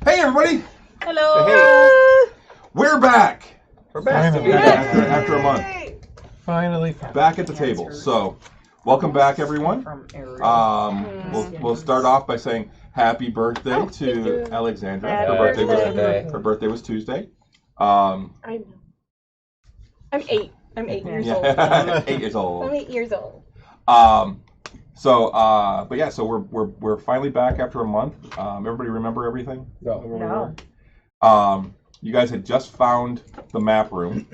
Hey, everybody! Hello! Hey. We're back! We're back. After a month. Finally. Back at the table. So, welcome back, everyone. We'll start off by saying happy birthday to Alexandra. Her birthday was Tuesday. I know. I'm 8. I'm 8 years old. 8 years old. I'm 8 years old. But yeah, so we're finally back after a month. Everybody remember everything? No. You guys had just found the map room,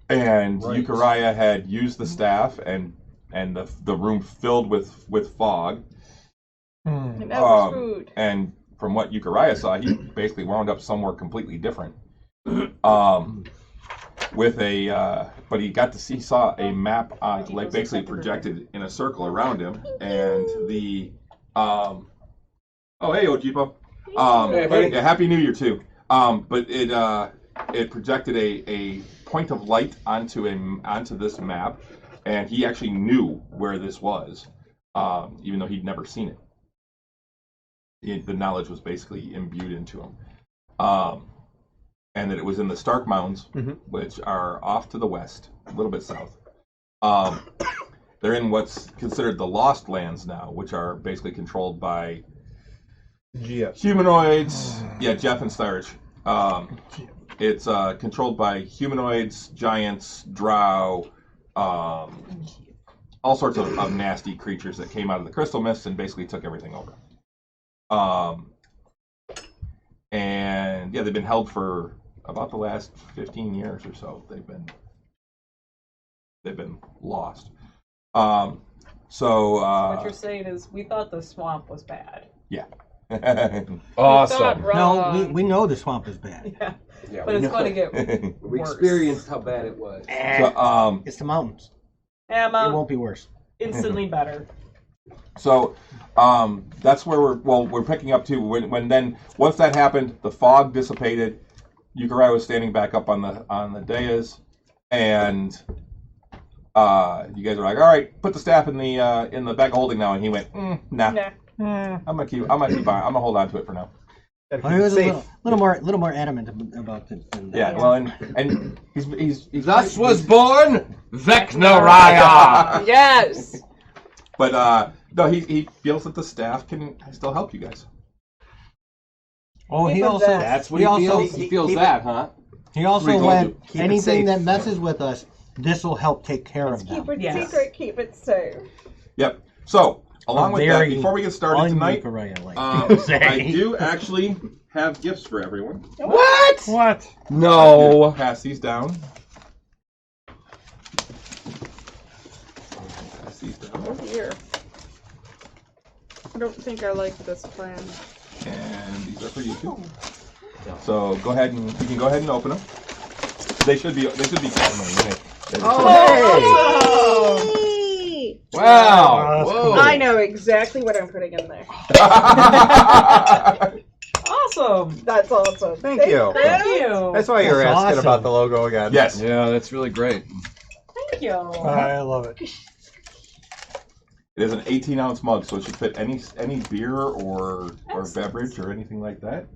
and Euchariah had used the staff, and the room filled with fog. And that was food. And from what Euchariah saw, he basically wound up somewhere completely different. But he got to see, saw a map, like basically projected in a circle around him, and the, oh hey Ojipo, yeah, Happy New Year too. But it projected a point of light onto this map, and he actually knew where this was, even though he'd never seen it. The knowledge was basically imbued into him. And that it was in the Stark Mountains, which are off to the west, a little bit south. They're in what's considered the Lost Lands now, which are basically controlled by humanoids. Yeah, Jeff and Starge. It's controlled by humanoids, giants, drow, all sorts of nasty creatures that came out of the Crystal Mists and basically took everything over. And yeah, they've been held for about the last 15 years or so. They've been lost. What you're saying is, we thought the swamp was bad. Yeah. Awesome. No, we know the swamp is bad. Yeah, but it's going to get We worse. experienced how bad it was. So, It's the mountains. Emma, It won't be worse. instantly better. So that's where we're picking up to. Once that happened, the fog dissipated. Euchariah was standing back up on the dais, and you guys were like, "All right, put the staff in the bag of holding now." And he went, "Nah, I'm gonna hold on to it for now." He was a little more adamant about it. Yeah, well, and he's Thus was born Vecnariah. Yes! But no, he feels that the staff can still help you guys. Oh, he also. That's what he feels. He feels that, huh? He also went. Keep it Anything safe. that messes with us, this will help take care of them. Keep it Yes. secret, keep it safe. Yep. So along with that, before we get started tonight, I do actually have gifts for everyone. What? What? No. Pass these down. Pass these down. Oh dear. I don't think I like this plan. And these are for you too. So you can go ahead and open them. They should be. Oh! Wow. Whoa. I know exactly what I'm putting in there. Awesome! That's awesome. Thank you. Thank you! That's why you were That's asking awesome. about the logo again. Yes. Yeah, that's really great. Thank you! I love it. It is an 18-ounce mug, so it should fit any beer or beverage or anything like that.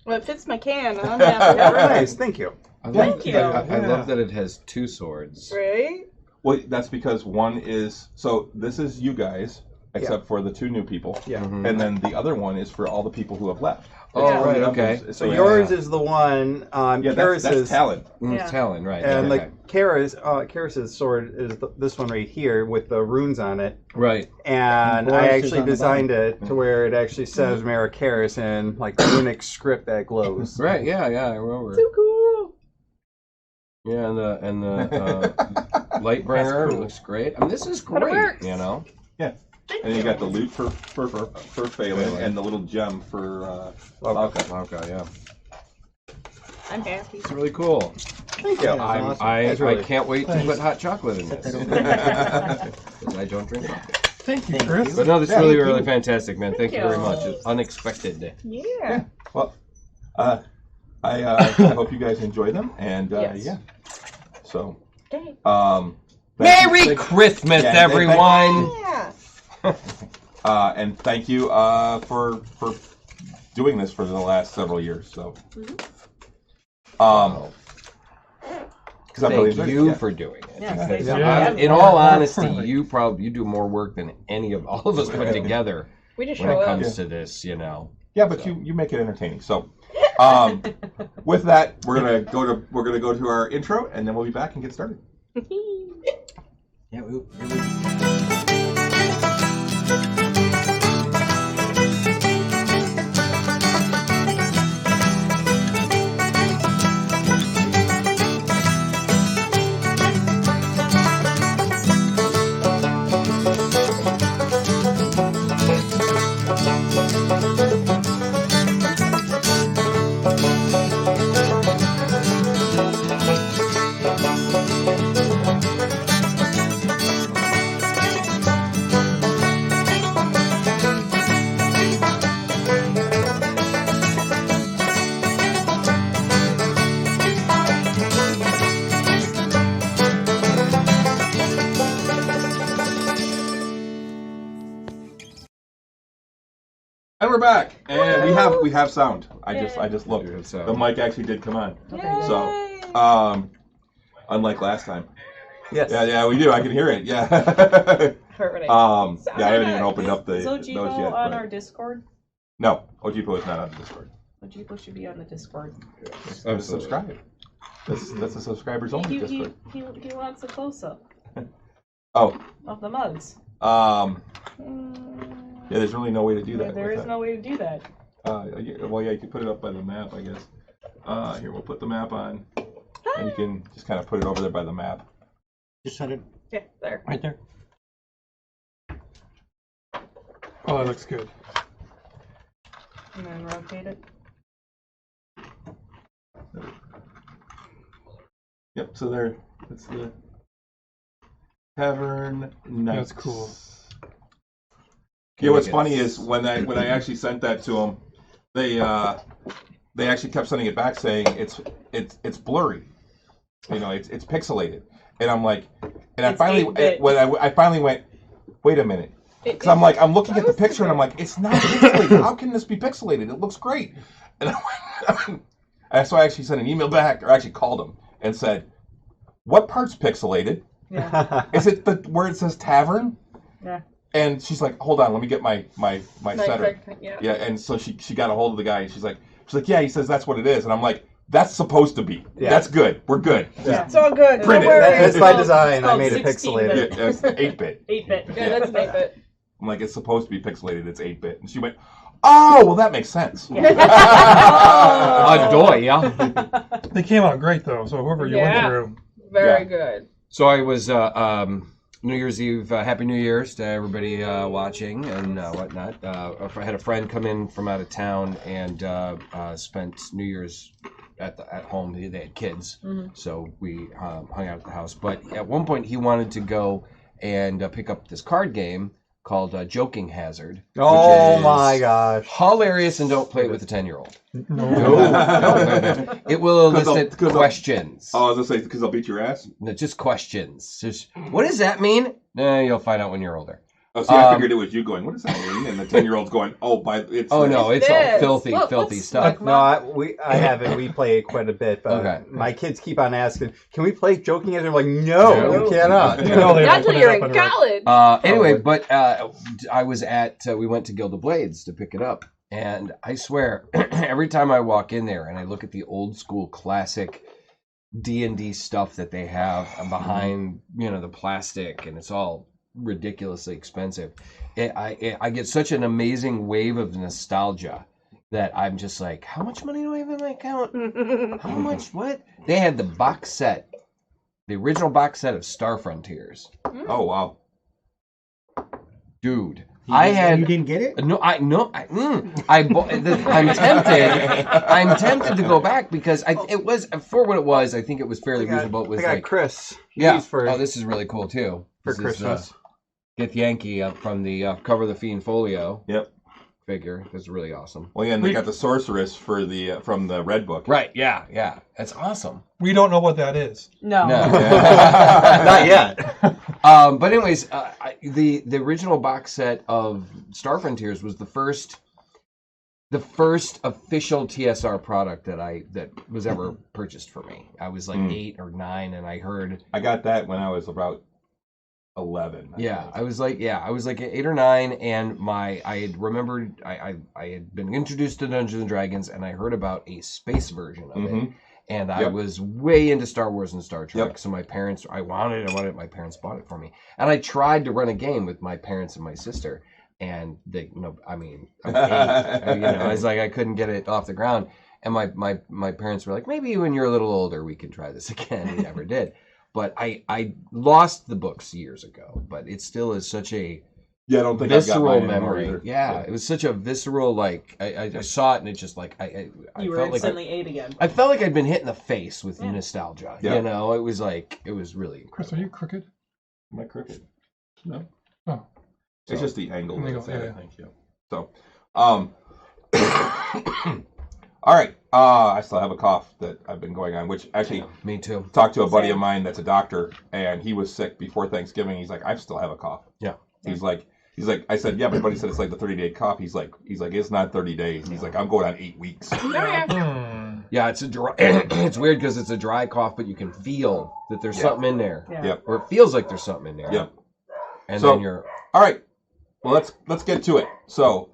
Well, it fits my can. I'm happy. Nice. Thank you. Thank you. I love that it has two swords. Right? Well, that's because one is this is you guys, except for the two new people. Yeah. And then the other one is for all the people who have left. Oh, Yeah. right, okay. So yours is the one. Yeah, Karis that's is Talon. Yeah. Talon, right. and okay. like Karis's sword is this one right here with the runes on it. Right. And And I Boris is actually on the designed it to where it actually says Mara Karis in like the runic script that glows. Right, yeah, I remember. So cool. Yeah, and the Lightbringer That's cool. looks great. I mean, this is But it great, works. you know? Yeah. And you got the loot for Phelan and the little gem for Lauka. Okay, yeah. I'm happy. It's really cool. Thank you. Yeah. I can't wait to put hot chocolate in this. Because I don't drink coffee. Thank you, Chris. But no, this is really fantastic, man. Thank you Thank very you. much. It's unexpected. Yeah. Well, I hope you guys enjoy them, and Yes. yeah. So, Okay. Merry Christmas, Yeah, everyone! Yeah. and thank you for doing this for the last several years. So, because I'm really Thank enjoying you it. for doing it. Yeah, Because, yeah. in all honesty, you do more work than any of all of us put together We just when show it up. comes to this. Yeah, but you make it entertaining. So, with that, we're gonna go to our intro, and then we'll be back and get started. Yeah, And we're back, and we have sound. I just looked. Yeah, so- The mic actually did come on. Yay. So, unlike last time. Yes. Yeah, we do. I can hear it. Yeah. Perfect. I haven't even opened up the Is those Ojibo yet. on but- our Discord? No, Ojipo is not on the Discord. Ojibo should be on the Discord. Subscribe. That's a subscribers only Discord. He wants a close-up Oh, of the mugs. yeah. There's really no way to do that. There is no way to do that. Well, yeah, you can put it up by the map, I guess. Here, we'll put the map on, and you can just kind of put it over there by the map. just set it Yeah, there. right there. Oh, that looks good. And then rotate it. Yep. So there, that's the Tavern Knights. That's cool. Yeah, what's funny is when I actually sent that to them, they actually kept sending it back saying it's blurry, it's pixelated, and I'm like, and I finally went, wait a minute, because I'm looking at the picture and I'm like, it's not pixelated. How can this be pixelated? It looks great, and so I actually sent an email back, or actually called them and said, what part's pixelated? Yeah. Is it where it says tavern? Yeah. And she's like, hold on, let me get my setter. Yeah. Yeah, and so she got a hold of the guy, and she's like, yeah, he says that's what it is, and I'm like, that's supposed to be. Yeah. That's good. We're good. Yeah. It's all good. Print it. Don't worry. That's by called- design. it's I called made it 16-bit. pixelated. Yeah, it's 8-bit. 8-bit. Yeah, that's an 8-bit. I'm like, it's supposed to be pixelated. It's 8-bit, and she went, oh, well, that makes sense. yeah. They came out great though. So whoever you went Yeah. through, Very Yeah. good. So I was New Year's Eve. Happy New Year's to everybody watching and whatnot. I had a friend come in from out of town and spent New Year's at home. They had kids, so we hung out at the house. But at one point, he wanted to go and pick up this card game called Joking Hazard. Oh which is my gosh. Hilarious, and don't play it with a 10-year-old. no. It will 'Cause elicit they'll- questions. Oh, I was gonna say because they'll beat your ass. No, just questions. Just, what does that mean? You'll find out when you're older. Oh, see, I figured it was you going, what does that mean? And the 10-year-old's going, oh, it's. Oh no, it's all this? filthy, What- filthy what's- stuff. No, I haven't. We play it quite a bit, but Okay. my kids keep on asking, "Can we play Joking?" And they're like, "No, No. we cannot." No, they Not don't put till it you're up in on Reddit. college. Anyway, but I was at. We went to Guild of Blades to pick it up, and I swear, every time I walk in there and I look at the old school classic D&D stuff that they have behind, the plastic, and it's all ridiculously expensive. I get such an amazing wave of nostalgia that I'm just like, how much money do I have in my account? How much? What? They had the box set, the original box set of Star Frontiers. Oh, wow. Dude, You didn't get it? I'm tempted. I'm tempted to go back because it was for what it was. I think it was fairly reasonable. It was I got like, Chris. yeah. These for Oh, this is really cool too. for This is, Christmas. Get Yankee up from the cover of the Fiend Folio. Yep. Figure. That's really awesome. Well, yeah, and they got the sorceress from the Red Book. Right? Yeah. That's awesome. We don't know what that is. No. No. Not yet. But anyways, the original box set of Star Frontiers was the first the first official TSR product that was ever purchased for me. I was like 8 or 9, and I heard. I got that when I was about 11. I was like 8 or 9, and I had remembered I had been introduced to Dungeons and Dragons, and I heard about a space version of it. And I was way into Star Wars and Star Trek, so my parents, I wanted it, my parents bought it for me. And I tried to run a game with my parents and my sister, and I was 8. I was like, I couldn't get it off the ground. And my parents were like, maybe when you're a little older, we can try this again. We never did. But I lost the books years ago, but it still is such a I don't think visceral I've got mine memory. either. It was such a visceral, like, I saw it and it just like, I you were felt instantly 8 again. I felt like I'd been hit in the face with nostalgia. Yeah. You know, it was really incredible. Chris, are you crooked? Am I crooked? No. Oh. It's just the angle. Angle, It's at, yeah. I think. Yeah. So, all right. I still have a cough that I've been going on, which actually Me too. talked to a buddy of mine that's a doctor, and he was sick before Thanksgiving. He's like, I still have a cough. Yeah. He's like, I said, yeah, my buddy said it's like the 30-day cough. He's like, it's not 30 days. He's like, I'm going on 8 weeks. Yeah, it's a dry. It's weird because it's a dry cough, but you can feel that there's something in there. Yeah. Yep. Or it feels like there's something in there. Yep. And So- then you're. All right. Well, let's get to it. So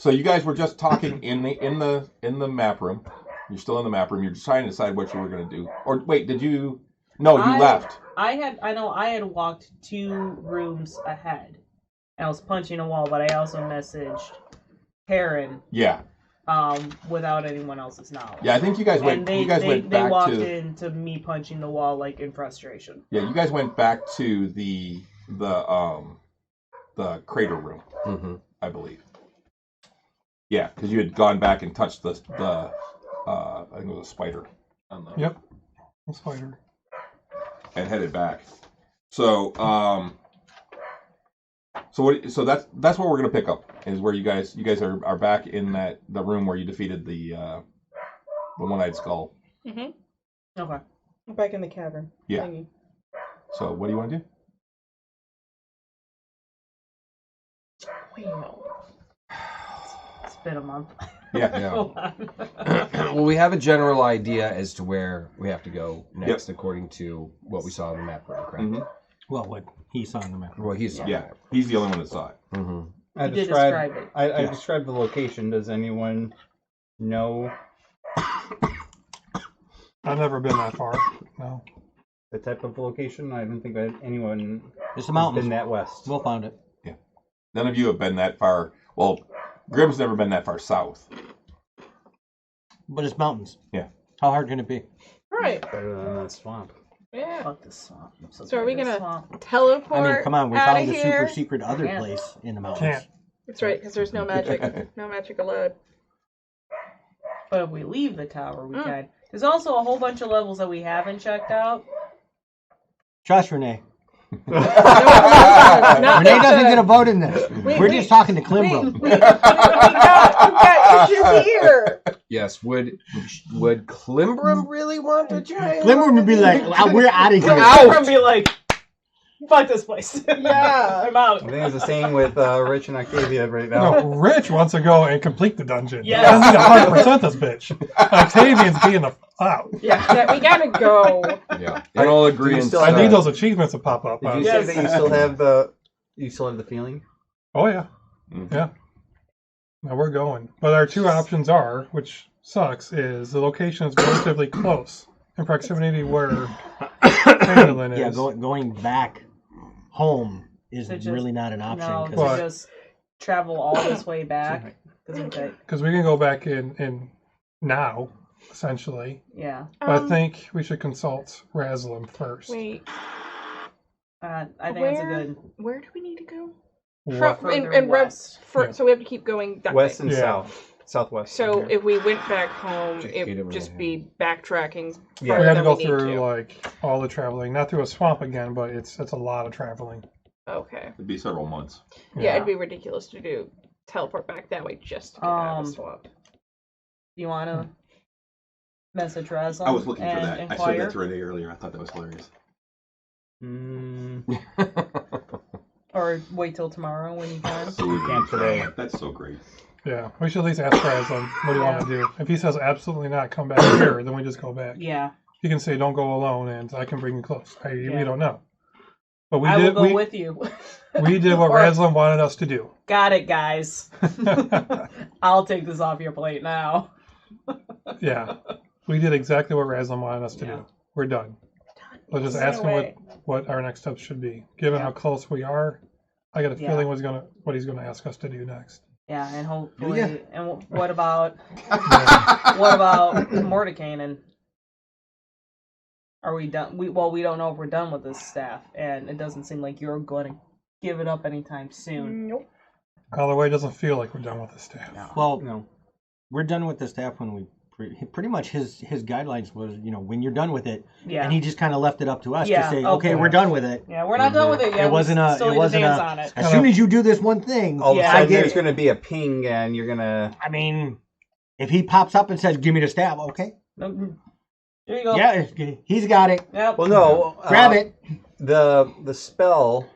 you guys were just talking in the map room. You're still in the map room. You're just trying to decide what you were going to do. Or wait, did you? No, you left. I had walked 2 rooms ahead. And I was punching a wall, but I also messaged Karen. Yeah. Without anyone else's knowledge. Yeah, I think you guys went. And you guys went they back walked to. into me punching the wall like in frustration. Yeah, you guys went back to the crater room, I believe. Yeah, because you had gone back and touched the I think it was a spider on the. Yep. A spider. And headed back. So So that's what we're gonna pick up is where you guys are back in the room where you defeated the one-eyed skull. Mm-hmm. Okay. I'm back in the cavern. Yeah. Thingy. So what do you want to do? Well. It's been a month. Yeah. Hold on. Well, we have a general idea as to where we have to go next, according to what we saw on the map, correct? Mm-hmm. Well, what he saw on the map. Well, he's Yeah. He's the only one that saw it. Mm-hmm. I You did describe it. I described the location. Does anyone know I've never been that far. No. the type of location? I don't think anyone It's the has mountains. been that west. We'll find it. None of you have been that far. Well, Grimm's never been that far south. But it's mountains. Yeah. How hard can it be? Right. Better than that swamp. Yeah. Fuck this swamp. I'm So are we tired of this gonna swamp. teleport? I mean, come on, we outta found the here? super secret other Can't. place in the mountains. Can't. That's right, because there's no magic. No magic allowed. But if we leave the tower, we Mm. can. There's also a whole bunch of levels that we haven't checked out. Trust Renee. Not Renee that doesn't good. get a vote in this. We're just talking to Klimbro. We got you here. Yes. Would Klimbrum really want a giant? Klimbro would be like, we're out of here. I'm gonna be like, fuck this place. Yeah. I'm out. I think it's the same with Rich and Octavia right now. No, Rich wants to go and complete the dungeon. Yes. I need 100% this bitch. Octavian's being out. Yeah, we gotta go. Yeah. And all agree. still I have need that? those achievements to pop up. Did you Yes. say that you still have the feeling? Oh, yeah. Mhm. Yeah. Now we're going. But our 2 options are, which sucks, is the location is relatively close in proximity to where Chamberlain is. Yeah, going back home is To just- really not an No, option. to 'cause But- just travel all this way back. Because we can go back in now, essentially. Yeah. But I think we should consult Raslam first. Wait, I think that's a good. where do we need to go? What- Further And west. Yeah. so we have to keep going that West way. and Yeah. south. Southwest. So if we went back home, Just it beat it would just right be backtracking. Yeah. We further have to than go need through to. like all the traveling, not through a swamp again, but it's a lot of traveling. Okay. It'd be several months. Yeah, it'd be ridiculous to do teleport back that way just to get out of the swamp. You want to message Razal I was looking for and that. I inquire? said that to Renee earlier. I thought that was hilarious. Or wait till tomorrow when you can? So we Can't today. That's so great. Yeah, we should at least ask Raslin, what do you want to do? If he says absolutely not, come back here, then we just go back. Yeah. You can say don't go alone, and I can bring you close. We don't know. But I will go with you. We did what Raslin wanted us to do. Got it, guys. I'll take this off your plate now. Yeah, we did exactly what Raslin wanted us to do. We're done. Let's just ask him what our next steps should be. Given how close we are, I got a feeling what he's gonna ask us to do next. Yeah, and hopefully. Yeah. And what about Mordecai? Are we done? We don't know if we're done with this staff, and it doesn't seem like you're going to give it up anytime soon. Nope. Either way, it doesn't feel like we're done with the staff. No. Well, we're done with the staff when we pretty much his guidelines was, when you're done with it, and he just kind of left it up to us to say, okay, we're done with it. Yeah, we're not done with it yet. It wasn't a. On it. As soon as you do this one thing, all of a sudden there's going to be a ping, and you're gonna. I mean, if he pops up and says, "Give me the staff," okay. There you go. Yeah, he's got it. Yep. Well, no, grab it. The spell,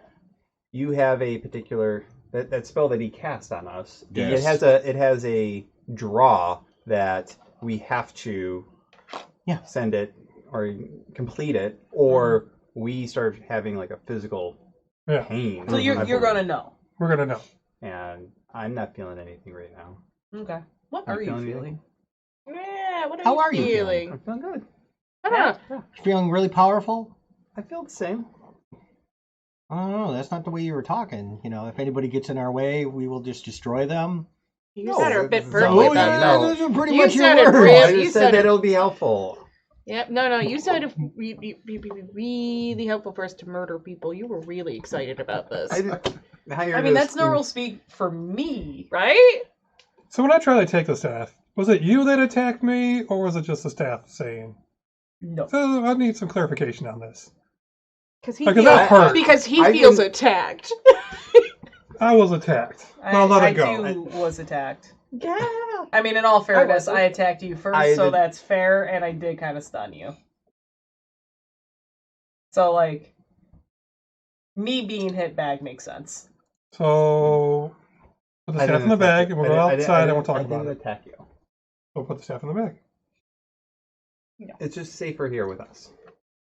you have a particular that spell that he cast on us. Yes. It has a draw that we have to send it or complete it, or we start having like a physical pain. So you're gonna know. We're gonna know. And I'm not feeling anything right now. Okay. What are you feeling? Yeah. What How are you you feeling? I'm feeling good. Feeling really powerful? I feel the same. I don't know. That's not the way you were talking. If anybody gets in our way, we will just destroy them. You sounded a bit so- perky Oh, about yeah, that. no. Those are pretty You much your sounded words. real- I you just said said that it- it'll be helpful. Yep. No. You sounded really helpful for us to murder people. You were really excited about this, I mean, that's no real speak for me. right? So when I tried to take the staff, was it you that attacked me, or was it just the staff saying? No. So I need some clarification on this. Because he Because that hurt. feels attacked. I was attacked. I'll let it go. I too was attacked. Yeah. I mean, in all fairness, wasn't. I attacked you first, so that's fair, and I did kind of stun you. So, like, me being hit back makes sense. So put the staff in the bag, and we'll go outside and we'll talk about it. Attack you. We'll put the staff in the bag. No. It's just safer here with us.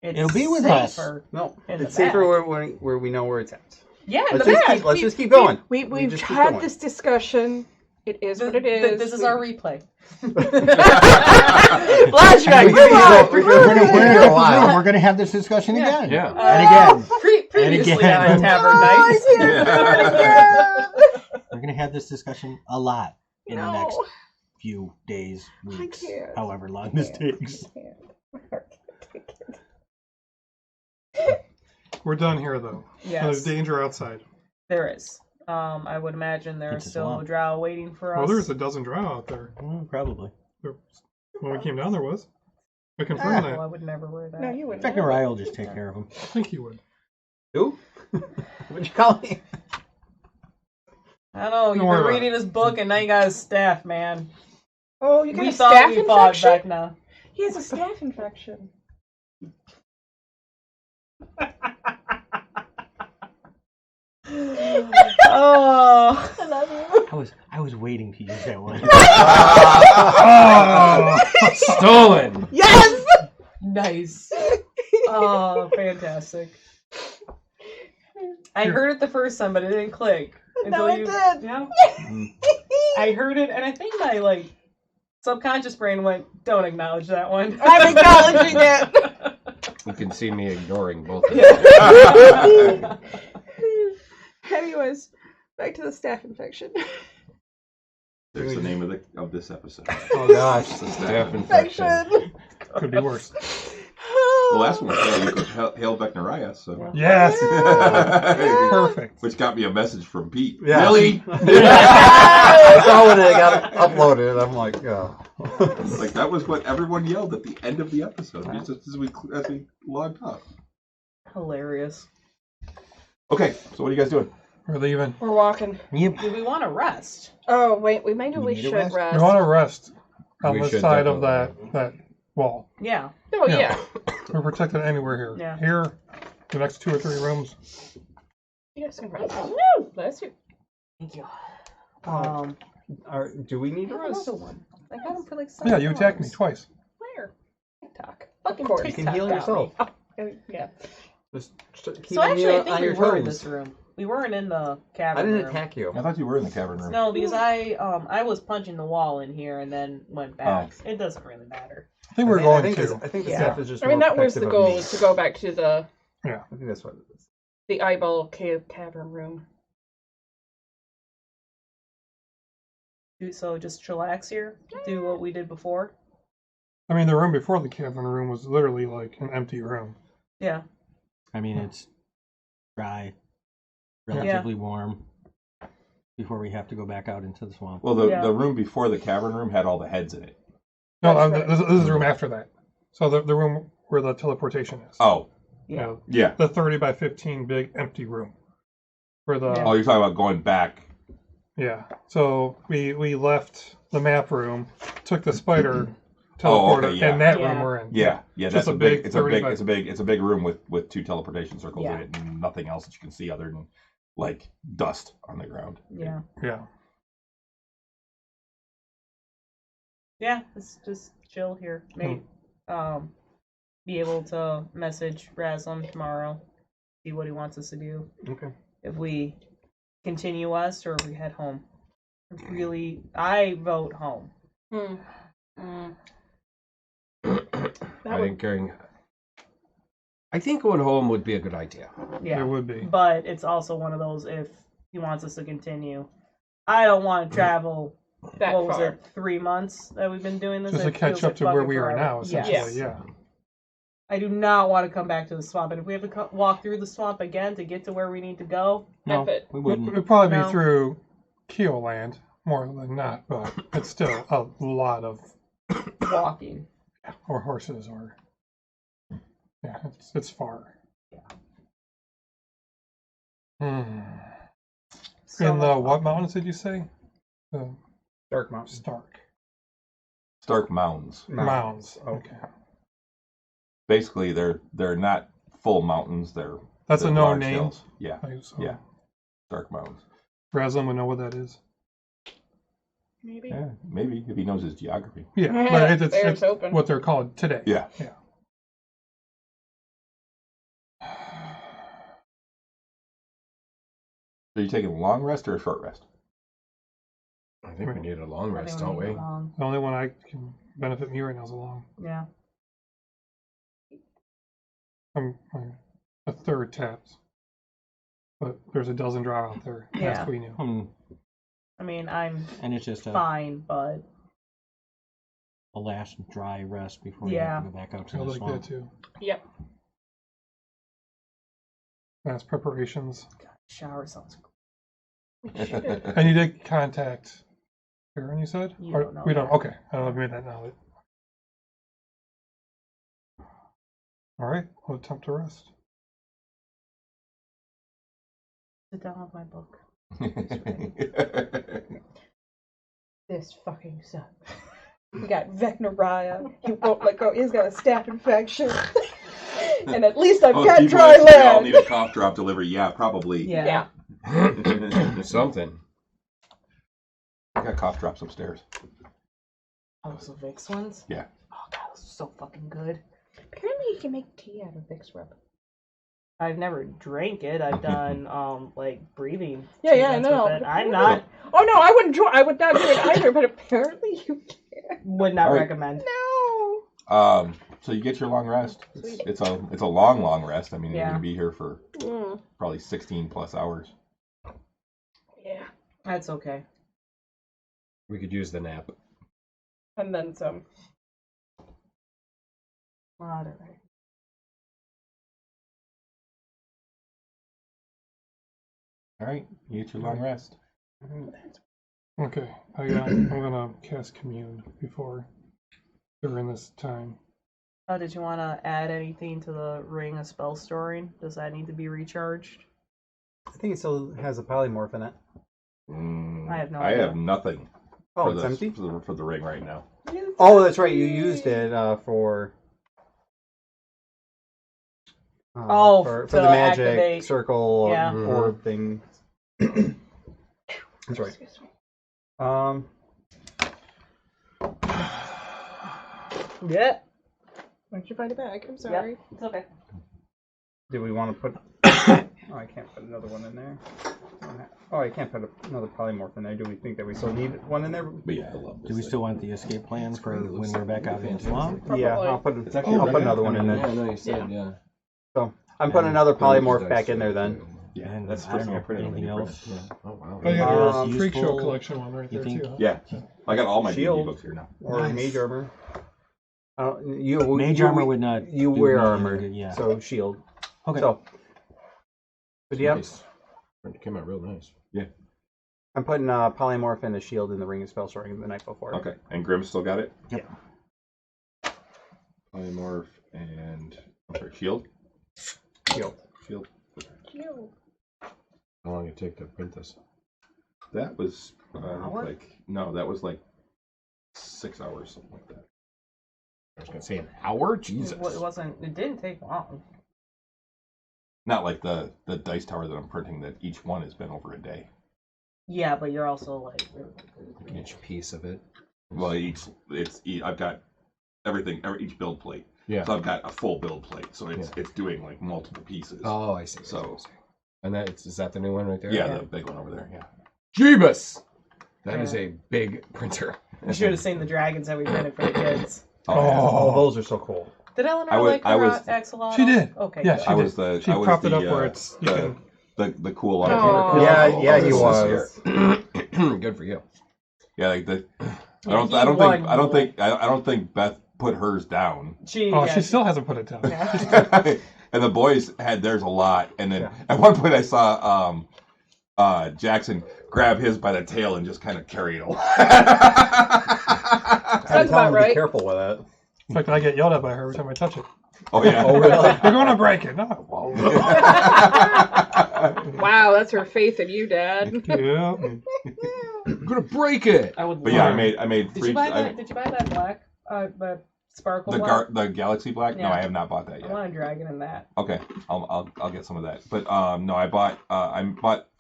It'll be with us. No, in the it's safer bag. where we know where it's at. Yeah, in Let's the just bag. let's just keep going. We've just keep had going. this discussion. It is what it is. This is our replay. Flashback. We're gonna have this discussion again. Yeah. And again. Previously again. on Tavern Knights. We're gonna have this discussion a lot in the next few days, weeks, however long this takes. We're done here, though. Yes. There's danger outside. There is. I would imagine there are It's still long. a drow waiting for us. Well, there's a dozen drow out there. Probably. When we came down, there was. I confirmed Well, I that. would never wear that. No, you wouldn't. Beck and Rye will just take care of them. I think you would. Who? What'd you call me? I don't know. You've worry been about reading his book, and now you got his staff, man. Oh, you got We a thought staph we fought infection? back now. He has a staph infection. Oh. I love you. I was waiting to use that one. Stolen. Yes. Nice. Oh, fantastic. I heard it the first time, but it didn't click. No, it did. Yeah. I heard it, and I think my subconscious brain went, "Don't acknowledge that one." I'm acknowledging it. You can see me ignoring both of them. Anyways, back to the staph infection. There's the name of this episode. Oh gosh. It's the staff. Staph infection. Could be worse. The last one was Hail Vecnariah, so. Yes. Perfect. Which got me a message from Pete. Yeah. Really? I saw when it got uploaded. I'm like, oh. Like, that was what everyone yelled at the end of the episode just as we logged off. Hilarious. Okay, so what are you guys doing? We're leaving. We're walking. Yep. Do we want to rest? Oh wait, maybe we need a should rest? rest. We want to rest on We the should side of definitely. that wall. Yeah. Oh Yeah. yeah. We're protected anywhere here. Yeah. Here, the next 2 or 3 rooms. You guys can rest. Woo! Bless you. Thank you. Do we need to I rest? another one. I got him for like $7. Yeah, you attacked me twice. Where? TikTok. Of Fucking course. You can TikTok heal got yourself. me. Yeah. Just keep So actually, I think on we your were in toes. this room. We weren't in the cavern I didn't room. attack you. I thought you were in the cavern room. No, because I was punching the wall in here and then went back. It doesn't really matter. I think we're going I to. think the Yeah. staff is just. I mean, more that was the protective of goal, me. was to go back to the I think that's what it is. eyeball cavern room. So just chillax here. Do what we did before. I mean, the room before the cavern room was literally like an empty room. Yeah. I mean, it's dry, relatively warm before we have to go back out into the swamp. Well, the room before the cavern room had all the heads in it. No, That's this is the room after that. So the room where the teleportation is. Oh, You know, yeah. the 30 by 15 big empty room. Where the Oh, you're talking about going back. yeah. So we left the map room, took the spider teleporter, okay, yeah. and that Yeah. room we're in. Yeah, Just that's a a big. big It's a 30 big. by- It's a big room with 2 teleportation circles Yeah. in it, and nothing else that you can see other than like dust on the ground. Yeah. Yeah. Yeah. Let's just chill here. Maybe be able to message Raslam tomorrow. See what he wants us to do. Okay. If we continue west or if we head home. I vote home. I think going home would be a good idea. Yeah. It would be. But it's also one of those if he wants us to continue. I don't want to travel. That What was far. it? 3 months that we've been doing this. Just to It catch feels up like to where fucking we are forever. now, essentially. Yes. Yeah. I do not want to come back to the swamp, and if we have to walk through the swamp again to get to where we need to go, No, Effort. we It wouldn't. would probably No. be through Keoland, more than not, but it's still a lot of walking. or horses or yeah, it's far. Hmm. So In the much what walking. mountains did you say? Dark Mountain. Stark Mounds. Mounds. Okay. Basically, they're not full mountains. They're That's a they're known large name. hills. Yeah, So yeah. Stark Mounds. Raslam would know what that is. Maybe. Yeah, maybe if he knows his geography. Yeah, but There it's it's open. what they're called today. Yeah. Yeah. So you taking a long rest or a short rest? I think we need a long I rest, think don't need we? it long. The only one I can benefit me right now is along. Yeah. I'm a third tapped. But there's a dozen draw out there, Yeah. as we knew. I mean, I'm And it's just fine, but a last dry rest before we Yeah. have to go back out to I the like swamp. that too. Yep. Last preparations. shower sounds cool. And you did contact Karen, you said? You Or don't know we don't. that. Okay. I don't know if you made that now. All right. We'll attempt to rest. Sit down with my book. This fucking sucks. He got Vecnariah. He won't let go. He's got a staph infection. And at least I've got people dry actually all land. need a cough drop delivery. Yeah, probably. Yeah. Something. I got cough drops upstairs. Oh, so Vicks ones? Yeah. Oh, God, those are so fucking good. Apparently you can make tea out of Vicks rub. I've never drank it. I've done, like, breathing. Yeah, I treatments know. with it. I'm not, Oh no, I wouldn't. I would not do it either. But apparently you can. would not All right. recommend. No. So you get your long rest. It's a long rest. I mean, you're Yeah. gonna be here for Mm. probably 16 plus hours. Yeah. That's okay. We could use the nap. And then some. All right. All right, you get your long rest. Okay. I'm gonna cast Commune before during this time. Oh, did you want to add anything to the ring of spell storing? Does that need to be recharged? I think it still has a polymorph in it. I have no I idea. have nothing Oh, for it's this, empty? for the ring right now. Oh, that's right. You used it for. For to the magic activate. circle Yeah. orb thing. That's right. Excuse me. Yeah. Why don't you find it back? I'm sorry. Yep. It's okay. Do we want to put? Oh, I can't put another one in there. Oh, I can't put another polymorph in there. Do we think that we still need one in there? But yeah, I love this. Do we still want the escape plan for when we're back out in the swamp? Yeah, I'll put another one in there. Yeah, no, you said, yeah. So I'm putting another polymorph back in there then. Yeah, And that's the I first don't thing I know, printed. anything when you else? printed. Oh, wow. Oh, you got Uh, a freak show useful, collection one right you there think? too. Huh? Yeah, I got all my D&D Shield. books here now. Or Nice. mage armor. Mage armor would not. You do wear me any armor, good, yeah. so shield. Okay. So, but yep, Nice. It came out real nice. I'm putting polymorph and the shield in the ring of spell storing the night before. Okay, and Grimm still got it? Yep. Polymorph and, I'm sorry, shield? Shield. Shield. Cute. How long did it take to print this? That was, hour? that was like 6 hours, something like that. I was gonna say an hour. Jesus. It didn't take long. Not like the dice tower that I'm printing, that each one has been over a day. Yeah, but you're also like. Each piece of it. Well, I've got everything, each build plate. Yeah. So I've got a full build plate, so it's doing like multiple pieces. Oh, I see. So, and is that the new one right there? yeah, the big one over there, yeah. Jeebus! That is a big printer. You should have seen the dragons that we printed for the kids. Oh, those are so cool. Did Eleanor like her axolotl? She did. Okay. Yeah, good. she I did. was the She I was propped it the, up where it's you can. the cool Aw. Yeah, he this was. year. Good for you. Yeah, like the. I Yeah, don't think Beth put hers down. She still hasn't put it down. Yeah. And the boys had theirs a lot, and then at one point I saw Jackson grab his by the tail and just kind of carry it away. Sounds about right. Be careful with that. In fact, I get yelled at by her every time I touch it. Oh yeah. Oh, really? You're going to break it. No. Wow, that's her faith in you, Dad. Yeah. I'm gonna break it. I would. But yeah, love- I made Did three. you buy that? Did you buy that black? The sparkle black. The Galaxy Black? No, Yeah. I have not bought that I yet. want a dragon in that. Okay, I'll get some of that. But no, I bought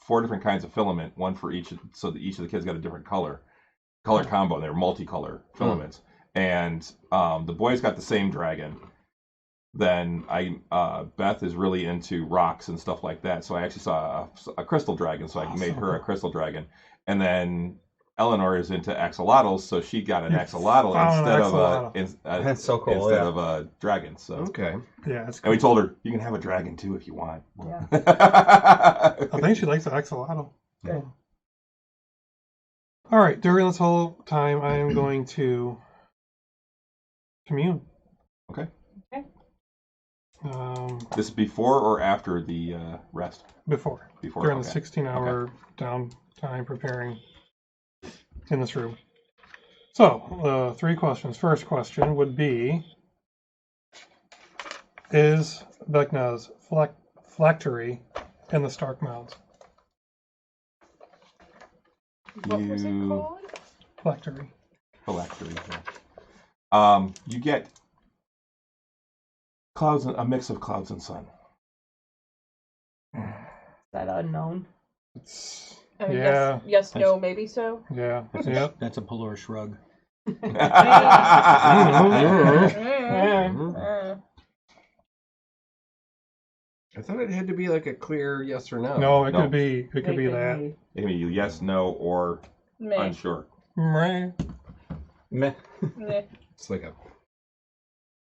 4 different kinds of filament, one for each, so that each of the kids got a different color combo. They're multicolor filaments, and the boys got the same dragon. Then Beth is really into rocks and stuff like that, so I actually saw a crystal dragon, so I made her a crystal dragon, and then Eleanor is into axolotls, so she got an axolotl That's so cool, instead of a dragon. So Okay. Yeah, it's and cool. we told her you can have a dragon too if you want. Yeah. I think she likes the axolotl. Good. All right, during this whole time, I am going to commune. Okay. Okay. This is before or after the rest? Before. Before. During okay. the 16-hour downtime preparing in this room. So, 3 questions. First question would be, is Vecna's phylactery in the Stark Mounds? What was it called? Phylactery. Phylactery. Yeah. You get clouds, a mix of clouds and sun. Is that unknown? It's, I mean, yeah. Yes, no, maybe so. Yeah. That's Yep. that's a Pelor shrug. I thought it had to be like a clear yes or no. No, it No. could be. It could be that. It can be yes, no, or Meh. unsure. Meh. Meh. Meh. It's like a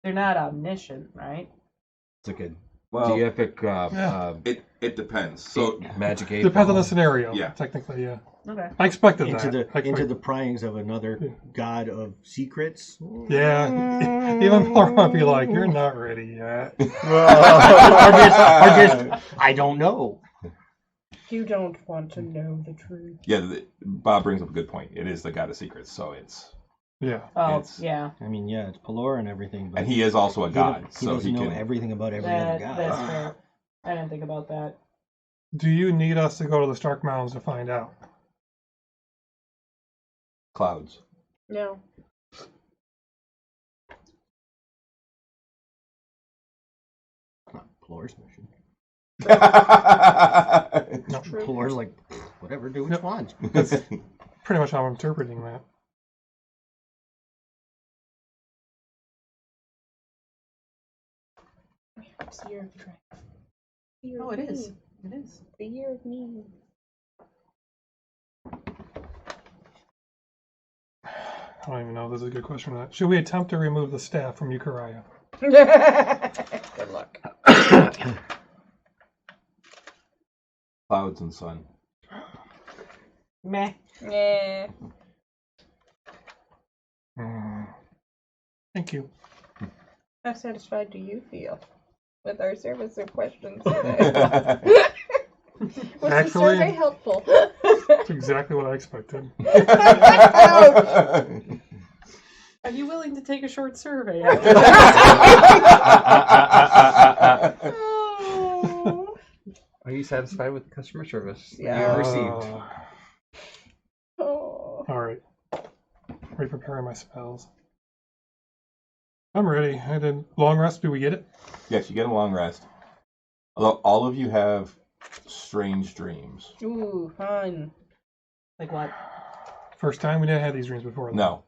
They're not omniscient, right? Well, deific it depends. So magic eight Depends on ball. the scenario. Yeah. Technically, yeah. Okay. I expected Into that. the pryings of another god of secrets. Yeah. Even Paul might be like, "You're not ready yet." or just, I don't know. You don't want to know the truth. yeah, Bob brings up a good point. It is the god of secrets, so it's Yeah. Oh, It's- yeah. I mean, yeah, it's Pelor and everything, but and he is also a he god, doesn't so he know can. everything about every other god. That's fair. I didn't think about that. Do you need us to go to the Stark Mounds to find out? Clouds. No. Pelor's mission. No. True. Pelor's like, whatever, do what Yep. you want. pretty much how I'm interpreting that. It's the year of the dragon. Oh, it is. It is. The year of me. I don't even know if this is a good question or not. Should we attempt to remove the staff from Euchariah? Good luck. Clouds and sun. Meh. Yeah. Thank you. How satisfied do you feel with our service of questions today? Was the survey helpful? That's exactly what I expected. Are you willing to take a short survey? Are you satisfied with the customer service Yeah. you have received? Oh. All right. Re-preparing my spells. I'm ready. I did long rest. Do we get it? Yes, you get a long rest. Although all of you have strange dreams. Ooh, fun. Like what? First time we didn't have these dreams before. No.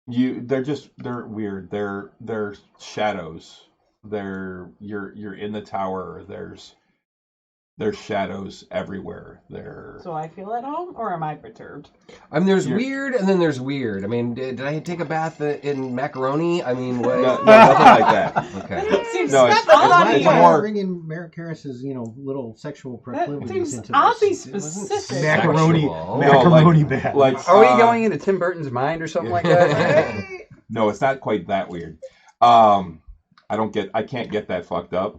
They're weird. They're shadows. You're in the tower. There's shadows everywhere. So I feel at home, or am I perturbed? I mean, there's weird, and then there's weird. I mean, did I take a bath in macaroni? I mean, what? No, nothing like that. Okay. That seems No, that's it's oddly, more- bringing Merrick Harris's, little sexual that proclivities seems into oddly this. specific. Macaroni, Sexual. macaroni bath. Like, Are we going into Tim Burton's mind or something like that? No, it's not quite that weird. I can't get that fucked up.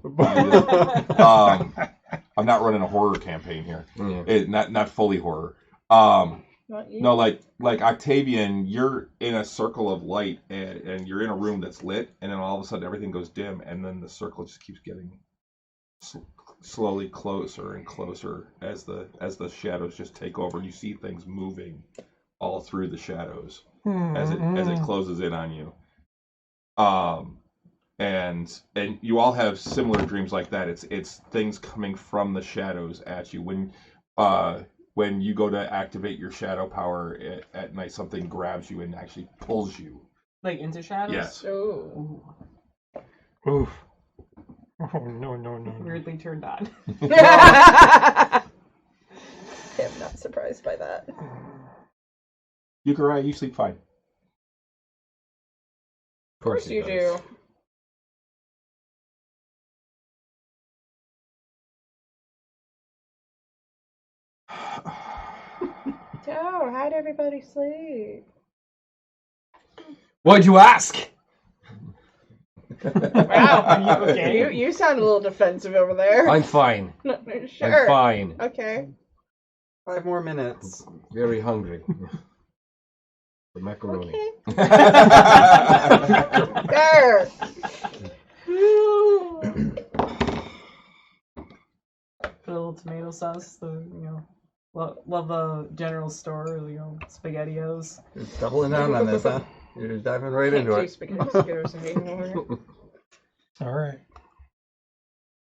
I'm not running a horror campaign here. Not fully horror. Not you. No, like Octavian, you're in a circle of light and you're in a room that's lit, and then all of a sudden everything goes dim, and then the circle just keeps getting slowly closer and closer as the shadows just take over, and you see things moving all through the shadows as it closes in on you. And you all have similar dreams like that. It's things coming from the shadows at you. When you go to activate your shadow power at night, something grabs you and actually pulls you. Like into shadows? Yes. Ooh. Oof. Oh, no. Weirdly turned on. I'm not surprised by that. Euchariah, you sleep fine. Of course you do. So, how'd everybody sleep? What'd you ask? Wow, Are you okay? You sound a little defensive over there. I'm fine. Sure. I'm fine. Okay. 5 more minutes. Very hungry. The macaroni. Okay. There. Put a little tomato sauce. Love a general store. SpaghettiOs. You're doubling down on this, huh? You're diving right into Can't do it. spaghetti squares anymore. All right.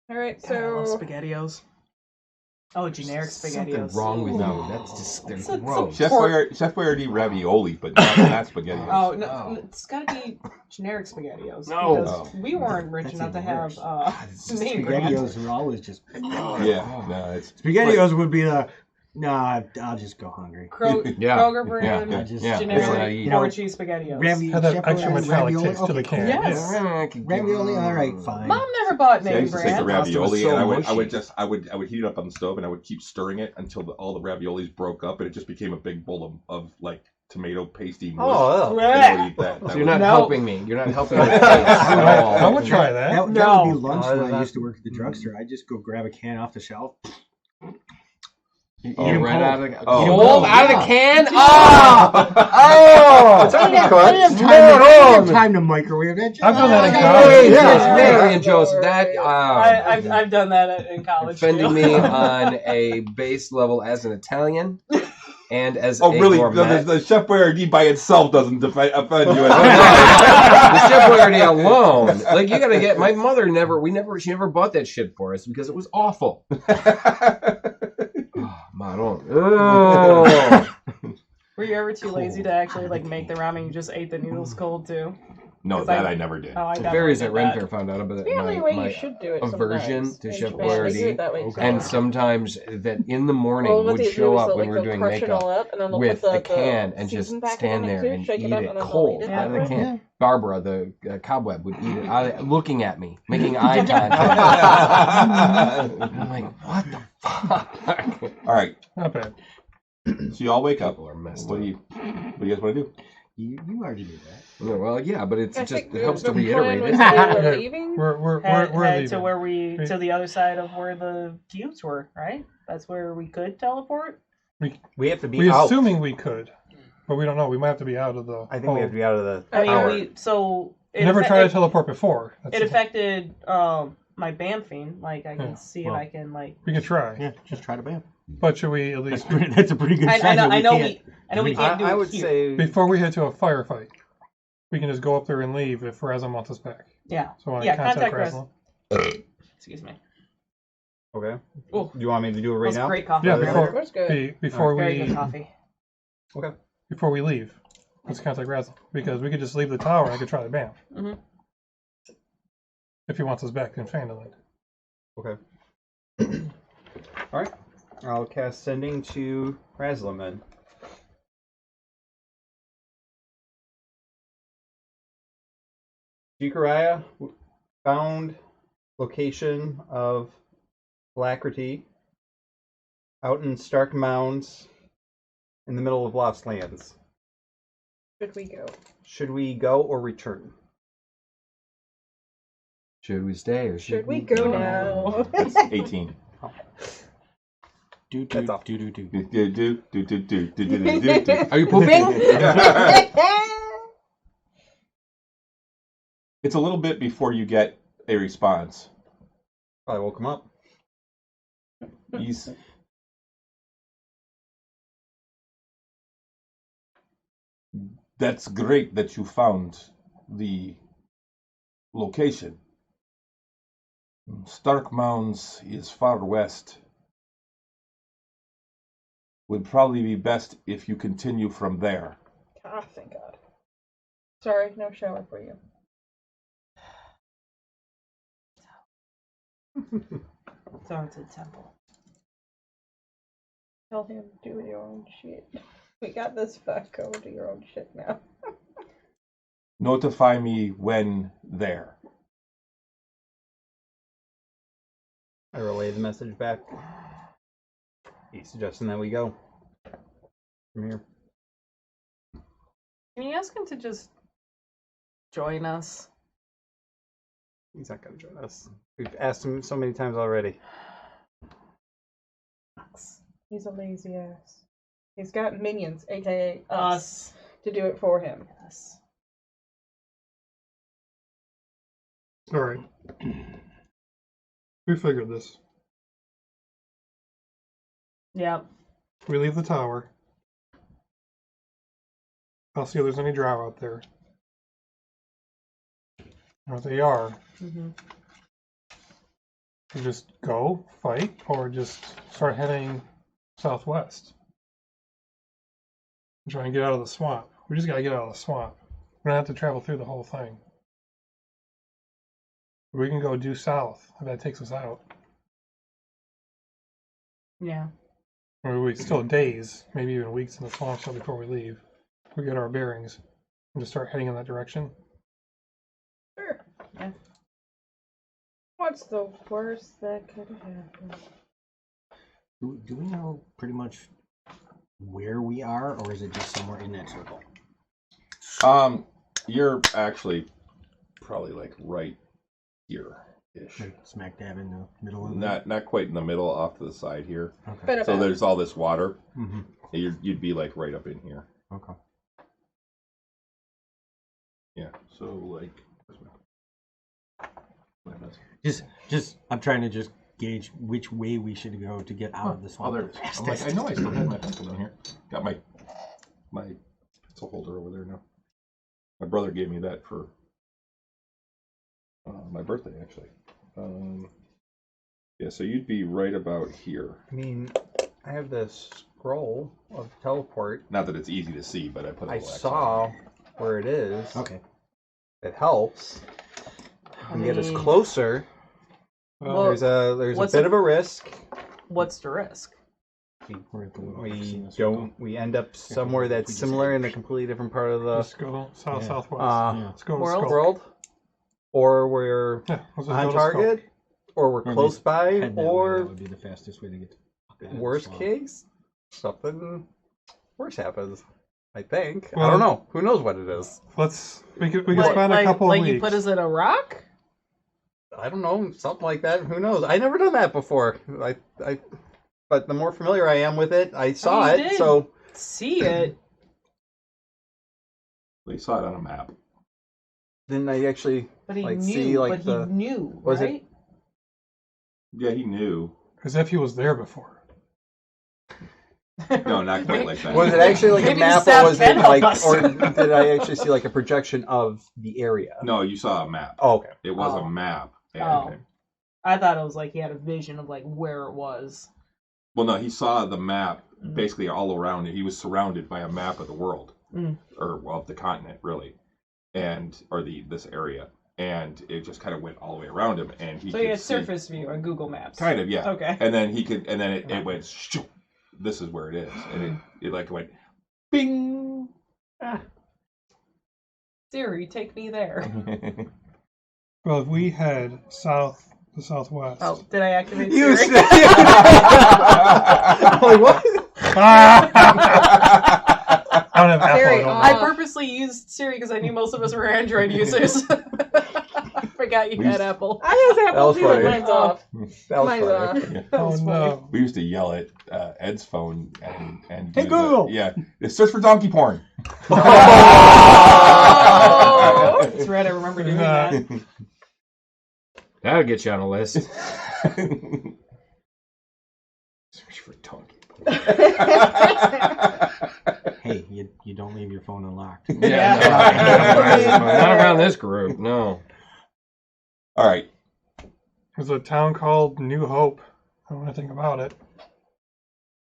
All right, Yeah, I love so SpaghettiOs. Oh, generic Something SpaghettiOs. wrong with them. That's just they're gross. Chef Boyardee ravioli, but not spaghetti. Oh no, it's gotta be generic SpaghettiOs. No. Because we weren't rich enough to have name brands. SpaghettiOs are always just. Yeah, no, it's SpaghettiOs would be the. Nah, I'll just go hungry. Yeah. Kroger brand, Yeah, just yeah. generic Yeah. 4 cheese SpaghettiOs. Had that Chef extra Boyardee metallic ravioli? taste to the Okay, can. Yes. Ravioli, all right, fine. Mom never bought See, I name used to take the brand. ravioli so and I mushy. would heat it up on the stove and I would keep stirring it until all the raviolis broke up and it just became a big bowl of like tomato pasty mush. Oh, And I would eat that. So That you're was- not No. helping me. You're not helping me at all. I would try that. That No. would be lunch Oh, when I that- used to work at the drugstore. I'd just go grab a can off the shelf. Oh, Right out of the Oh. cold out of the can. Oh, oh! It's only I cooked. didn't have time to microwave that. I've done that in Hey, college. Joseph, Mary and Joseph, that I've done that in college offended too. me on a base level as an Italian and as Oh, a really? gourmet. The Chef Boyardee by itself doesn't offend you. The Chef Boyardee alone, like you gotta get. My mother she never bought that shit for us because it was awful. Oh, Ma, I don't. Oh. Were you ever too lazy to actually like make the ramen? You just ate the noodles cold too. No, that I never did. Oh, I The definitely fairies did at Ren that. Fair found out about it. Apparently, the way you should do it aversion sometimes. to In Chef Japan, they do Boyardee, it that way and sometimes. sometimes that in the morning Well, what would they show do is up they'll, when like, we were they'll doing crush it all makeup up, and then they'll with put a can and just season packet stand in it there too, and shake eat it up, it and then they'll cold eat it out of the that way. can. Barbara, the cobweb, would eat it looking at me, making eye contact. I'm like, what the fuck? All right. Not bad. So you all wake up. People are messed What up. do you guys want to do? You already did that. Yeah, well, yeah, but it's I just think it helps the to plan reiterate was it. they were Yeah. leaving. We're Head leaving. to where to the other side of where the cubes were, right? That's where we could teleport. We have to be We're out. assuming we could, but we don't know. We might have to be out of the. I think we have to be out of the. I mean, tower. we Never tried to teleport before. It affected my bamfing. Like I can see if I can like. We could try. Yeah, just try to bam. But should we at least That's a pretty good I sign. know. that I know. can't- We can't do it I would here. say before we head to a firefight, we can just go up there and leave if Razum wants us back. Yeah. So I Yeah, contact contact Razum. Excuse me. okay. Oh. Do you want me to do it right That's now? great coffee. Yeah, over before- there. That's good. Before Very good we coffee. before we leave, let's contact Razum because we could just leave the tower and I could try the BAM. Mhm. If he wants us back in Fandaland. Okay. All right. I'll cast sending to Razlum then. Jikaraya found location of Alacrity out in Stark Mounds in the middle of Lost Lands. Should we go? Should we go or return? Should we stay or Should we go now? That's 18. That's all. Do, do, do, do, do, do, do, do, do. Are you pooping? It's a little bit before you get a response. Probably woke him up. He's That's great that you found the location. Stark Mounds is far west. Would probably be best if you continue from there. Ah, thank God. Sorry, no shower for you. So it's a temple. Tell him do your own shit. We got this fuck. Go do your own shit now. Notify me when there. I relay the message back. He's suggesting that we go from here. Can you ask him to just join us? He's not going to join us. We've asked him so many times already. He's a lazy ass. He's got minions, aka Us. to do it for him. Yes. All right. We figured this. Yep. We leave the tower. I'll see if there's any drow out there. And if they are, Mm-hmm. we just go, fight, or just start heading southwest. And try and get out of the swamp. We just gotta get out of the swamp. We don't have to travel through the whole thing. We can go due south if that takes us out. Yeah. Or we still days, maybe even weeks in the swamp still before we leave. We get our bearings and just start heading in that direction. Sure. Yeah. What's the worst that could happen? Do we know pretty much where we are, or is it just somewhere in that circle? You're actually probably like right here-ish. Like smack dab in the middle of it? Not quite in the middle, off to the side here. Okay. But So there's all this water. Mm-hmm. You'd be like right up in here. Okay. Yeah. So like. Just, I'm trying to just gauge which way we should go to get out of the swamp. Oh, there it is. I'm like, I know I still have my pencil in here. Got my pencil holder over there now. My brother gave me that for my birthday, actually. Yeah, so you'd be right about here. I mean, I have this scroll of teleport. Not that it's easy to see, but I put a I little X saw where it is. Okay. It helps. I And get us mean- closer. Well, There's a what's bit the- of a risk. What's the risk? We end up somewhere that's similar in a completely different part of the let's go southwest. uh, Let's go World? Skull. world, or we're Yeah, let's just on go to target, or we're Or close just by, Head that way, that or would be the fastest way to get. worst case, something worse happens. I think. I Well- don't know. Who knows what it is? We could spend a couple like of you weeks. put us in a rock? I don't know. Something like that. Who knows? I never done that before. But the more familiar I am with it, I saw you it. did. So See it? They saw it on a map. then I actually But he Like, knew. see, like, but the- he knew, was it- right? Yeah, he knew. As if he was there before. No, not quite like that. was it actually like a Maybe the map, or staff was it can help like, us. or did I actually see like a projection of the area? No, you saw a map. Oh, okay. It was Oh. a map. And, Oh. I thought it was like he had a vision of like where it was. Well, no, he saw the map basically all around it. He was surrounded by a map of the world, or well, of the continent, really, or this area, and it just kind of went all the way around him, and he So could he had see, surface view on Google Maps. kind of, yeah. Okay. And then it went. Shoo, this is where it is, and it like went, bing. Siri, take me there. Well, if we head south to southwest. Oh, did I activate You Siri? said- I'm like, what? I don't have Apple. Siri, I don't know. on. I purposely used Siri because I knew most of us were Android users. I forgot you had Apple. I use That Apple was too, but funny. mine's off. That was Mine's funny. off. Yeah. Oh no. We used to yell at Ed's phone and do Hey, Google! search for donkey porn. Oh, that's right. I remember doing that. That'll get you on a list. Search for donkey porn. Hey, you don't leave your phone unlocked. Yeah, no, not around this group. No. All right. There's a town called New Hope. I don't know anything about it.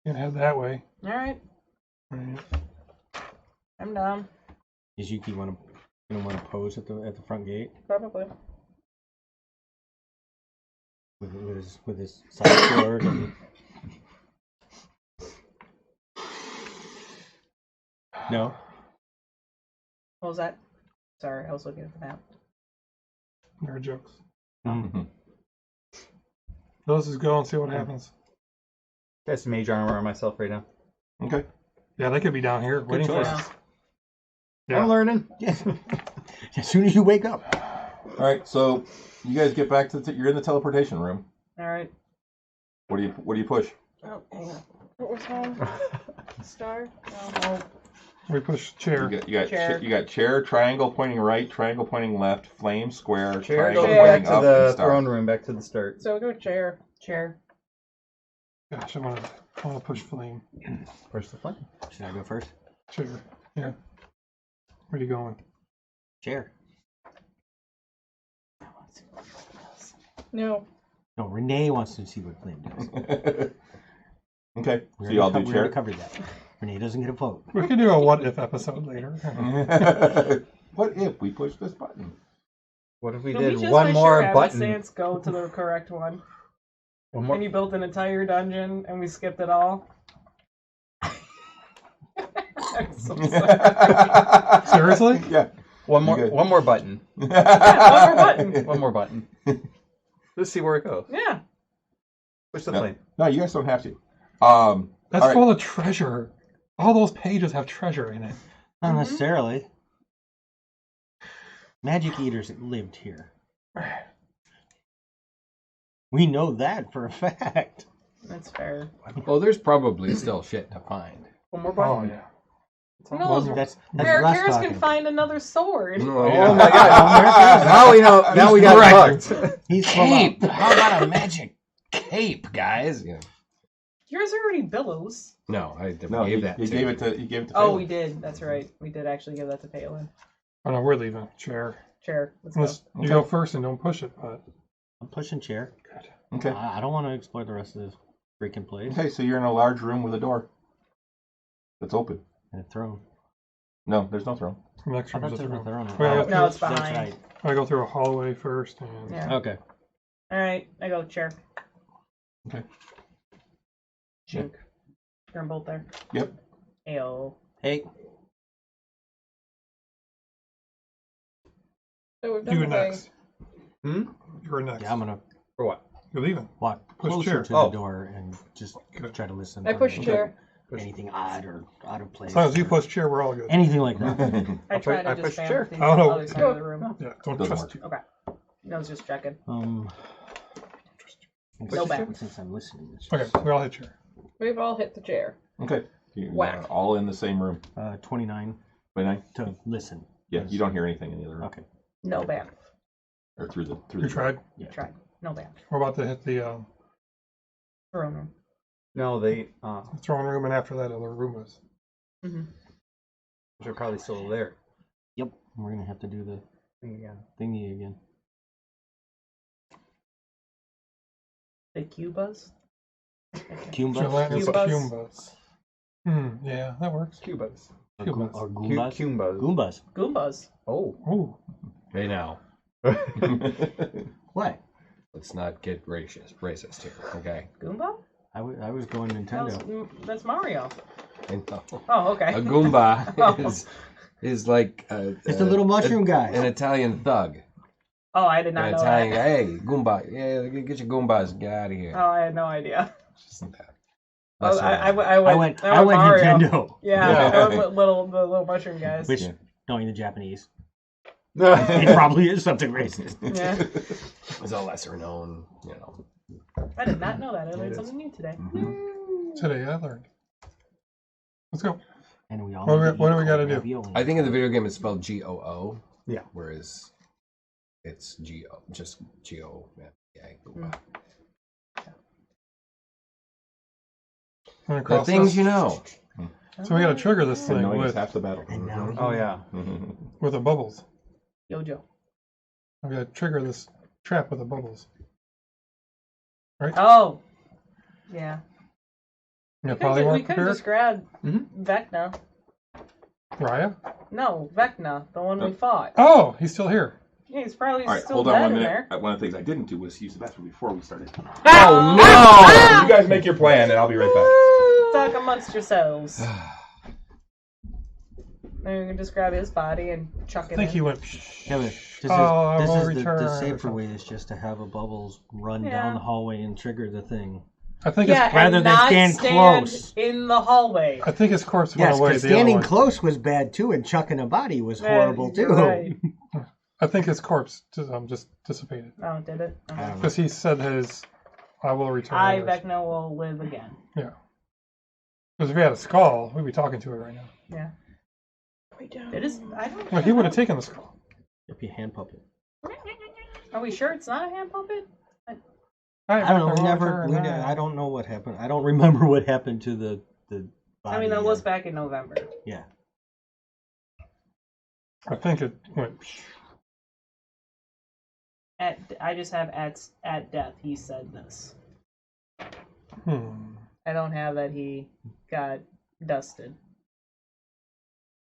You can head that way. All right, Right. I'm down. Is Yuki want to pose at the front gate Probably. with his side sword? And... No. What was that? Sorry, I was looking at the map. Nerd jokes. Mhm. Let's just go and see what happens. Got some mage armor on myself right now. Okay. Yeah, they could be down here waiting for choice. us. I'm Yeah. learning. Yeah. As soon as you wake up. All right. So you guys get back to you're in the teleportation room. All right. What do you push? Oh, hang on. What was mine? Star? No. We push chair. You got Chair. you got chair, triangle pointing right, triangle pointing left, flame, square, Chair triangle goes Chair. back pointing to up, the and star. throne room, back to the start. So we'll go chair. Chair. Gosh, I want to push flame. Push the flame. Should I go first? Chair. Yeah. Where are you going? Chair. No. No, Renee wants to see what Flame does. Okay. We So you all do already chair. covered that. Renee doesn't get a vote. We can do a what if episode later. What if we push this button? What if we Can did we just one make more sure button? Stance go to the correct one? One more. And you built an entire dungeon and we skipped it all? I'm so sorry. Seriously? Yeah. One more. You good? One more button. One more button. One more button. Let's see where it goes. Yeah. Push the No. flame. No, you guys don't have to. That's all right. full of treasure. All those pages have treasure in it. Not necessarily. Magic eaters lived here. We know that for a fact. That's fair. Well, there's probably still shit to find. One more Oh, button. yeah. No, That's Rare less Cares talking can about. find another sword. Oh, Oh my god! Now we know. Now we got hooked. He's Cape! How about a magic cape, guys? Yeah. Yours already billows. No, I No, gave he, that he to gave you. it to he gave it to Oh, Phelan. we did. That's right. We did actually give that to Phelan. Oh no, we're leaving. Chair. Chair. Let's Unless go. you go first and don't push it, but I'm pushing chair. Okay. I don't want to explore the rest of this. freaking place. Okay, so you're in a large room with a door that's open. And a throne. No, there's no throne. The next I room thought is there a was a room. throne. Well, No, it's That's behind. right. I go through a hallway first, and Yeah. Okay. All right, I go chair. Okay. Chink. They're both there. Yep. Ayo. Hey. So we've done you're the thing. next. Hmm? You're next. Yeah, I'm gonna For what? You're leaving. walk Push closer chair. to Oh. the door and just try to listen. I for push any- chair. Anything odd or out of place. As long as you or push chair, we're all good. anything like that. I try to I just push spam chair. the I don't know. other side of the room. Yeah, don't Doesn't trust work. you. Okay. I was just checking. Since- bad. Since I'm listening. It's Okay, just, we all hit chair. We've all hit the chair. Okay. You Whack. are all in the same room. 29 29? to listen. Yeah, you don't hear anything in the other room. Okay. No bad. Or through the You tried. You tried. No bad. We're about to hit the Throne room. No, they throne room, and after that, other room is. Mm-hmm. they're probably still there. Yep. We're gonna have to do the thingy again. The Cubas. Cumba. Gelatinous Cubas. Cumbas. Yeah, that works. Cubas. Or Cubas. Goombas. Cumbas. Goombas. Goombas. Oh. Ooh. Hey now, What? let's not get racist here, okay? Goomba? I was going Nintendo. That's Mario. I know. Oh, okay. A Goomba Oh. is like It's the little mushroom guy. an Italian thug. Oh, I did not An know Italian that. guy. Hey, Goomba, yeah, get your Goombas, get out of here. Oh, I had no idea. Just that. Oh, Lesser I known. went I went Mario. Nintendo. Yeah, Yeah. I went with the little mushroom guys. Which, Yeah. knowing the Japanese, it probably is something racist. Yeah, It's a lesser known, you know. I did not know that. I It learned is. something new today. Today I learned. Let's go. And we all What do need we- to what eat do we gotta cold do? ravioli. I think in the video game it's spelled Goo. Yeah. Whereas it's Go, just Go. Yeah, Goomba. Wanna The cross things this? you know. So we gotta trigger this And thing knowing is with half the battle. And now Oh yeah. with the bubbles. Yojo. I'm gonna trigger this trap with the bubbles. Oh, yeah. Yeah, We polymorph could have prepared. just grabbed Mhm. Vecna. Raya. No, Vecna, the one we fought. Oh, he's still here. Yeah, he's probably All right, still hold on dead 1 in minute. there. One of the things I didn't do was use the bathroom before we started. Oh You guys make your plan, and I'll be right back. Talk amongst yourselves. And we can just grab his body and chuck I it think in. he went. Yeah, but this is, Oh, I this will is return. the safer way is just to have a bubbles run Yeah. down the hallway and trigger the thing. I think Yeah, his, rather and than not stand close. in the hallway. I think his corpse went Yes, away. because The other standing one. close was bad too, and chucking a body was Yeah, horrible you're too. right. I think his corpse just dissipated Oh, did it? I don't know. because he said his. I will return. I, others." Vecna, will live again. Yeah. Because if he had a skull, we'd be talking to it right now. Yeah. We don't. It is. I don't. Well, he would have taken the skull. If you hand puppet. Are we sure it's not a hand puppet? I don't know. We will never. return. I don't know what happened. I don't remember what happened to the body. I mean, that was back in November. Yeah. I think it went. I just have at death. He said this. I don't have that he got dusted.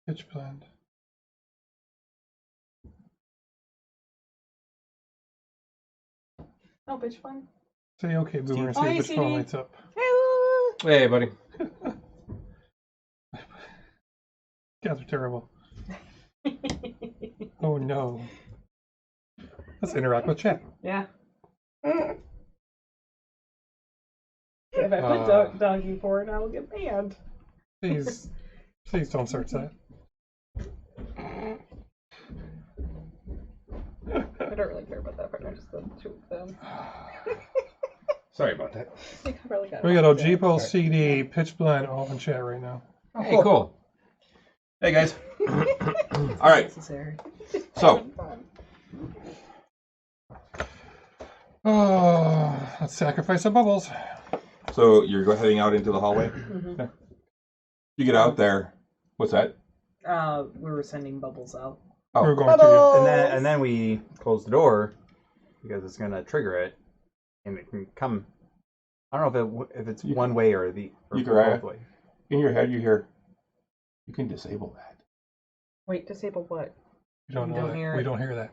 Pitch blend. No bitch fun. Say okay, Boomer, and see Oh, if you pitch see blend me? lights up. Hey, buddy. You guys are terrible. Oh no. Let's interact with chat. Yeah. If I put donkey for it, I will get banned. Please don't search that. I don't really care about that part. I just the two of them. Sorry about that. I think I really got We got it. Ojipo, CD, Pitch Blend, all in chat right now. Hey, cool. Hey, guys. All right, Necessary. so Oh, let's sacrifice the bubbles. you're heading out into the hallway. Mm-hmm. You get out there. What's that? We were sending bubbles out. Oh. We're going to Bubbles! And then we close the door because it's gonna trigger it, and it can come I don't know if it's one way or the Uriah, both way. in your head you hear, you can disable that. Wait, disable what? We don't You know don't that. hear We it. don't hear that.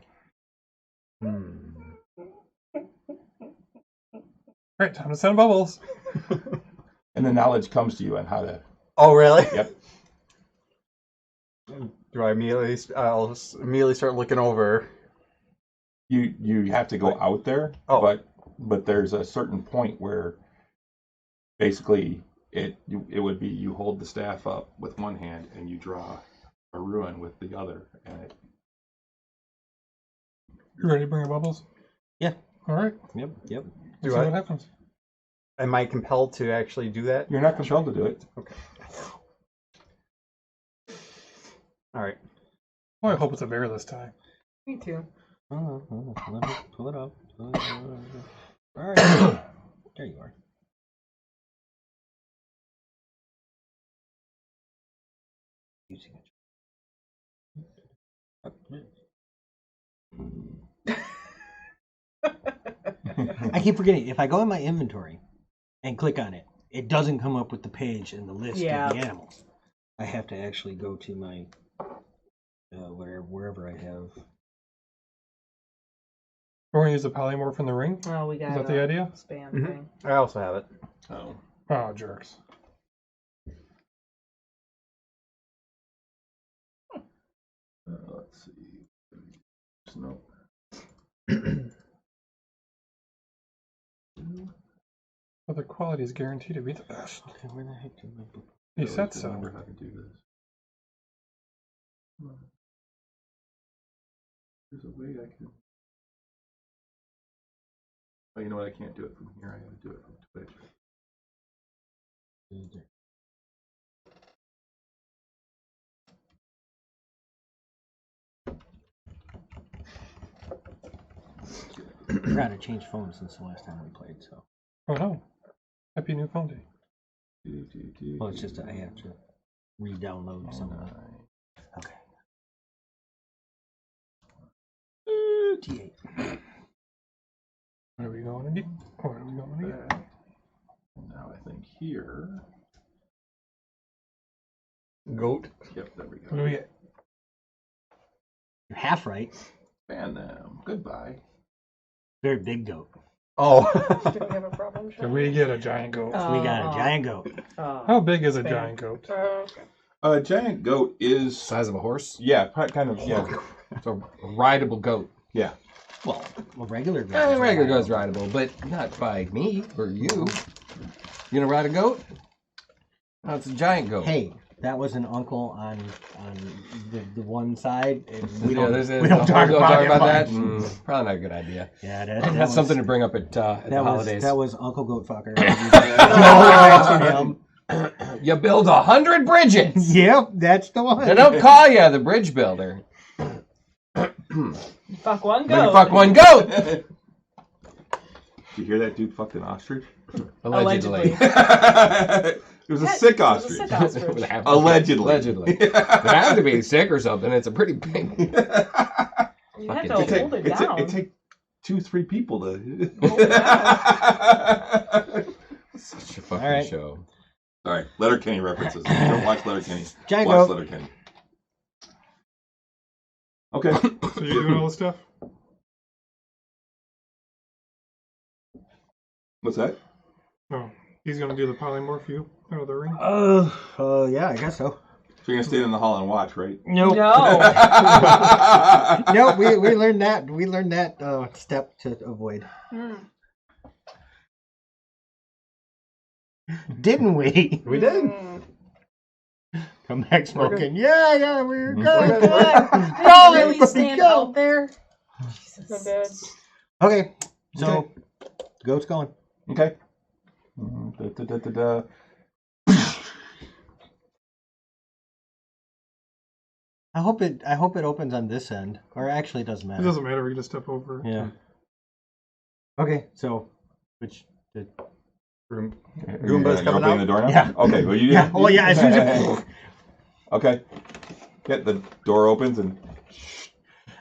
Right, time to send bubbles. And the knowledge comes to you on how to. Oh, really? Yep. Do I immediately? I'll just immediately start looking over. You have to go out there, but there's a certain point where basically it would be you hold the staff up with one hand and you draw a ruin with the other, and it. You ready to bring your bubbles? Yeah. All right. Yep. Let's see what happens. Am I compelled to actually do that? You're not compelled to do it. Okay. All right. Well, I hope it's a bear this time. Me too. Let me pull it up. All right. There you are. Using it. I keep forgetting. If I go in my inventory and click on it, it doesn't come up with the page and the list of the animals. I have to actually go to my wherever I have. We're going to use the polymorph in the ring. Oh, we got Is that the idea? Spam Mm-hmm. thing. I also have it. Oh, jerks. Let's see. No. Well, the quality is guaranteed to be the best. Okay, where the heck did my book? He said so. Remember how to do this. There's a way I can. Oh, you know what? I can't do it from here. I got to do it from Twitch. I forgot to change phones since the last time we played, so. Oh no. Happy new phone day. Well, it's just that I have to re-download some of that. Okay. T8. What are we going to get? What are we going to get? And now I think here. Goat. Yep, there we go. What do we get? You're half right. Ban them. Goodbye. Very big goat. Oh. Do we have a problem, Did we get a giant goat? We got a giant goat. How big is a giant goat? Okay. A giant goat is Size of a horse. yeah, kind of yeah. It's a rideable goat. Yeah. Well, a regular goat. Yeah, regular goat's rideable, but not by me or you. You gonna ride a goat? No, it's a giant goat. Hey, that was an uncle on the one side, and we Yeah, don't talk about that. much. Probably not a good idea. Yeah, That's something to bring up at the holidays. That was Uncle Goat Fucker. You build 100 bridges. Yep, that's the one. They don't call you the bridge builder. Fuck one Then you goat. fuck one goat. Did you hear that dude fucked an ostrich? Allegedly. It was a sick It was a ostrich. sick ostrich. Allegedly. Allegedly. It had to be sick or something. It's a pretty big. You had to hold it down. It take 2-3 people to. Hold it down. Such a fucking All right. show. All right, Letterkenny references. Don't watch Letterkenny. Giant Watch goat. Letterkenny. Okay. So you doing all this stuff? What's that? No. He's going to do the polymorph you out of the ring? Yeah, I guess so. So you're gonna stay in the hall and watch, right? Nope. No. Nope, we learned that. We learned that step to avoid. Didn't we? We did. Come back smoking. Yeah, we're good. Go, really stand out there. So good. Okay, so goat's going. Okay. I hope it opens on this end, or actually it doesn't It matter. doesn't matter. We just step over. Yeah. Okay, so which did Goomba's coming opening out? the door now? Yeah. Okay. Well, you. Yeah. Oh yeah. As soon as you... Okay. Get the door opens and.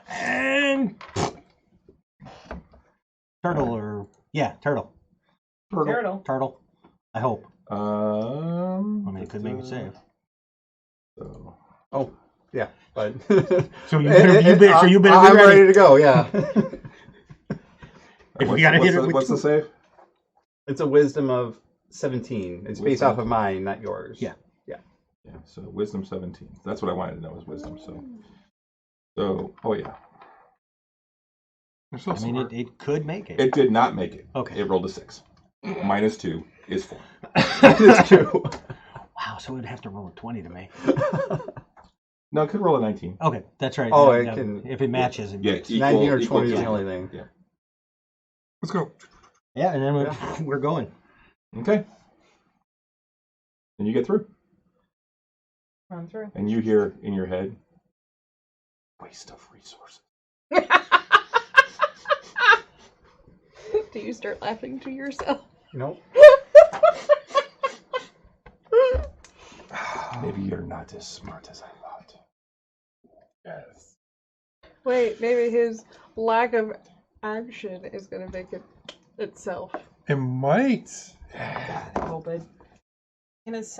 and turtle. Turtle. I hope. I mean, it could make it safe. So. Oh, yeah, but so you better be I'm ready. ready to go. Yeah. What's the save? It's a wisdom of 17. It's based off of mine, not yours. Yeah. Yeah. So wisdom 17. That's what I wanted to know was wisdom. So oh yeah. So I mean, it could make it. It did not make it. Okay. It rolled a 6. -2 is 4. -2. Wow. So we'd have to roll a 20 to make. No, it could roll a 19. Okay, that's right. Oh, it can. If it matches. Yeah, It, 19 or 20 is the yeah. only thing. Yeah. Let's go. yeah, and then we're going. Okay. And you get through. Run through. And you hear in your head, waste of resources. Do you start laughing to yourself? Nope. Maybe you're not as smart as I thought. Yes. Wait, maybe his lack of action is going to make it itself. It might. God, I hope it. This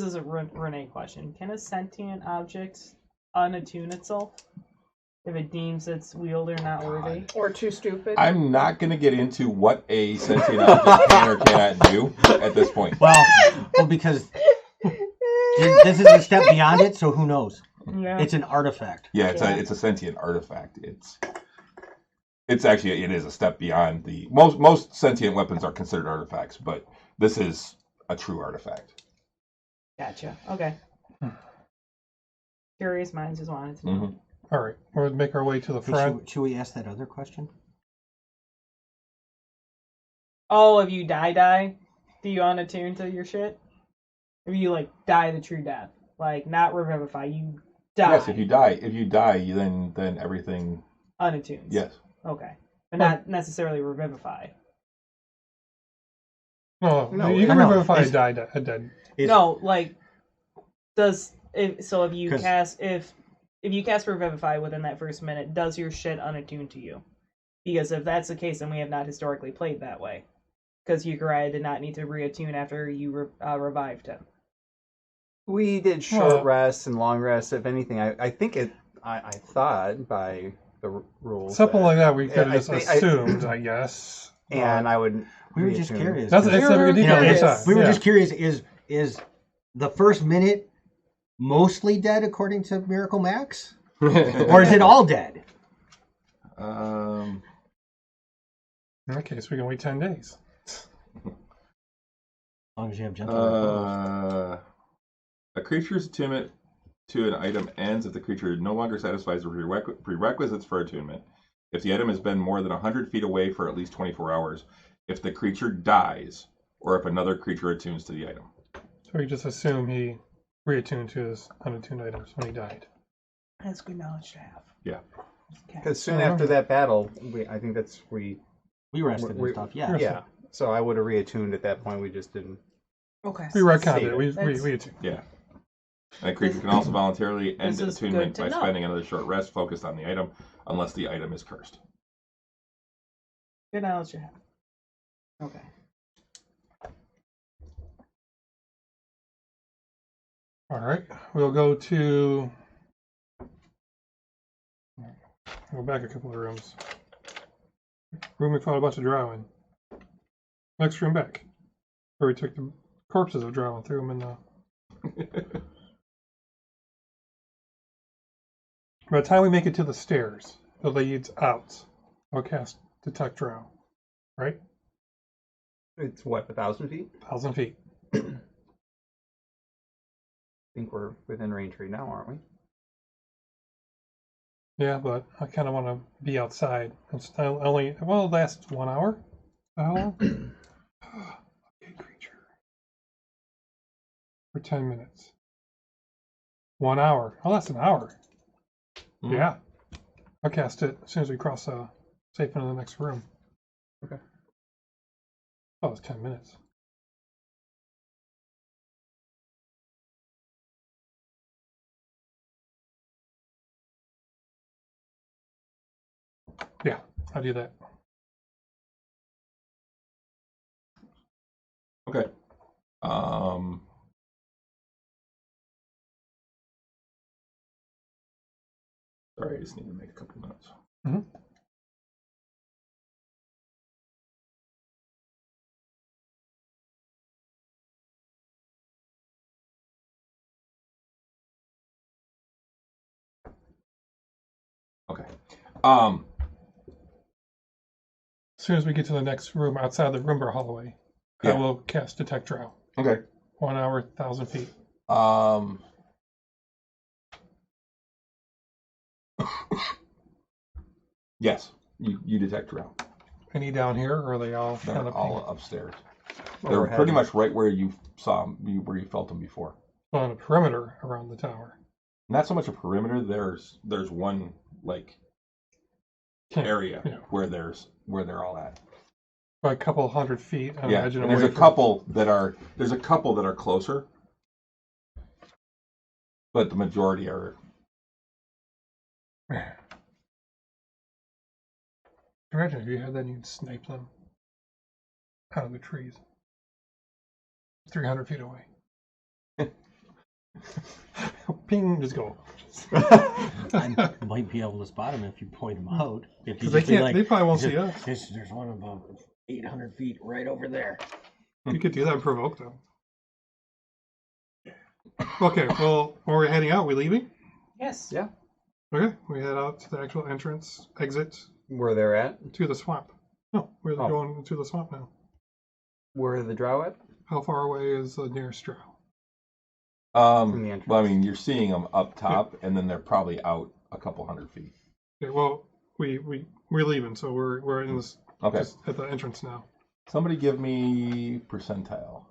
is a Renee question. Can a sentient object unattune itself if it deems its wielder not worthy? Or too stupid. I'm not going to get into what a sentient object can or cannot do at this point. Well, because this is a step beyond it, so who knows? Yeah. It's an artifact. Yeah, it's a sentient artifact. It's actually, it is a step beyond the most sentient weapons are considered artifacts, but this is a true artifact. Gotcha. Okay. Curious minds just wanted to know. Mm-hmm. All right, we'll make our way to the front. Should we ask that other question? Oh, if you die, do you unattune to your shit? If you like die the true death, like not revivify, you die. Yes, if you die, then everything unattunes. Yes. Okay, but not necessarily revivify. No, No, you can no, revivify it's- a dead. No, like if you cast revivify within that first minute, does your shit unattune to you? Because if that's the case, then we have not historically played that way. Because Uriah did not need to reattune after you revived him. We did short rests and long rests. If anything, I think it. I thought by the rules. Something like that we could I have just think- assumed, I guess. And I would. We were just reattune. curious. That's it's a good You know, detail. it's- we were Yeah. just curious. Is the first minute mostly dead according to Miracle Max, or is it all dead? Um, In that case, we can wait 10 days. As long as you have gentle. A creature's attunement to an item ends if the creature no longer satisfies the prerequisites for attunement. If the item has been more than 100 feet away for at least 24 hours, if the creature dies, or if another creature attunes to the item. So we just assume he reattuned to his unattuned items when he died. That's good knowledge to have. Yeah. Because soon after that battle, I think that's We rested and stuff. Yeah. Yeah. So I would have reattuned at that point. We just didn't. Okay. We retconned Save it. We attuned. Yeah. And a creature can also voluntarily end This is attunement good by to know. spending another short rest focused on the item, unless the item is cursed. Good knowledge to have. Okay. All right. We'll go back a couple of rooms. Room we fought a bunch of drow in. Next room back. Where we took the corpses of drow and threw them in the... By the time we make it to the stairs, the leads out, I'll cast Detect Drow. Right? It's what, 1,000 feet? 1,000 feet. I think we're within range right now, aren't we? Yeah, but I kind of want to be outside. It's only, well, it lasts 1 hour. How long? Okay, creature. For 10 minutes. 1 hour. Oh, that's an hour. Mhm. Yeah. I'll cast it as soon as we cross safe into the next room. Okay. Oh, it's 10 minutes. Yeah, I'll do that. Okay. Sorry, I just need to make a couple notes. Mm-hmm. Okay. As soon as we get to the next room outside the Roomba hallway, I will cast Detect Drow. Okay. 1 hour, 1,000 feet. Yes, you detect Drow. Any down here, or are they all? They're all upstairs. They're Overhead. pretty much right where you saw them, where you felt them before. On a perimeter around the tower. Not so much a perimeter. There's one like area where they're all at. By a couple 100 feet. I imagine. And there's a couple that are closer, but the majority are. Imagine if you had that, you'd snipe them out of the trees, 300 feet away. Ping, just go. I might be able to spot them if you point them out. If you they can't. They probably won't see us. There's one about 800 feet right over there. You could do that and provoke them. Okay, well, when we're heading out, we leaving? Yes. Yeah. Okay, we head out to the actual exit Where they're at? to the swamp. No, we're going to the swamp now. Where are the Drow at? How far away is the nearest Drow? From the entrance. Well, I mean, you're seeing them up top, and then they're probably out a couple 100 feet. Okay, well, we're leaving, so we're in this just at the entrance now. Somebody give me percentile.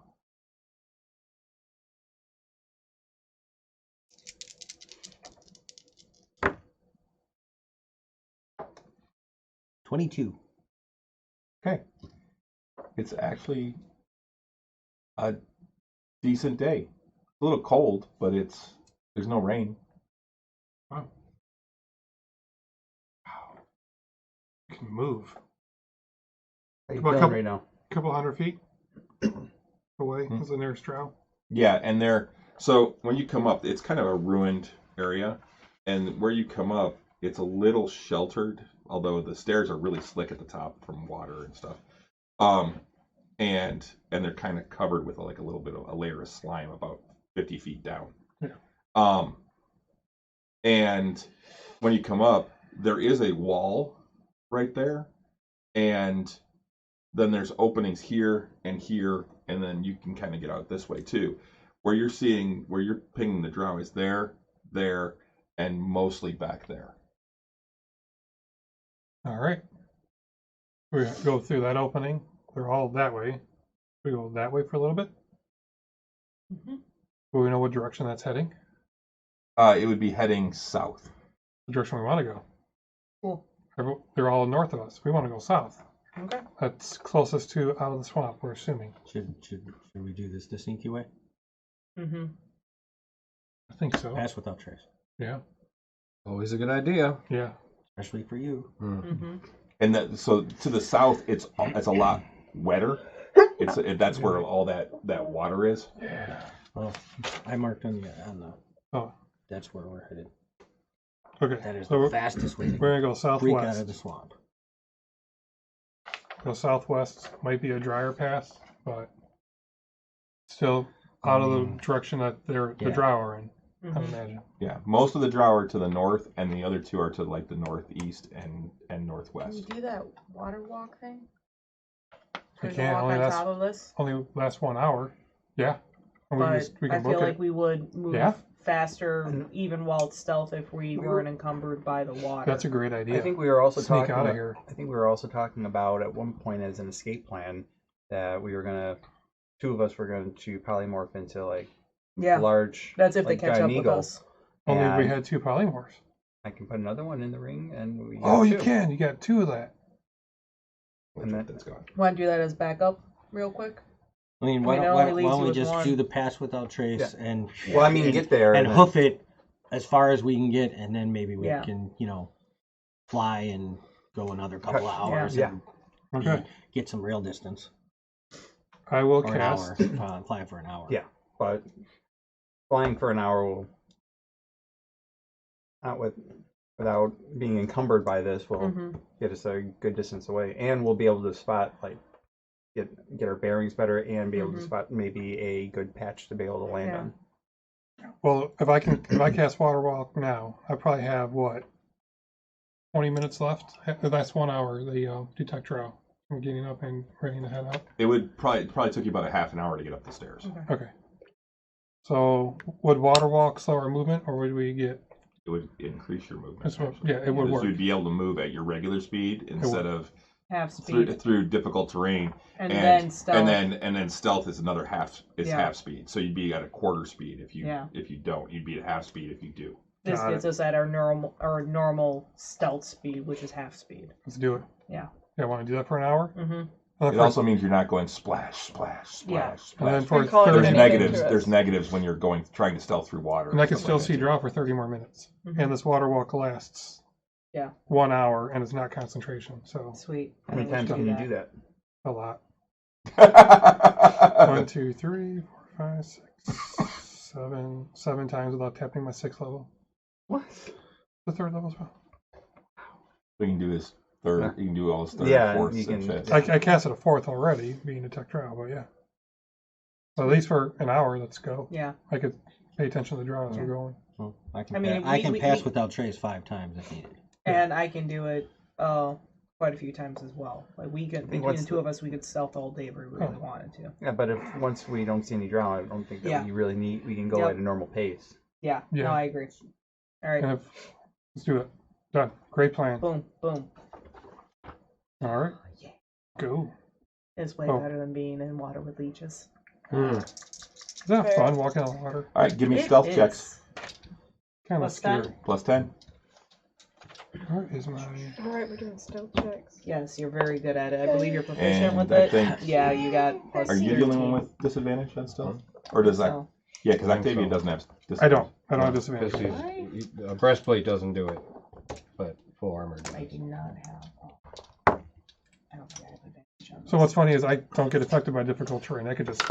$22. Okay. It's actually a decent day. A little cold, but there's no rain. Wow. You can move. How you About feeling right now? Couple 100 feet away is the nearest Drow. Yeah, and so when you come up, it's kind of a ruined area, and where you come up, it's a little sheltered, although the stairs are really slick at the top from water and stuff. And they're kind of covered with like a little bit of a layer of slime about 50 feet down. Yeah. And when you come up, there is a wall right there, and then there's openings here, and then you can kind of get out this way too. Where you're pinging the Drow is there, and mostly back there. All right. We go through that opening. They're all that way. We go that way for a little bit. Mm-hmm. Do we know what direction that's heading? It would be heading south. The direction we want to go. Cool. They're all north of us. We want to go south. Okay. That's closest to out of the swamp, we're assuming. Should we do this the sneaky way? Mm-hmm. I think so. Pass without trace. Yeah. Always a good idea. Yeah. Especially for you. Mm-hmm. And so to the south, it's a lot wetter. That's where all that water is. Yeah. Well, I marked on the. Oh. That's where we're headed. Okay. That is So the fastest way to we're gonna go freak out southwest. of the swamp. Go southwest. Might be a drier path, but still out of the direction that the Drow are in. I imagine. Yeah, most of the Drow are to the north, and the other two are to like the northeast and northwest. Can you do that water walk thing? We There's a can't. walk Only on lasts top of this. only lasts 1 hour. Yeah. And But we I can feel book like it. we would move faster, even while it's stealth, if we weren't encumbered by the water. That's a great idea. I think we were also Sneak talking out of about, here. I think we were also talking about at one point as an escape plan that we were gonna, two of us were going to polymorph into like large. That's if like, they catch up with Giant Eagle. us. Only if we And had 2 polymorphs. I can put another one in the ring, and we. Oh, have you two. can. You got 2 of that. And That's gone. Want to do that as backup, real quick? I mean, I why mean, it don't, only why leaves don't you we with just one. do the pass without trace and Well, I mean, get there and then- hoof it as far as we can get, and then maybe we Yeah. can, fly and go another couple of hours Yeah. and Okay. get some real distance. I will Or an cast. hour. Fly for an hour. Yeah, but flying for an hour will without being encumbered by this will get us a good distance away, and we'll be able to spot get our bearings better, and be able to spot maybe a good patch to be able to land on. Well, if I cast Water Walk now, I probably have 20 minutes left. That's 1 hour. The detect drow. I'm getting up and ready to head out. It would probably took you about a half an hour to get up the stairs. Okay. So would Water Walk slow our movement, or would we get? It would increase your movement. It would work. You'd be able to move at your regular speed instead of half speed through difficult terrain, and then stealth, and then stealth is another half. It's half speed, so you'd be at a quarter speed if you don't. You'd be at half speed if you do. This gets us at our normal stealth speed, which is half speed. Let's do it. Yeah. Yeah, want to do that for an hour? Mm-hmm. It also means you're not going splash, splash, splash, splash. And then for there's negatives when you're trying to stealth through water. And I can still see drow for 30 more minutes. And this water walk lasts 1 hour, and it's not concentration. So sweet. How many times can you do that? A lot. 1, 2, 3, 4, 5, 6, 7. 7 times without tapping my 6th level. What? The 3rd level as well. We can do this third. You can do all this third, fourth, and fifth. I casted a 4th already, being a tech drow, but yeah. So at least for an hour, let's go. Yeah. I could pay attention to the drow as we're going. Well, I can pass without trace 5 times if needed. And I can do it quite a few times as well. Like between the two of us, we could stealth all day if we really wanted to. Yeah, but once we don't see any drow, I don't think that we really need. We can go at a normal pace. Yeah. No, I agree. All right. Let's do it. Done. Great plan. Boom. Boom. All right. Yeah. Go. It's way better than being in water with leeches. Is that fun walking on water? All right, give me stealth checks. Kind of scary. 10? Plus 10. Where is my? All right, we're doing stealth checks. Yes, you're very good at it. I believe you're proficient with it. Yeah, you got plus. Are you 13. dealing with disadvantage on stealth, or does that? Yeah, because Octavian doesn't have disadvantage. I don't have disadvantage. A breastplate doesn't do it, but full armor does. I do not have. I don't think I have advantage on So what's funny is I don't get affected by difficult terrain. I could just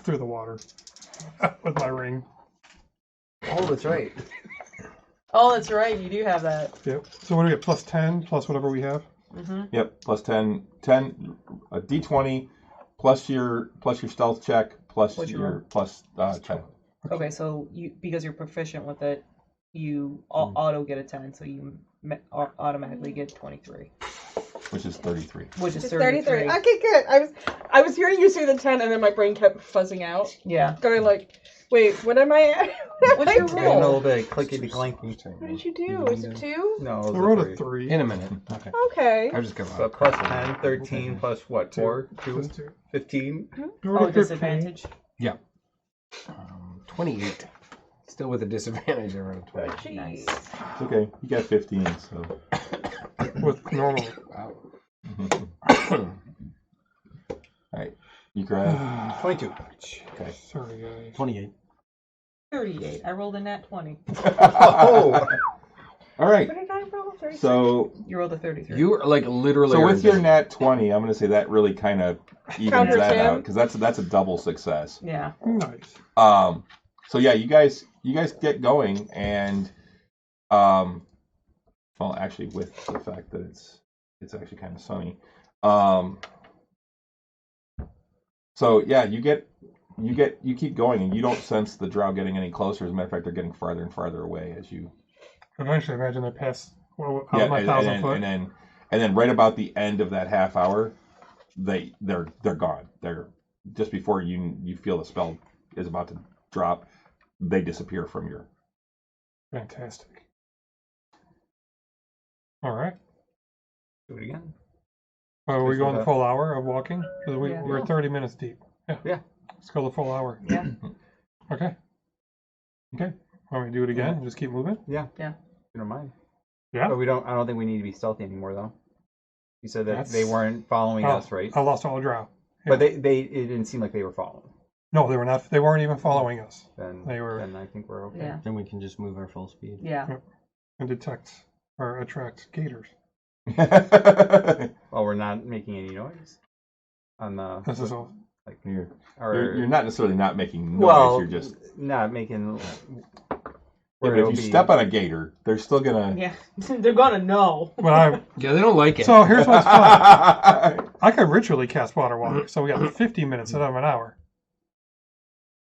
through the water with my ring. Oh, that's right. Oh, that's right. You do have that. Yep. So what do we get? Plus 10 plus whatever we have. Yep. Plus 10. A D20 plus your stealth check plus your plus 10. Okay, so because you're proficient with it, you auto get a 10, so you automatically get 23. Which is 33. Which is 33. Okay, good. I was hearing you say the 10, and then my brain kept fuzzing out. Yeah. Going like, wait, what am I at? What's your A roll? little bit clickety clanky. What did you do? Was it 2? No, I rolled a 3. In a minute. Okay. Okay. I just come So out. plus 10, 13, plus what? 4, 2, 15. Oh, disadvantage. Yeah. 28. Still with a disadvantage around 20. Nice. It's okay. You got 15, so. With normal. Wow. Alright. You grab. 22. Okay. Sorry, guys. 28. 38. I rolled a nat 20. Oh! Alright. What did I roll? 33? So. You rolled a 33. You like literally. So with your nat 20, I'm going to say that really kind of evens Counters that him. out because that's a double success. Yeah. Nice. So yeah, you guys get going, and well, actually, with the fact that it's actually kind of sunny. So yeah, you keep going, and you don't sense the drow getting any closer. As a matter of fact, they're getting farther and farther away as you. Eventually, imagine they pass my and 1,000 foot. and then right about the end of that half hour, they're gone. They're just before you feel the spell is about to drop. They disappear from your. Fantastic. All right. Do it again. Are we going the full hour of walking? 'Cause we're 30 minutes deep. Yeah. Let's go the full hour. Yeah. Okay. Want me to do it again? Just keep moving? Yeah. Yeah. You don't mind. Yeah. But I don't think we need to be stealthy anymore, though. You said that they That's- weren't following us, right? I lost all drow. But it didn't seem like they were following. No, they were not. They weren't even following us. Then I think we're okay. Yeah. Then we can just move our full speed. Yeah. And detect or attract gators. Well, we're not making any noise. On the. This is all. Like you're not necessarily not making noise. well, You're just not making. If you step on a gator, they're still gonna. Yeah, they're gonna know. But Yeah, they don't like it. so here's what's fun. I could ritually cast water walk, so we got 50 minutes instead of an hour.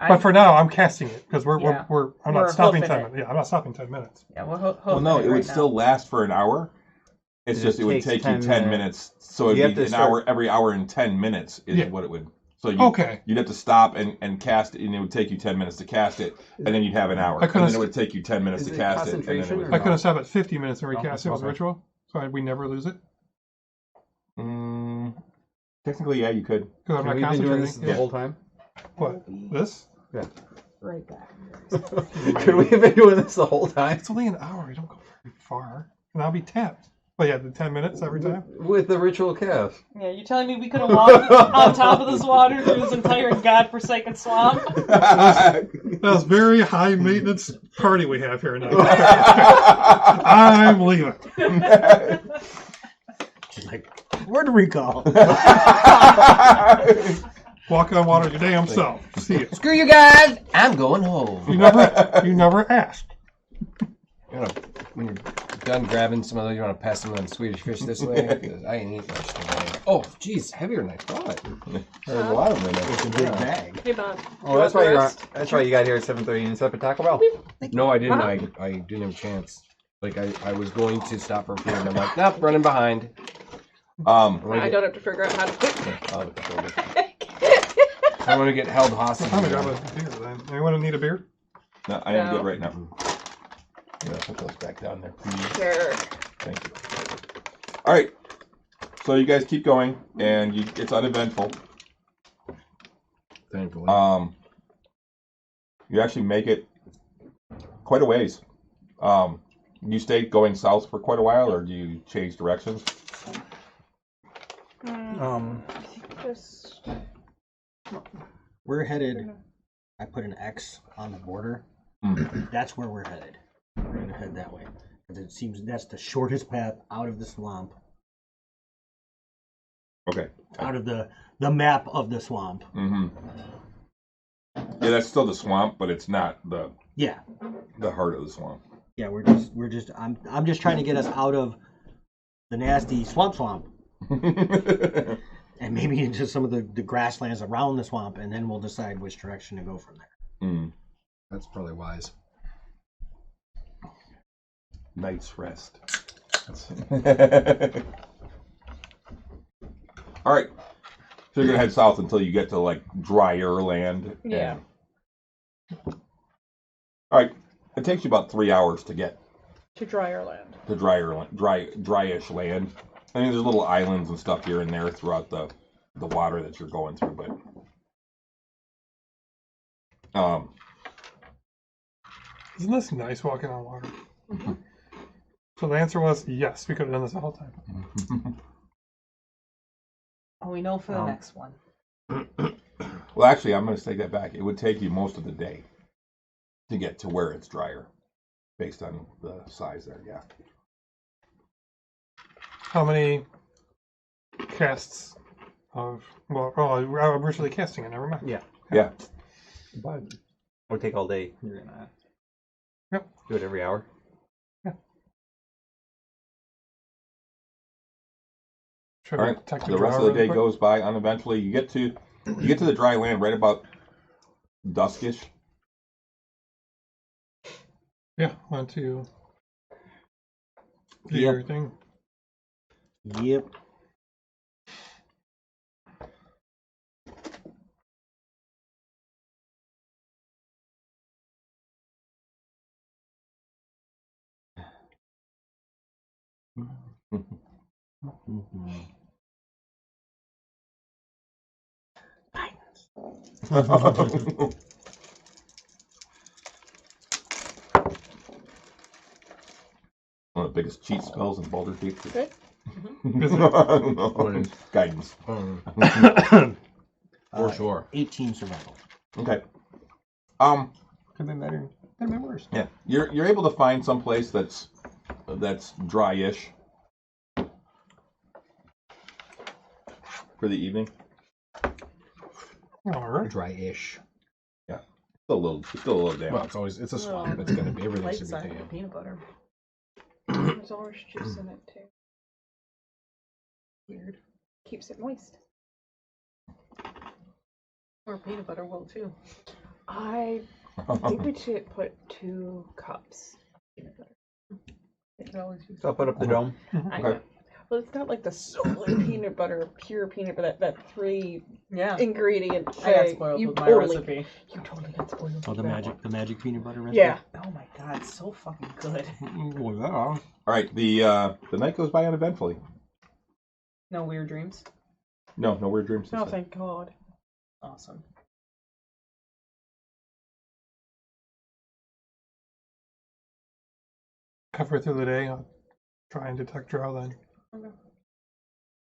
But for now, I'm casting it because I'm not stopping 10 minutes. Yeah, I'm not stopping 10 minutes. Yeah, well, no, it would still last for an hour. It's just it would take you 10 minutes. So it'd be an hour every hour and 10 minutes is what it would. So you'd have to stop and cast it, and it would take you 10 minutes to cast it, and then you'd have an hour. And then it would take you 10 minutes to cast it. And then it would I could have stopped at 50 minutes and recast it as a ritual, so we never lose it. Technically, yeah, you could. Because I'm not concentrating this the whole time. What? This? Yeah. Right back. Could we have been doing this the whole time? It's only an hour. You don't go very far. And I'll be tapped. But yeah, the 10 minutes every time? With the ritual cast. Yeah, you're telling me we could have walked on top of this water through this entire godforsaken swamp? That was very high maintenance party we have here now. I'm leaving. She's like, where do we go? Walking on water your damn self. See you. Screw you guys! I'm going home. You never asked. When you're done grabbing some of those, you want to pass some of them Swedish fish this way? 'Cause I ain't eating much today. Oh, jeez, heavier than I thought. There's a lot of them in It's a big bag. Hey, Bob. Oh, that's why you got here at 7:30 and set up at Taco Bell. No, I didn't. I didn't have a chance. Like I was going to stop for food, and I'm like, nope, running behind. I don't have to figure out how to put I want to get held hostage. I'm gonna grab a beer then. Anyone need a beer? No, I am good right now. Yeah, put those back down there. Sure. Thank you. All right. So you guys keep going, and it's uneventful. Thankfully. You actually make it quite a ways. You stay going south for quite a while, or do you change directions? Just. We're headed. I put an X on the border. That's where we're headed. We're gonna head that way because it seems that's the shortest path out of the swamp. Okay. Out of the map of the swamp. Mm-hmm. Yeah, that's still the swamp, but it's not the heart of the swamp. Yeah, I'm just trying to get us out of the nasty swamp. And maybe into some of the grasslands around the swamp, and then we'll decide which direction to go from there. That's probably wise. Night's rest. All right. So you're gonna head south until you get to like drier land. Yeah. All right. It takes you about 3 hours to get to drier land. To dryish land. I mean, there's little islands and stuff here and there throughout the water that you're going through, but isn't this nice walking on water? So the answer was yes. We could have done this the whole time. Oh, we know for the next one. Well, actually, I'm going to take that back. It would take you most of the day to get to where it's drier, based on the size there. Yeah. How many casts of? I'm virtually casting it. Never mind. Yeah. But it would take all day. You're gonna do it every hour. Yeah. All right. The rest of the day goes by uneventfully. You get to the dry land right about duskish. Yeah. Want to do your thing? Yep. One of the biggest cheat spells in Baldur's Gate. Okay. Guidance. For sure. 18 survival. Okay. Could have been better. Could have been worse. Yeah, you're able to find some place that's dryish for the evening. All right. Dry-ish. Still a little damp. Well, it's a swamp. It's gonna be everything's Light gonna side be of damp. peanut butter. There's orange juice in it too. Weird. Keeps it moist. Or peanut butter will too. I think we should put 2 cups peanut butter. It can always use So I'll put up the dome. I know. Well, it's not like the solid peanut butter, pure peanut butter, that 3 Yeah. ingredient I got thing. spoiled You with my totally, recipe. You totally got spoiled. Oh, with the magic peanut butter recipe. Yeah. Oh my god, it's so fucking good. Well, yeah. All right, the night goes by uneventfully. No weird dreams. No weird dreams. Oh, thank God. Awesome. Halfway through the day, I'll try and detect drow then. Okay.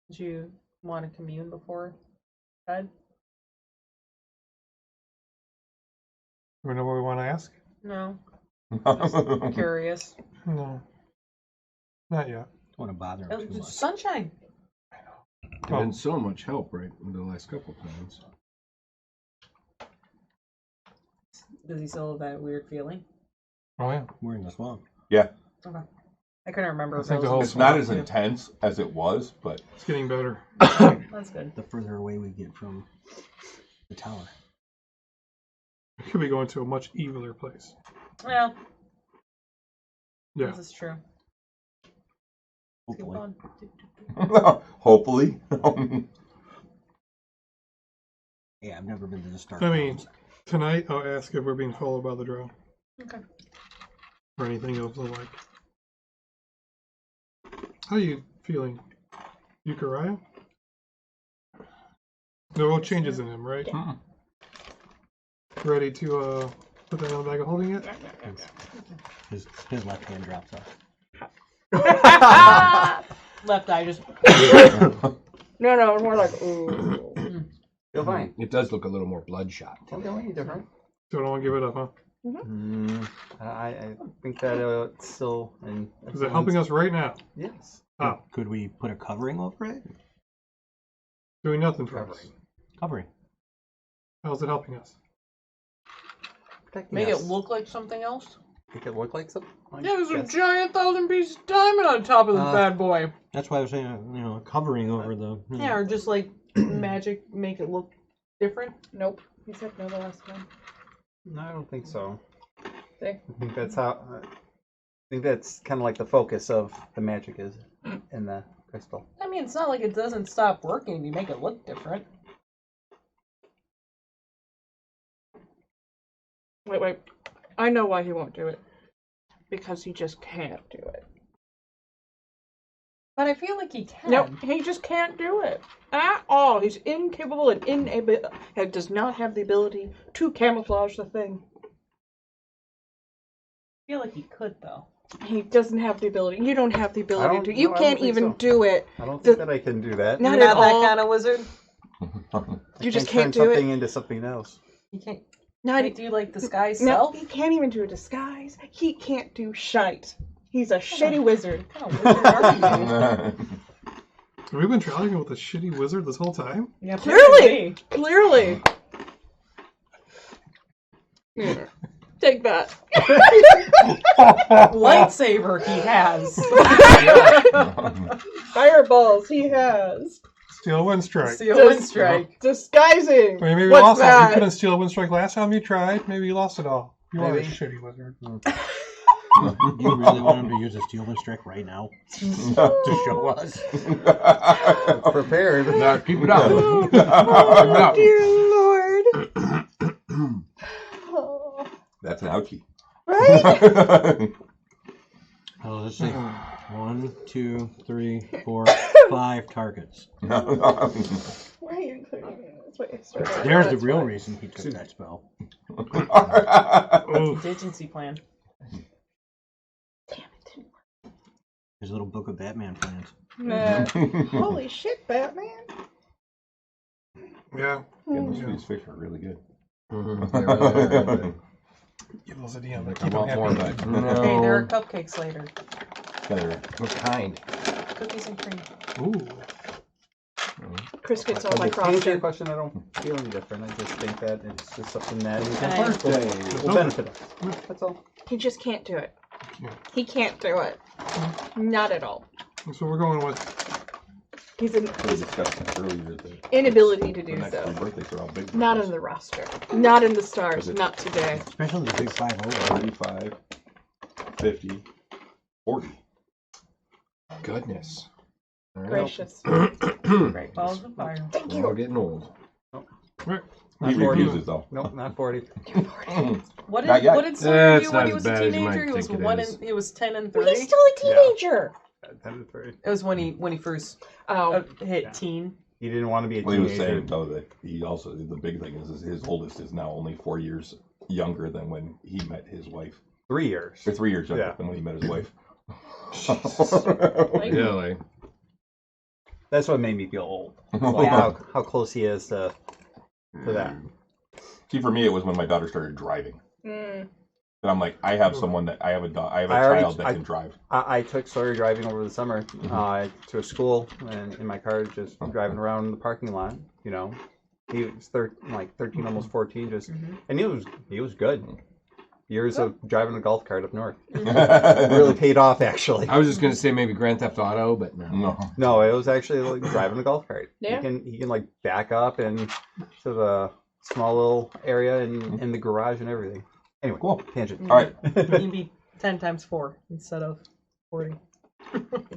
Did you want to commune before bed? Do we know what we want to ask? No. Okay. Curious. No. Not yet. Don't want to bother him too much. Sunshine. It's been so much help, right, in the last couple times. Does he still have that weird feeling? Oh yeah. We're in the swamp. Yeah, Okay. I couldn't remember. I if think that the was it's not as too. intense as it was, but It's getting better. That's good. The further away we get from the tower. We could be going to a much eviler place. Yeah, Yeah. this is true. Hopefully. hopefully. Yeah, I've never been to the Star. I mean, Mountains. tonight I'll ask if we're being followed by the drow. Okay. Or anything else like. How are you feeling, Euchariah? No changes in him, right? Mm-mm. Ready to put that in the bag of holding it? His left hand drops off. Left eye just. No, more like, ooh. Feel fine. It does look a little more bloodshot. Don't feel any different. So don't want to give it up, huh? I think that it's still. Is it helping us right now? Yes. Oh, Could we put a covering over it? doing nothing for us. Covering. How's it helping us? Protecting Make us. it look like something else? Make it look like something. Yeah, there's a Yes. giant 1,000-piece diamond on top of the bad boy. That's why I was saying, a covering over the. Yeah, or just like magic, make it look different. Nope. He said no the last time. No, I don't think so. See? I think that's how. I think that's kind of like the focus of the magic is in the crystal. I mean, it's not like it doesn't stop working. You make it look different. Wait. I know why he won't do it. Because he just can't do it. But I feel like he can. No, he just can't do it. At all. He's incapable and does not have the ability to camouflage the thing. I feel like he could, though. He doesn't have the ability. You don't have the ability to. no, You I don't can't think even so. do it. I don't think that I can do that. Not You're at not that all. kind of wizard. You just turn can't do something it. into something else. You can't. Not Can't do like disguise No, self. he can't even do a disguise. He can't do shite. He's a shitty wizard. What kind of wizard are you? Have we been traveling with a shitty wizard this whole time? Yeah, Clearly! Clearly! Here, take that. Lightsaber he has. Fireballs he has. Steal a wind strike. Steel and strike. Disguising. I mean, maybe you What's lost it. You that? couldn't steal a wind strike last time you tried. Maybe you lost it all. You are a Maybe. shitty wizard. You really want him to use a steel wind strike right now to show us? Prepared. No, keep it up. Oh, Keep it up. dear Lord. Oh. That's an ouchie. Right? Oh, let's see. 1, 2, 3, 4, 5 targets. Why are you including me? That's what you started. There's the real reason he took that spell. Oh, Contingency plan. Damn it. His little book of Batman plans. Nah. Holy shit, Batman. yeah. These fish are really good. Give those a DM. I Keep them want happy. more, but no. Hey, there are cupcakes later. They're What kind? Cookies and cream. Ooh. Chris gets all To my answer your crossing. question, I don't feel any different. I just think that it's just something that Birthday. will benefit us. That's all. He just can't do it. Yeah. He can't do it. Not at all. That's what we're going with. He's an We discussed earlier that inability to the do next so. 3 birthdays are all big birthdays. Not in the roster. Not in the stars. Is it- Not today. Especially the big 5-0. 35, 50, 40. Goodness. All right. Gracious. Great balls of fire. Thank We're all you. getting old. Right. He Not 40. refuses though. Nope, not 40. What Not did yet. what did Sawyer Eh, do it's when not he as was a bad as you might teenager? He was think it 1 is. and he was 10 and Well, 3. he's still a teenager. 10 to 30. It was when he first Oh. hit Yeah. teen. He didn't want to be a Well, he was teenager. saying though that he also the big thing is his oldest is now only 4 years younger than when he met his wife. 3 years. Or 3 years younger Yeah. than when he met his wife. Really? That's what made me feel old. Yeah. Like how close he is to that. See, for me, it was when my daughter started driving, Mm. and I'm like, I have someone that I have a I already- child that can drive. I took Sawyer driving over the summer to a school and in my car, just driving around the parking lot. You know, he was 13, almost 14, just and he was good. Years of driving a golf cart up north really paid off, actually. I was just gonna say maybe Grand Theft Auto, but no. No. No, it was actually like driving a golf cart. Yeah. He can like back up and to the small little area in the garage and everything. Anyway, Cool. tangent. All right. You'd be 10 times 4 instead of 40.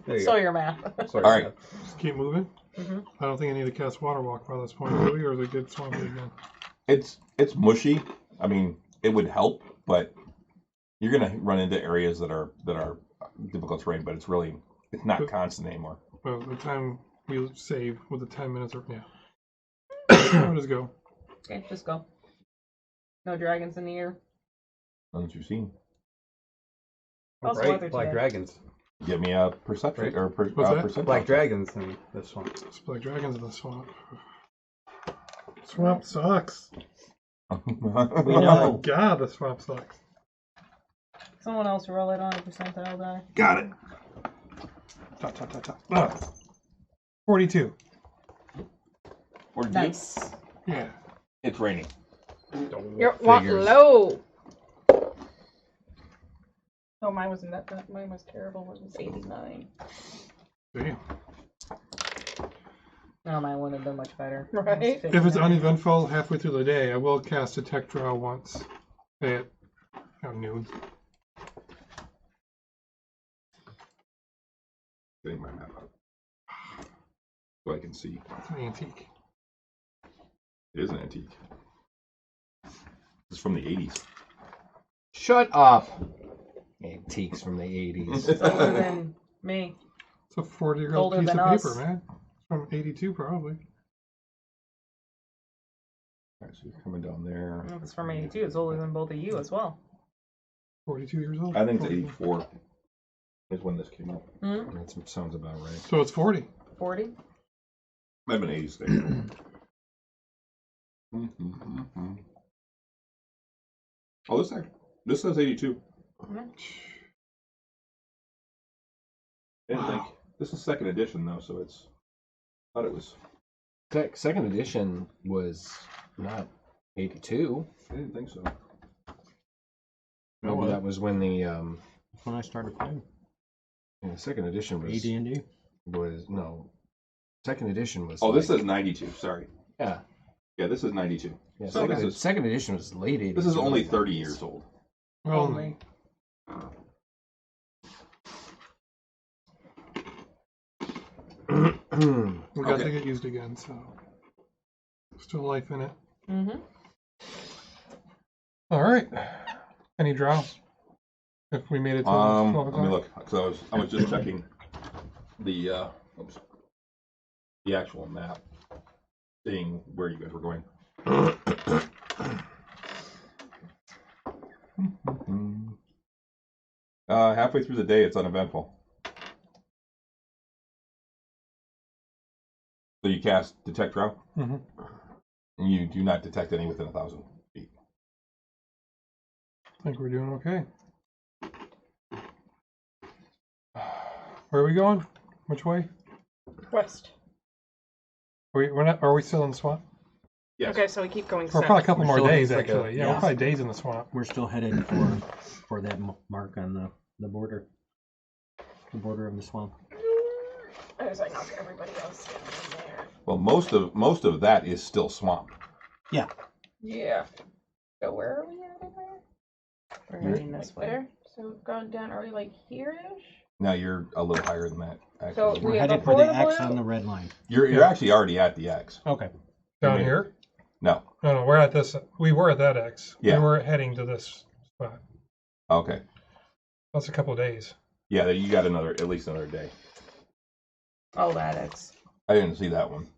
There you So go. your math. Sorry. All right. Just keep moving. Mhm. I don't think I need to cast Water Walk by this point, do we? Or is it good swampy again? It's mushy. I mean, it would help, but you're gonna run into areas that are difficult terrain. But it's not constant anymore. Well, the time we save with the 10 minutes or I'll just go. Okay, just go. No dragons in the air. None that you've seen. How's the Right, weather black today? dragons. Give me a perception Right. or What's that? percentile. Black dragons in this one. It's black dragons in the swamp. Swamp sucks. We Oh know. my god, the swamp sucks. Someone else roll it on a percentile die. Got it. Ta, ta, ta, ta. 42. Nice. Yeah. It's raining. You're what Figures. low. Oh, mine wasn't that bad. Mine was terrible. It was 89. Damn. No, mine wouldn't have been much better. Right? If it's 59. uneventful halfway through the day, I will cast Detect Draw once at noon. Getting my map out so I can see. It's an antique. It is an antique. It's from the 80s. Shut up. Antiques from the 80s. It's older than me. It's a 40-year-old Older piece of than paper, us. man. It's from 82, probably. Alright, so you're coming down there. If it's from 82, it's older than both of you as well. 42 years old. I think it's 84 is when this came out. Hmm? That sounds about right. So it's 40. 40? Might have been 80s there. Oh, this says 82. Mhm. I didn't think. This is second edition though, so it's. I thought it was. Second edition was not 82. I didn't think so. Maybe that was when the That's when I started playing second edition was AD&D. no. Second edition was. Oh, this like- says 92. Sorry. Yeah. Yeah, this is 92. Yeah, So this is second edition was late 80s. this is only 30 years old. Only. We got Okay. to get used again, so. Still life in it. Mm-hmm. All right. Any draw? If we made it to 12 Let me o'clock? look because I was just checking the the actual map, seeing where you guys were going. Halfway through the day, it's uneventful. So you cast Detect Draw, Mhm. and you do not detect any within 1,000 feet. I think we're doing okay. Where are we going? Which way? West. We're not. Are we still in the swamp? Yes. Okay, so we keep going For south. probably a couple We're more still days, like a- actually. Yeah, yeah. we're probably days in the swamp. We're still headed for that mark on the border. The border of the swamp. I was like, knock everybody else in there. Well, most of that is still swamp. Yeah. Yeah. So where are we at in there? We're You're- heading this Like way. there? So we've gone down, are we like here-ish? Now you're a little higher than that. Actually, So We're We have headed a for the portable- X on the red line. you're actually already at the X. Okay. Down Yeah. here? No. No, we're at this. We were at that X. Yeah. We were heading to this spot. Okay. That's a couple of days. Yeah, you got at least another day. Oh, that X. I didn't see that one.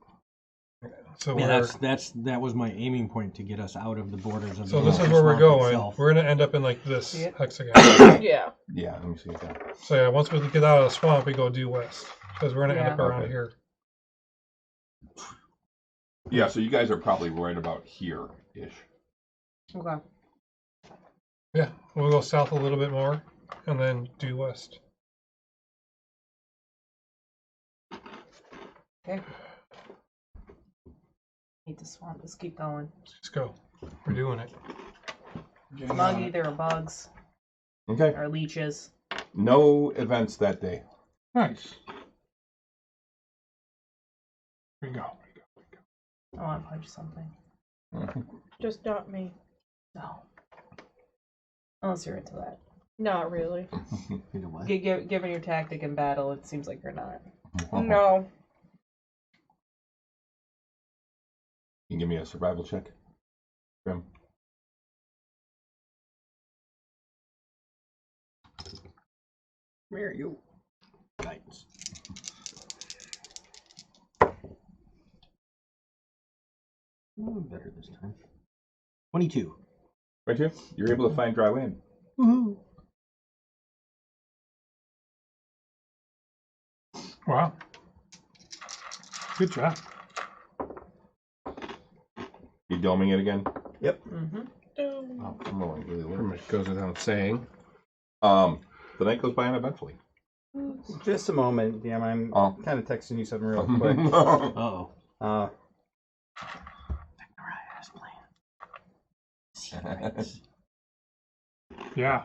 So Yeah, we're. that was my aiming point to get us out of the borders of So the this is where we're swamp going. itself. We're gonna end up in like this See it? hexagon. Yeah. Yeah, let me see that. So yeah, once we get out of the swamp, we go due west because we're gonna end up Yeah. around Okay. here. Yeah, so you guys are probably right about here-ish. Okay. Yeah, we'll go south a little bit more and then due west. Okay. Hate the swamp. Let's keep going. Let's go. We're doing it. Muggy, there are bugs. Okay. There are leeches. No events that day. Nice. Here we go. I want to punch something. Just not me. No. Unless you're into that. Not really. You know what? Given your tactic in battle, it seems like you're not. No. You can give me a survival check, Grim. Where are you? Titans. Better this time. 22. Right here. You're able to find dry land. Woohoo! Wow. Good job. You doming it again? Mm-hmm. Oh, I'm rolling really Pretty low. much goes without saying. The night goes by uneventfully. Just a moment, damn. I'm Oh. kind of texting you something real quick. Uh-oh. Secrets. Yeah.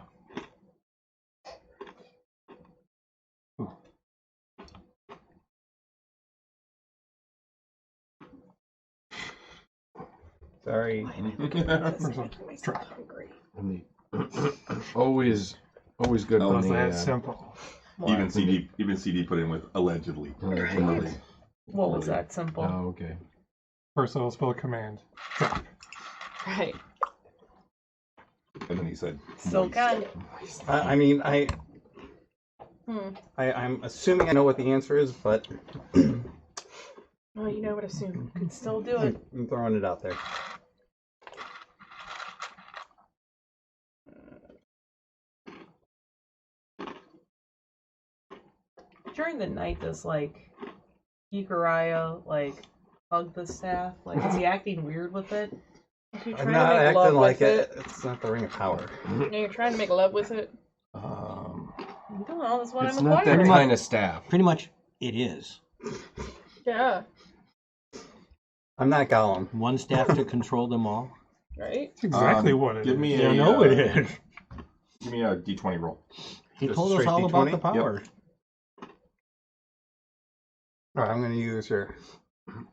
Sorry. Always good Oh, when Was the, that simple? Even CD put in with allegedly. Allegedly. What was that simple? Oh, okay. First I'll spell command. Drop. Right. And then he said, Still can. I mean, I'm assuming I know what the answer is, but Well, you know what? Assume. Could still do it. I'm throwing it out there. During the night, does like Uriah like hug the staff? Like, is he acting weird with it? If you're I'm trying not to make love acting like with it. It's not the ring of power. Yeah, you're trying to make love with it. You don't know. That's what It's I'm not that acquiring. kind of staff. Pretty much, it is. Yeah. I'm not Gollum. One staff to control them all. Right? That's exactly what it give is. me You a, know it is. Give me a D20 roll. He Just told us straight all about D20? the power. Alright, I'm gonna use your.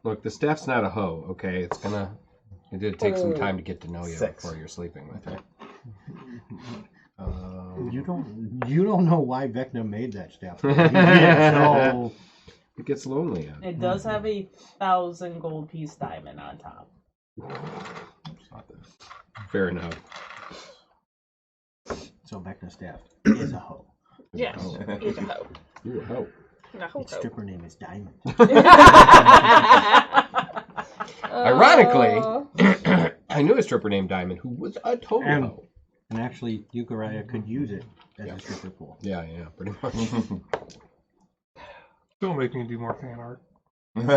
Look, the staff's not a hoe, okay? It did take some Oh. time to get to know you 6. before you're sleeping with it. You don't know why Vecna made that staff. He did, so It gets lonely. It does have a 1,000 gold piece diamond on top. Fair enough. so Vecna's staff is a hoe. Yes. He's a hoe. You're a hoe. A hoe. Its stripper name is Diamond. Ironically, I knew a stripper named Diamond who was a total And- hoe. And actually, Uriah could use it as a stripper pool. Yeah, pretty much. Don't make me do more fan art. In the,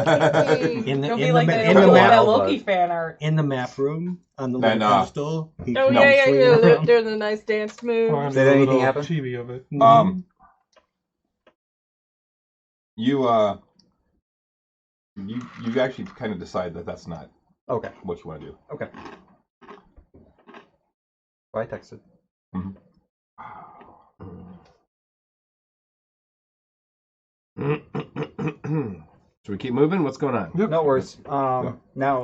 It'll in be the, like ma- that, in the that map, Loki fan art. in the map room on the And, little pedestal. Oh, he yeah, comes yeah, swinging yeah. around. Doing a nice dance move. Oh, I'm Did doing a anything little happen? chibi of it. You you actually kind of decide that that's not Okay. what you want to do. Okay. So I texted. So we keep moving? What's going on? Yep. No worries. Now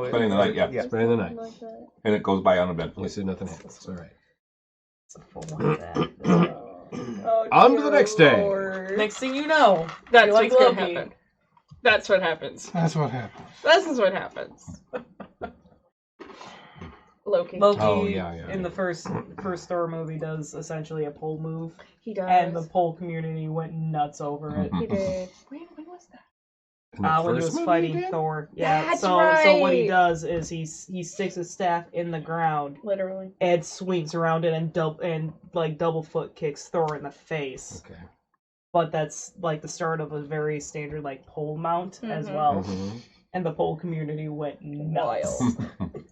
Spending the night, yeah. Spending the night. Like that. And it goes by You uneventfully. said nothing happens. It's all right. It's a full one that. Oh, On to the dear next day. Lord. Next thing you know, That's you're what's like gonna Loki. happen. That's what happens. That's what happens. This is what happens. Loki. Loki Oh, yeah. in the first Thor movie does essentially a pole move, He does. and the pole community went nuts over it. He did. When was that? In the When he first was movie, fighting he did? Thor. Yeah. That's so what he right. does is he sticks his staff in the ground Literally. and swings around it and double foot kicks Thor in the face. Okay. But that's like the start of a very standard like pole mount as well. Mhm. And the pole community went nuts. Wild.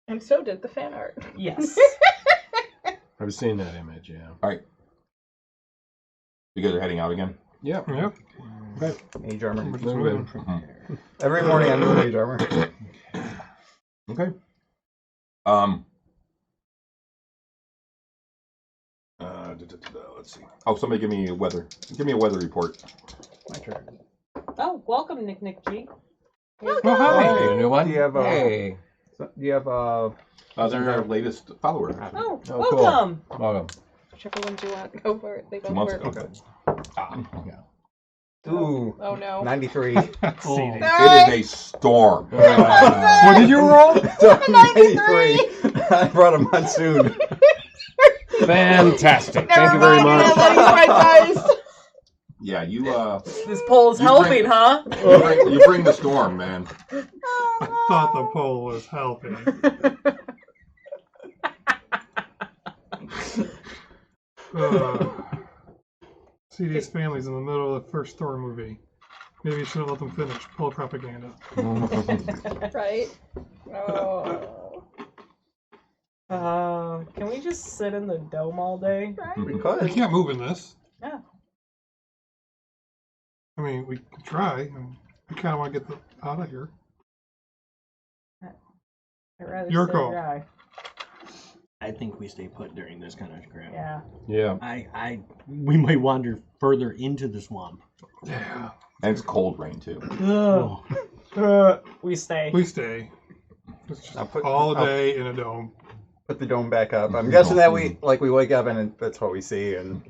And so did the fan art. Yes. I've seen that image, yeah. You guys are heading out again? Yep. Yep. Mage armor. We're just Moving. moving from Every morning I'm in mage armor. Okay. Let's see. Oh, somebody give me a weather. Give me a weather report. My turn. Oh, welcome, Nick G. Oh, hi. Hey, a new one? Do you have, Hey. Do you have They're our latest follower. Oh, Oh, cool. welcome. Welcome. Whichever ones you want, go for it. They 2 both months work. ago. Ooh, Oh no. 93. CD. It is a storm. What did you roll? 93. I brought a monsoon. Fantastic. Never Thank you very mind, much. you're not letting my dice. Yeah, you This poll's You helping, bring- huh? you bring the storm, man. I thought the pole was helping. CD's family's in the middle of the first Thor movie. Maybe you shouldn't let them finish. Pole propaganda. Right? Oh. Can we just sit in the dome all day? We We could. can't move in this. Yeah. I mean, we can try. I mean, I kind of want to get out of here. I'd rather Your stay call. dry. I think we stay put during this kind of crap. Yeah. Yeah. We might wander further into the swamp. Yeah. And it's cold rain too. Oh. We stay. We stay. It's just I'll put- all I'll- day in a dome. Put the dome back up. I'm guessing that we wake up and that's what we see and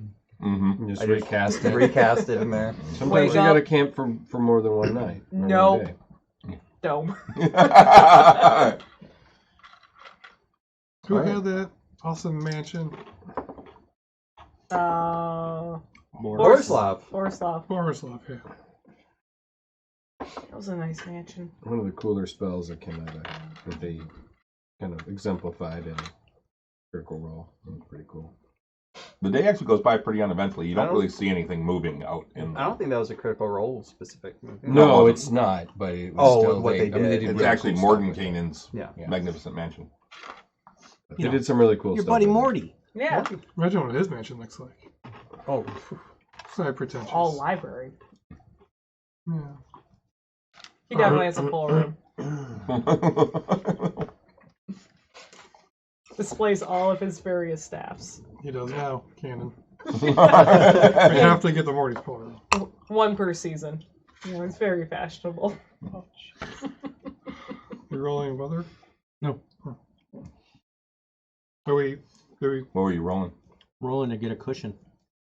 Mm-hmm. Just I just recast it. recast it in there. Sometimes Wake you gotta up. camp for more than one night. or one Nope. day. Dome. Who Alright. had that awesome mansion? Borislav. Borislav. Borislav, yeah. That was a nice mansion. One of the cooler spells that came out of that they kind of exemplified in Critical Role. It was pretty cool. The day actually goes by pretty uneventfully. You I don't don't- really see anything moving out in. I don't think that was a Critical Role specific movie. No, it's not, but it was Oh, still what they I mean, did. did It's really actually cool Morgan stuff with it. Kanan's Yeah. Yeah. magnificent mansion. They did some really cool Your stuff. buddy with it. Morty. Yeah. Imagine what his mansion looks like. Oh, Side pretentious. All library. Yeah. He definitely has a full room. Displays all of his various staffs. He does now, Canon. We have to get the Morty's polar. One per season. You know, it's very fashionable. You rolling weather? No. Huh. Do we? What were you rolling? Rolling to get a cushion.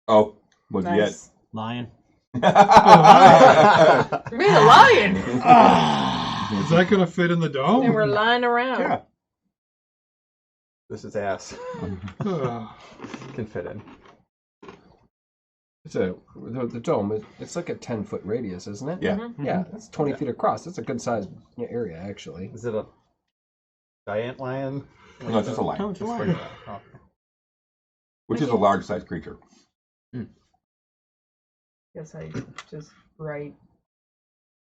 Oh, what'd you Nice. Lion. get? You're being a lion! Is that gonna fit in the dome? And we're lying around. Yeah. this is ass. Can fit in. It's the dome. It's like a 10-foot radius, isn't it? Yeah. Mhm. Yeah, that's 20 feet across. That's a good sized area, actually. Is it a giant lion? No, it's just a lion. Oh, it's a lion. Oh. Which is a large sized creature. Guess I just write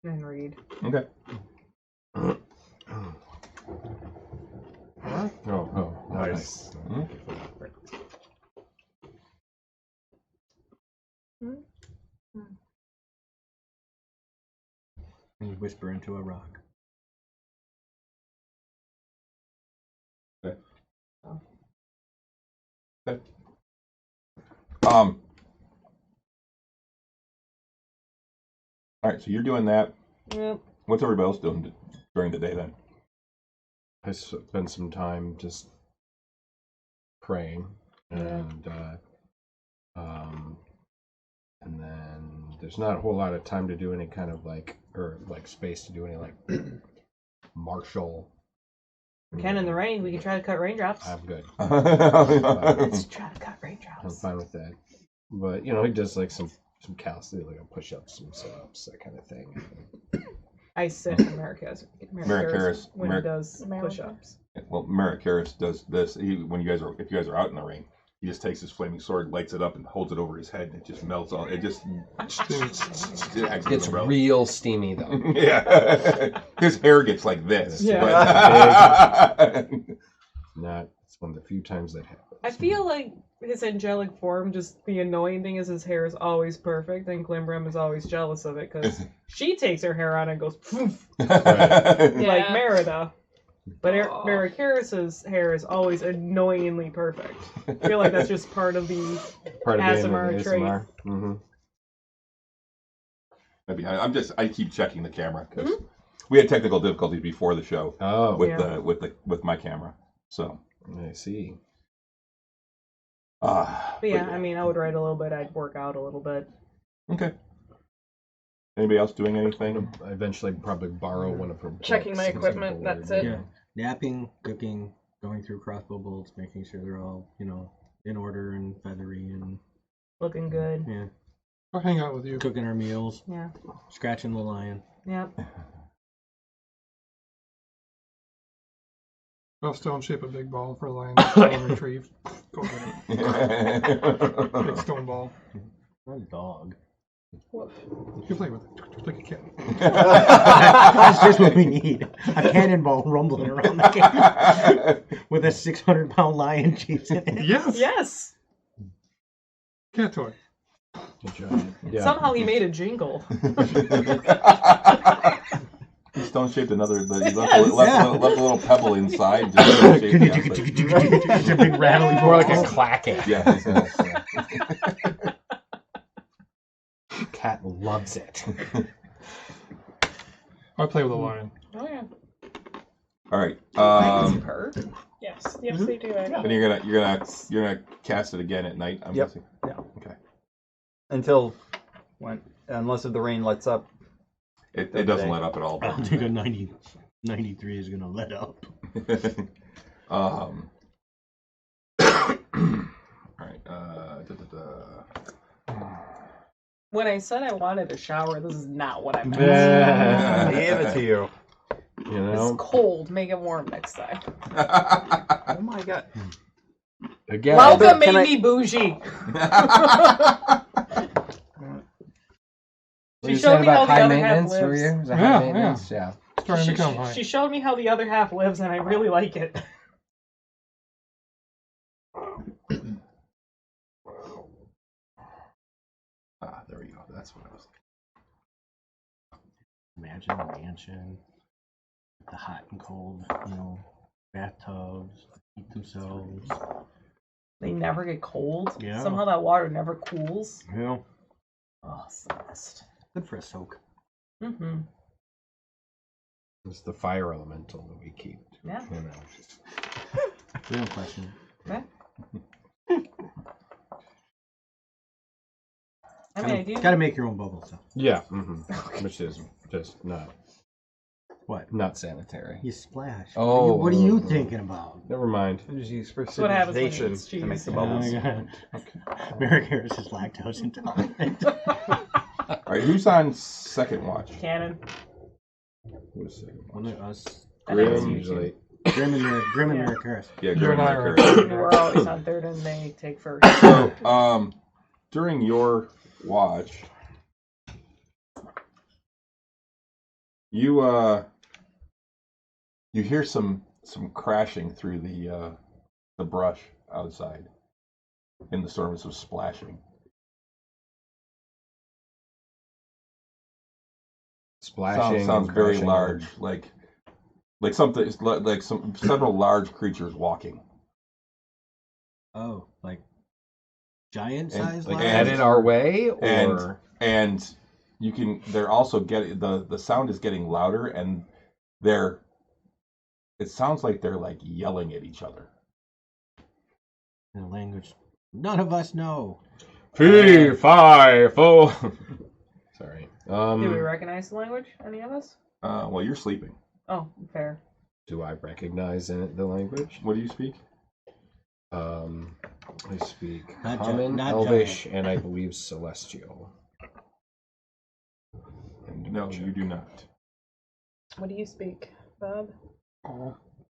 and read. Okay. Oh, nice. Mhm. And whisper into a rock. Okay. Oh. Okay. All right, so you're doing that. Yep. What's everybody else doing during the day then? I spend some time just praying, and then there's not a whole lot of time to do any kind of space to do any martial. Can in the rain, we can try to cut raindrops. I'm good. Let's try to cut raindrops. I'm fine with that. But he does like some calisthenics, like push-ups, some sit-ups, that kind of thing. I sit in Marikaris when he does push-ups. Well, Marikaris does this. If you guys are out in the rain, he just takes his flaming sword, lights it up, and holds it over his head, and it just melts all. It just gets real steamy though. Yeah, his hair gets like this. Yeah. It's one of the few times that happens. I feel like his angelic form, just the annoying thing is his hair is always perfect, and Glimbram is always jealous of it because she takes her hair on and goes poof, like Merida. But Marikaris' hair is always annoyingly perfect. I feel like that's just part of the ASMR trait. Mm-hmm. Maybe I keep checking the camera because we had technical difficulties before the show with my camera. So I see. But yeah, I mean, I would write a little bit. I'd work out a little bit. Okay. Anybody else doing anything? I eventually probably borrow one of her books. Checking my equipment. That's it. Yeah. Napping, cooking, going through crossbow bolts, making sure they're all in order and feathery and looking good. Yeah. I'll hang out with you. Cooking our meals. Yeah. Scratching the lion. Yep. I'll stone shape a big ball for the lion to retrieve. Go get it. Big stone ball. Not a dog. You play with it like a kid. That's just what we need. A cannonball rumbling around the game with a 600-pound lion chasing it. Yes. Yes. Cat toy. Good job. Yeah. Somehow he made a jingle. He stone shaped another. He left a little pebble inside. It's a big rattling, more like a clacking. Yeah. Cat loves it. I play with a lion. Oh yeah. All right. Yes. Yes, they do. And you're gonna cast it again at night. I'm guessing. Yeah. Okay. Until unless the rain lets up. It doesn't let up at all. I don't think a 93 is gonna let up. All right. When I said I wanted a shower, this is not what I meant. I gave it to you. It's cold. Make it warm next time. Oh my god. Again. Welcome made me bougie. She showed me how the other half lives. High maintenance? Yeah. Starting to become high. She showed me how the other half lives, and I really like it. There we go. That's what I was looking. Imagine a mansion, the hot and cold, bathtubs, heat themselves. They never get cold. Yeah. Somehow that water never cools. Yeah. Oh, it's the best. Good for a soak. Mm-hmm. It's the fire elemental that we keep. Yeah. Real question. Okay. I mean, I do. Got to make your own bubbles, though. Yeah. Which is just not sanitary. You splash. Oh. What are you thinking about? Never mind. Just use That's what happens when you precipitation use to make cheese. the bubbles. Marikaris is lactose intolerant. All right. Who's on second watch? Cannon. Who's second watch? One of us. Grim usually. Grim and Marikaris. Yeah, You and I Grim. are. We're always on third, and they take first. So, during your watch, you hear some crashing through the brush outside, in the storm, some splashing. Splashing. sounds very crashing. large, like something like several large creatures walking. Oh, like giant And, size. like, lions? Headed our way, or And you can. They're also getting the sound is getting louder, and they're. It sounds like they're like yelling at each other. In a language none of us know. Fee, fi, fo. Sorry. Do we recognize the language? Any of us? Well, you're sleeping. Oh, fair. Do I recognize the language? What do you speak? I speak Not Common, not Elvish, and I believe Celestial. No, you do not. What do you speak, Bob?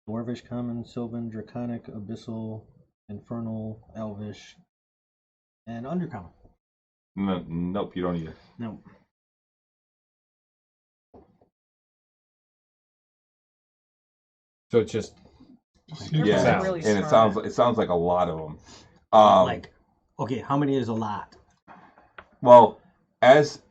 Dwarvish, Common, Sylvan, Draconic, Abyssal, Infernal, Elvish, and Undercommon. No, nope, you don't either. No. So it's just Yeah, sounds. Really and smart. it sounds like a lot of them. Like, okay, how many is a lot? Well, as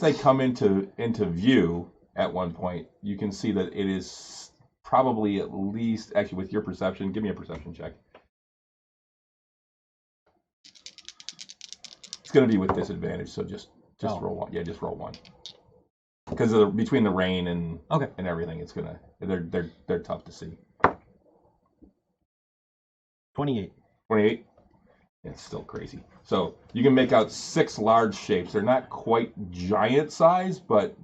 they come into view at one point, you can see that it is probably at least, actually with your perception, give me a perception check. It's going to be with disadvantage, so just roll one. Yeah, just roll one. Because between the rain and everything, it's gonna they're tough to see. 28. 28. It's still crazy. So you can make out 6 large shapes. They're not quite giant size, but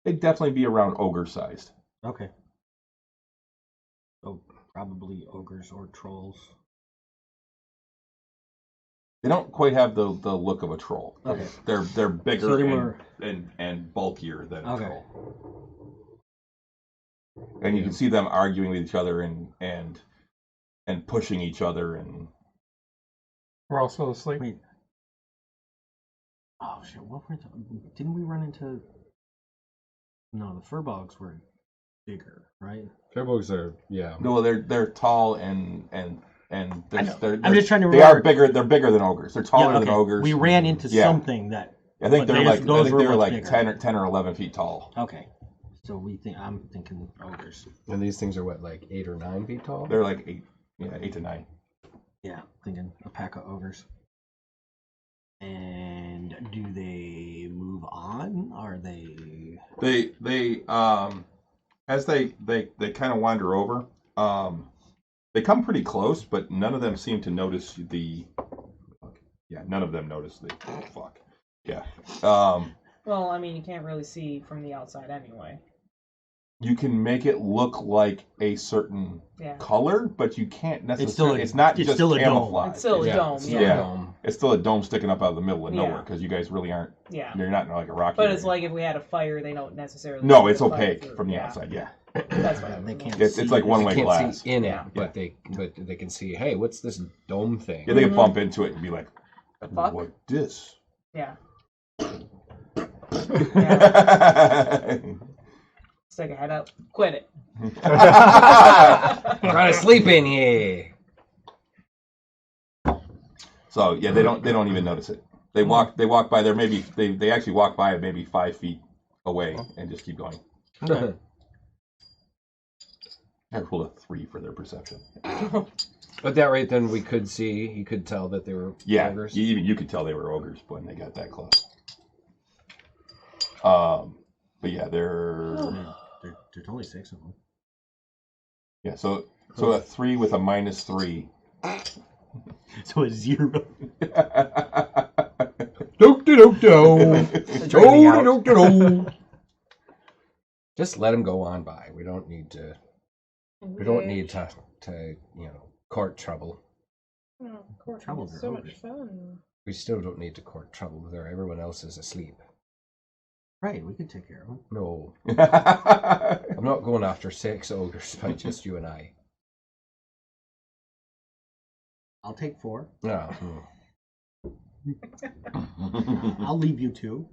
they'd definitely be around ogre sized. Okay. So probably ogres or trolls. They don't quite have the look of a troll. Okay. They're bigger So they're more... and bulkier than a Okay. troll. And you can see them arguing with each other and pushing each other and. We're also asleep. Wait. Oh shit! What were didn't we run into? No, the furbolgs were bigger, right? Firbolgs are No, they're tall and they're I'm just trying to remember. They are bigger. They're bigger than ogres. They're taller than ogres. We ran into something that. I think but they're like those were much like bigger. 10 or 11 feet tall. Okay, so I'm thinking ogres. And these things are what, like 8 or 9 feet tall? They're like 8 to 9. Yeah, thinking a pack of ogres. And do they move on? Are they? They as they kind of wander over. They come pretty close, but none of them seem to notice the. Yeah, none of them notice the. Oh, fuck. Yeah. Well, I mean, you can't really see from the outside anyway. You can make it look like a certain color, but you can't necessarily. It's not just camouflage. It's still a dome. It's still a dome sticking up out of the middle of nowhere because you guys really aren't. Yeah. You're not in like a rocky. But area. it's like if we had a fire, they don't necessarily. No, it's opaque from the outside. Yeah. That's what they can't. It's like one-way They can't glass. see in it, but they can see. Hey, what's this dome thing? Yeah, they can bump into it and be like, "The fuck? What this?" Yeah. Stick a head up. Quit it. Try to sleep in here. So yeah, they don't even notice it. They walk by. They actually walk by maybe 5 feet away and just keep going. I rolled a 3 for their perception. At that rate, then he could tell that they were ogres. You could tell they were ogres when they got that close. But yeah, There's only 6 of them. Yeah, so a 3 with a -3. So a 0. Just let him go on by. We don't need to. We don't need to court trouble. Oh, court Trouble is so they're much fun. We still don't need to court trouble there. Everyone else is asleep. Right, we could take care of them. No. I'm not going after 6 ogres by just you and I. I'll take 4. No. I'll leave you 2.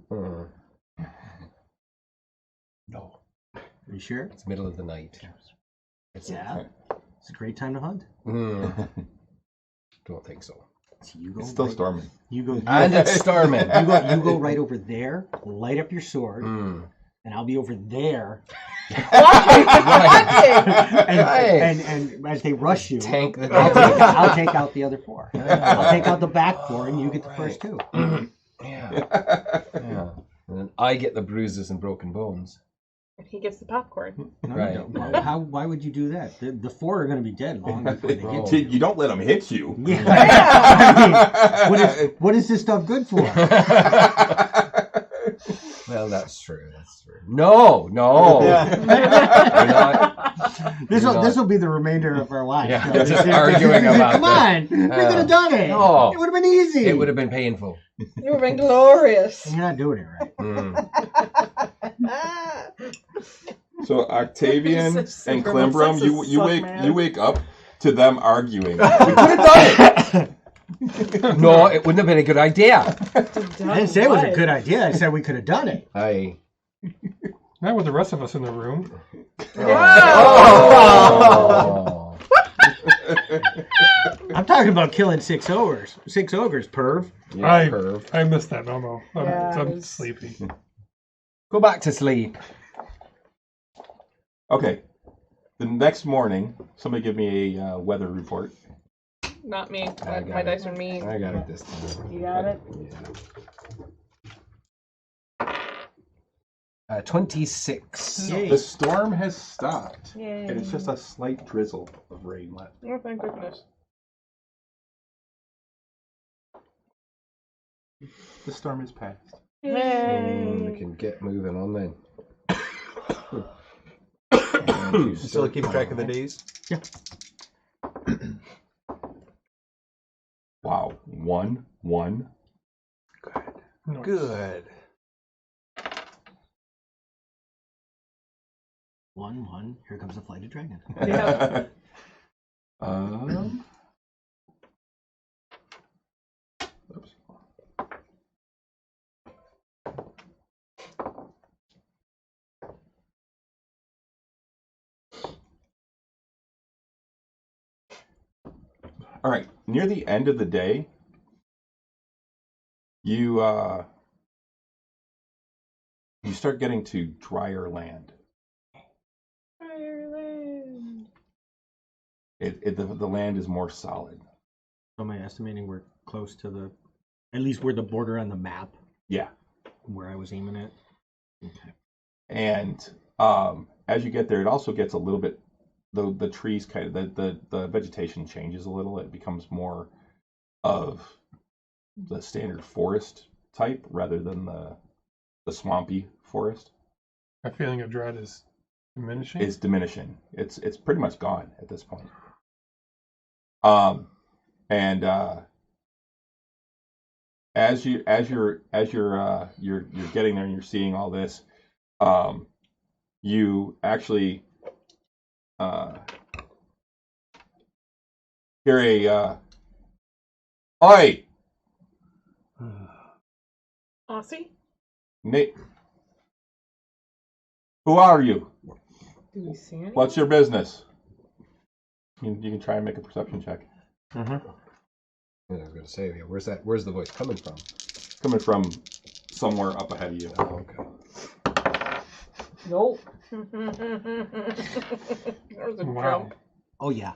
No. Are you sure? It's middle of the night. It's a great time to hunt. Don't think so. So you go It's still storming. You go. And it's storming. You go right over there. Light up your sword, and and I'll be over there. Watching. And as they rush you, Tank the I'll take out the other 4. I'll take out the back 4, and you get the first 2. Yeah. And then I get the bruises and broken bones. He gets the popcorn. Right. Why would you do that? The 4 are going to be dead long before they get to you. You don't let them hit you. Yeah. I mean, what is this stuff good for? Well, that's true. That's true. No. This will be the remainder of our lives. Yeah, just arguing about Come on, we could have done it. No. It would have been easy. It would have been painful. You would have been glorious. You're not doing it right. So Octavian Such and super Klimbrum, sexist you stuff, man. wake up to them arguing. We could have done it. No, it wouldn't have been a good idea. I didn't say it was a good idea. I said we could have done it. Not with the rest of us in the room. Oh. I'm talking about killing 6 ogres. 6 ogres, perv. Yeah, I missed that memo. Yeah, I'm it's- sleepy. Go back to sleep. Okay. The next morning, somebody give me a weather report. Not me. I got My it. dice are mean. I got it this time. You got it? Yeah. 26. Yay. The storm has stopped, Yay. and it's just a slight drizzle of rain left. Oh, thank goodness. The storm is past. We can get moving on then. You still keep track of the days? Yeah. Wow. 1, 1. No. Good. 1-1. Here comes the flight of dragon. Yeah. Oops. All right. Near the end of the day, you start getting to drier land. Ireland. The land is more solid. So am I estimating we're close to at least we're the border on the map Yeah. where I was aiming at? Okay. And as you get there, it also gets a little bit, the trees kind of, the vegetation changes a little. It becomes more of the standard forest type rather than the swampy forest. My feeling of dread is diminishing. It's diminishing. It's pretty much gone at this point. And as you're getting there and you're seeing all this, you actually hear a "Oi, Aussie? Nate, who are you? Do we see any? What's your business?" You can try and make a perception check. Yeah, I was going to say, yeah, where's the voice coming from? Coming from somewhere up ahead of you. Oh, okay. Nope. There's a Wow. jump. Oh yeah.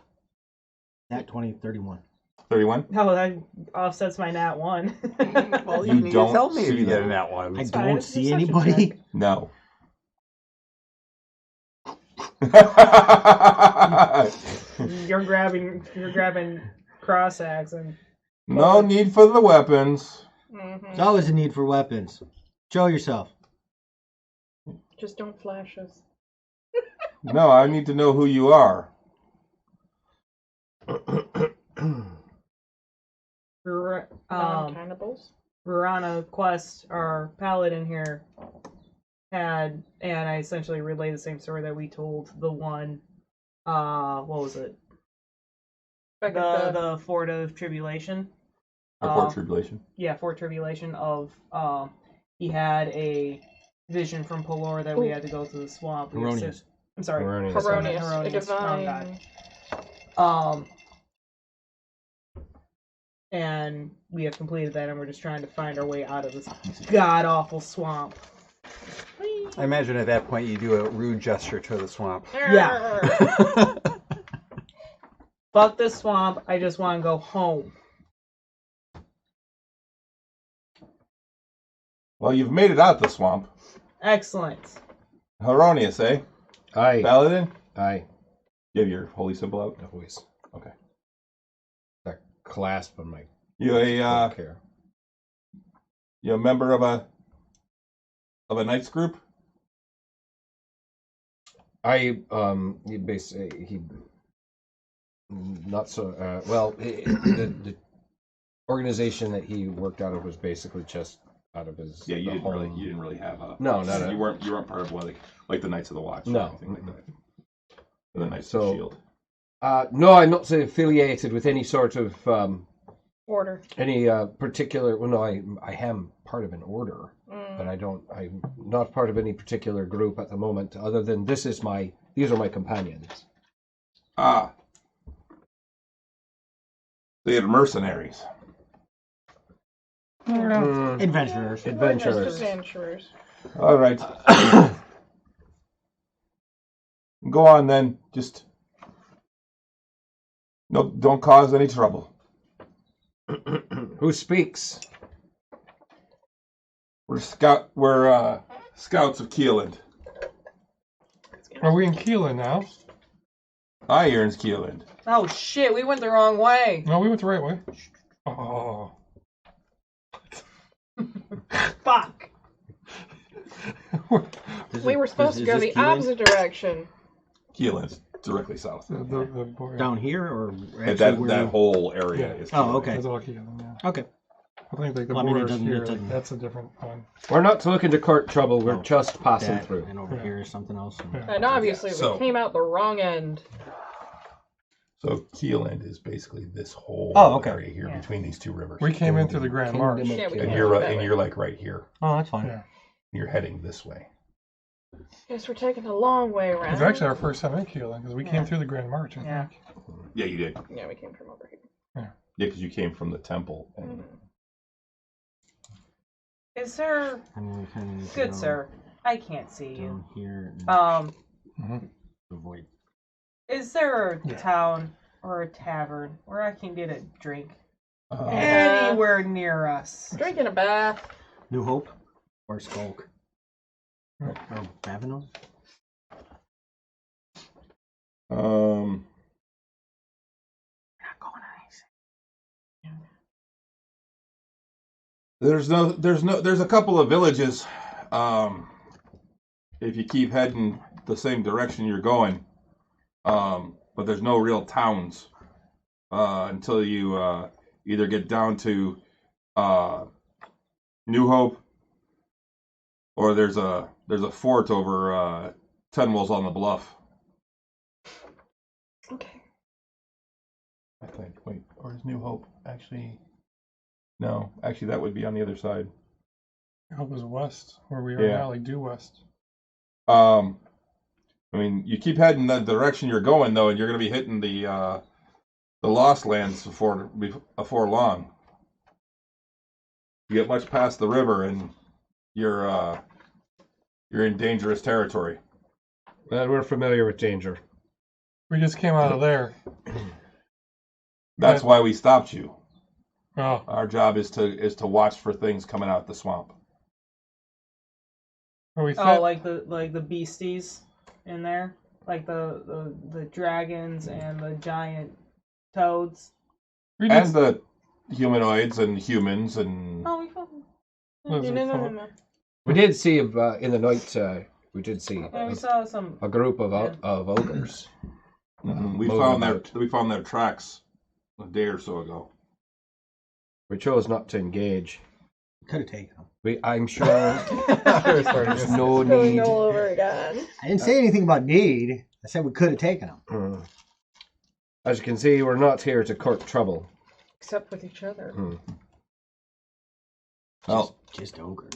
That 20-31. 31? No, that offsets my nat 1. Well, You you need don't to tell me if see you get them. in that one. I fine, don't it's a see perception anybody. check. No. You're grabbing cross axe and No need for the weapons. There's always a need for weapons. Show yourself. Just don't flash us. No, I need to know who you are. Non-cannibals? Verona Quest, our paladin here, had, and I essentially relayed the same story that we told the one, what was it? Back at The Fort of Tribulation. Report tribulation. Yeah, Fort Tribulation of, he had a vision from Pelor that we had to go through the swamp. We Heronius. assist- I'm sorry. Heronius. Heronius, a Heronius, wrong guy. divine. And we have completed that, and we're just trying to find our way out of this god awful swamp. Whee! I imagine at that point you do a rude gesture to the swamp. Yeah. Fuck this swamp. I just want to go home. Well, you've made it out the swamp. Excellent. Heronius, eh? Aye. Paladin? Aye. You have your holy symbol out? Always. Okay. That clasp on my You a care. you a member of a knights group? He basically he not so well. The organization that he worked out of was basically just out of his. Yeah, you home. didn't really have a. No, not you weren't part of like the Knights of the Watch. No. Or anything like that. Or the Knights So- of the Shield. No, I'm not affiliated with any sort of Order. any particular. Well, no, I am part of an order, but I'm not part of any particular group at the moment. Other than these are my companions. Ah. They had mercenaries. Adventurers. Adventurers. All right. Go on then. Just no, don't cause any trouble. Who speaks? We're scouts of Keeland. Are we in Keelan now? Iron's Keeland. Oh shit, we went the wrong way. No, we went the right way. Oh. Fuck. We were supposed to go the opposite direction. Keeland's directly south. Down here or And actually that whole area Yeah. is. Oh, Keeland. okay. That's all Keelan, yeah. Okay. I think like the Well, I mean, it borders doesn't- here, it doesn't- that's a different one. We're not looking to court trouble. We're Oh, just passing That, through. and over Yeah. here is something else. And- Yeah. And obviously So- we came out the wrong end. So Keeland is basically this whole Oh, okay. area here Yeah. between these two rivers. We came in through the Grand Kingdom March. of Yeah, we and came you're out that way. like right here. Oh, that's fine. Yeah. You're heading this way. Guess we're taking the long way around. It's actually our first time in Keelan because we Yeah. came through the Grand March, I Yeah. think. Yeah, you did. Yeah, we came from over here. Yeah, because you came from the temple. And Is there I mean, we kind of need to good go sir? I can't see you. down here and Mhm. avoid. Is there a Yeah. town or a tavern where I can get a drink uh, anywhere near us? Drinking a bath. New Hope or Skulk Yeah. or Bavinos. Not going nice. there's a couple of villages. If you keep heading the same direction you're going, but there's no real towns until you either get down to New Hope, or there's a fort over Tenwell's on the Bluff. Okay. I think. Wait, or is New Hope actually? No, actually, that would be on the other side. It was west, where we are Yeah. now, like due west. I mean, you keep heading the direction you're going though, and you're going to be hitting the Lost Lands before long. You get much past the river, and you're in dangerous territory. Well, we're familiar with danger. We just came out of there. That's why we stopped you. Oh, Our job is to watch for things coming out the swamp. are we Oh, like the beasties in there, like the dragons and the giant toads. we And just, the humanoids and humans and Oh, we found. Lizard No. folk. We did see in the night. We did see Yeah, we saw some. a group of Yeah. of ogres. we Moving found about. their tracks a day or so ago. We chose not to engage. Could have taken them. I'm sure There's there's no Going need. all over again. I didn't say anything about need. I said we could have taken them. As you can see, we're not here to court trouble. Except with each other. Well, Just ogres.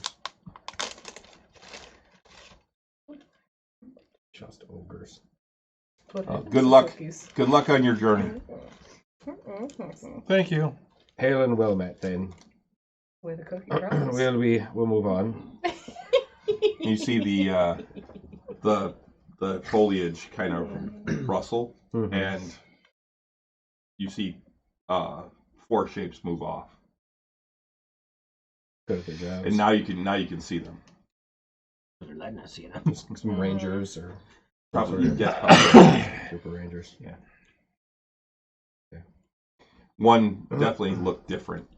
Just ogres. Put Oh, it in good some luck. cookies. good luck on your journey. Thank you. Hail and well met then. With a cookie promise. We'll move on. You see the foliage kind of rustle, and you see 4 shapes move off. Good at their jobs. And now you can see them. They're letting us see them. Some rangers or Probably, yes, probably. super rangers. Yeah. One definitely looked different.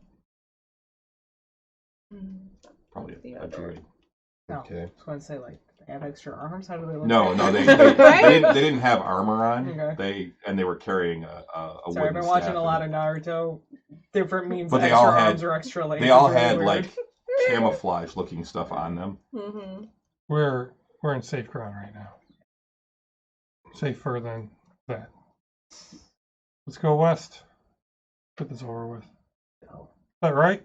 Probably a druid. No, Okay. I was going to say, like, they have extra arms? How do they look? No, they didn't have armor on. Okay. They were carrying a Sorry, wooden I've been watching staff a lot of Naruto. Different means But they extra all had- arms or extra legs. They all is really had weird. like camouflage looking stuff on them. Mm-hmm. We're in safe ground right now. Safer than that. Let's go west. Get this over with. Is that right?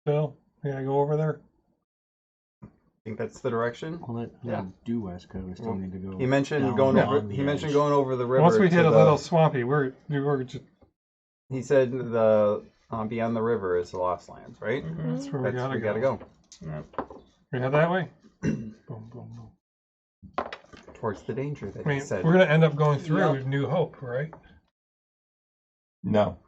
Bill, we gotta go over there. I think that's the direction. Well, let's do West Coast. We still need to go. He mentioned down going over. along the He mentioned edge. going over the river. Once we hit to a the- little swampy, we were just He said the beyond the river is the Lost Lands, right? that's where That's we gotta go. We head that way. Boom, boom, boom. Towards the danger that I mean, he said. we're gonna end up going through New Hope, right? No.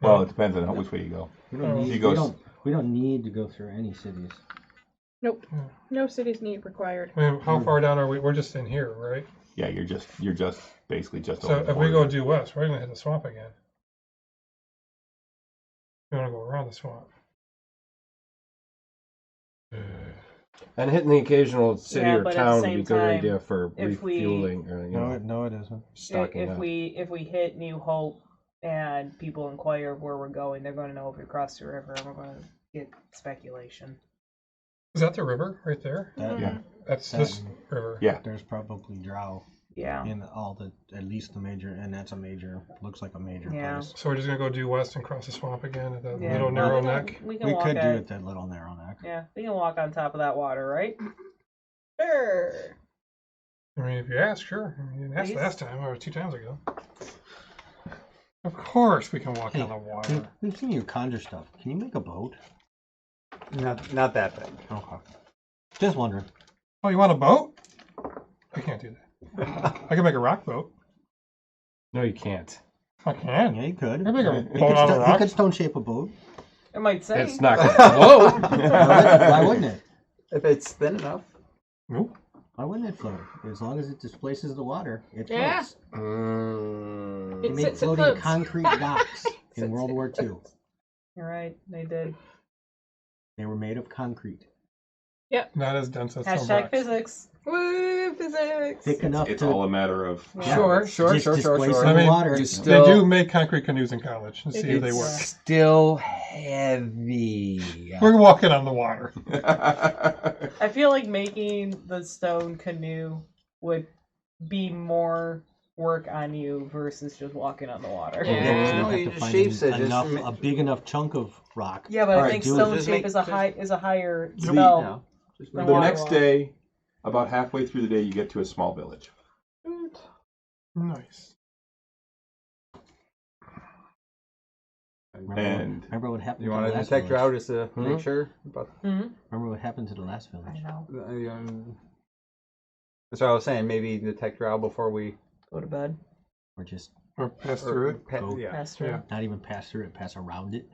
Well, it depends on which way you go. We don't, need, He goes- we don't need to go through any cities. Nope. No cities need required. I mean, how far down are we? We're just in here, right? Yeah, you're just basically just So over the if we go border. due west, we're gonna hit the swamp again. We wanna go around the swamp. And hitting the occasional city Yeah, or but at the town would same be a good time, idea for if we- refueling or No, it isn't. stocking if up. we hit New Hope and people inquire where we're going, they're going to know if we cross the river, and we're going to get speculation. Is that the river right there? Yeah. That's That- this river. Yeah. There's probably drow Yeah. in at least the major, and that's a major. Looks like a major Yeah. place. So we're just gonna go due west and cross the swamp again at that Yeah. little Well, narrow we can- neck. We can We walk could do at, it that little narrow neck. Yeah, we can walk on top of that water, right? Sure. I mean, if you ask, sure. I mean, you didn't ask Please? last time or 2 times ago. Of course, we can walk Hey, on the water. We've seen you conjure stuff. Can you make a boat? Not that big. Okay. Just wondering. Oh, you want a boat? I can't do that. I can make a rock boat. No, you can't. I can. Yeah, you could. I can make a You boat could, out of you rocks. could stone shape a boat. It might say. It's not going to float. Why wouldn't it? If it's thin enough. Nope. Why wouldn't it float? As long as it displaces the water, it Yeah. floats. Mm. They It made sits, it floating floats. concrete docks in World War II. You're right, they did. They were made of concrete. Not as dense as some Hashtag rocks. physics. Woo, physics. Thick enough It's to all a matter of Yeah. Sure, just sure. displace I the mean, water. You They still, do make concrete canoes in college and see if they it's work. still heavy. We're walking on the water. I feel like making the stone canoe would be more work on you versus just walking on the water. Yeah. You No, have you to just find shapes it, just enough, ma- a big enough chunk of rock. Yeah, but All I right, think do it. stone Just shape make- is a higher The- spell. No, just The make The water next walk. day, about halfway through the day, you get to a small village. Nice. And Remember what happened You to want the to last detect village? drought just to make sure? But Remember what happened to the last village? I know. that's what I was saying. Maybe detect drought before we Go to bed. Or just or pass through it. Go. yeah. Pass through. Yeah. not even pass through it, pass around it?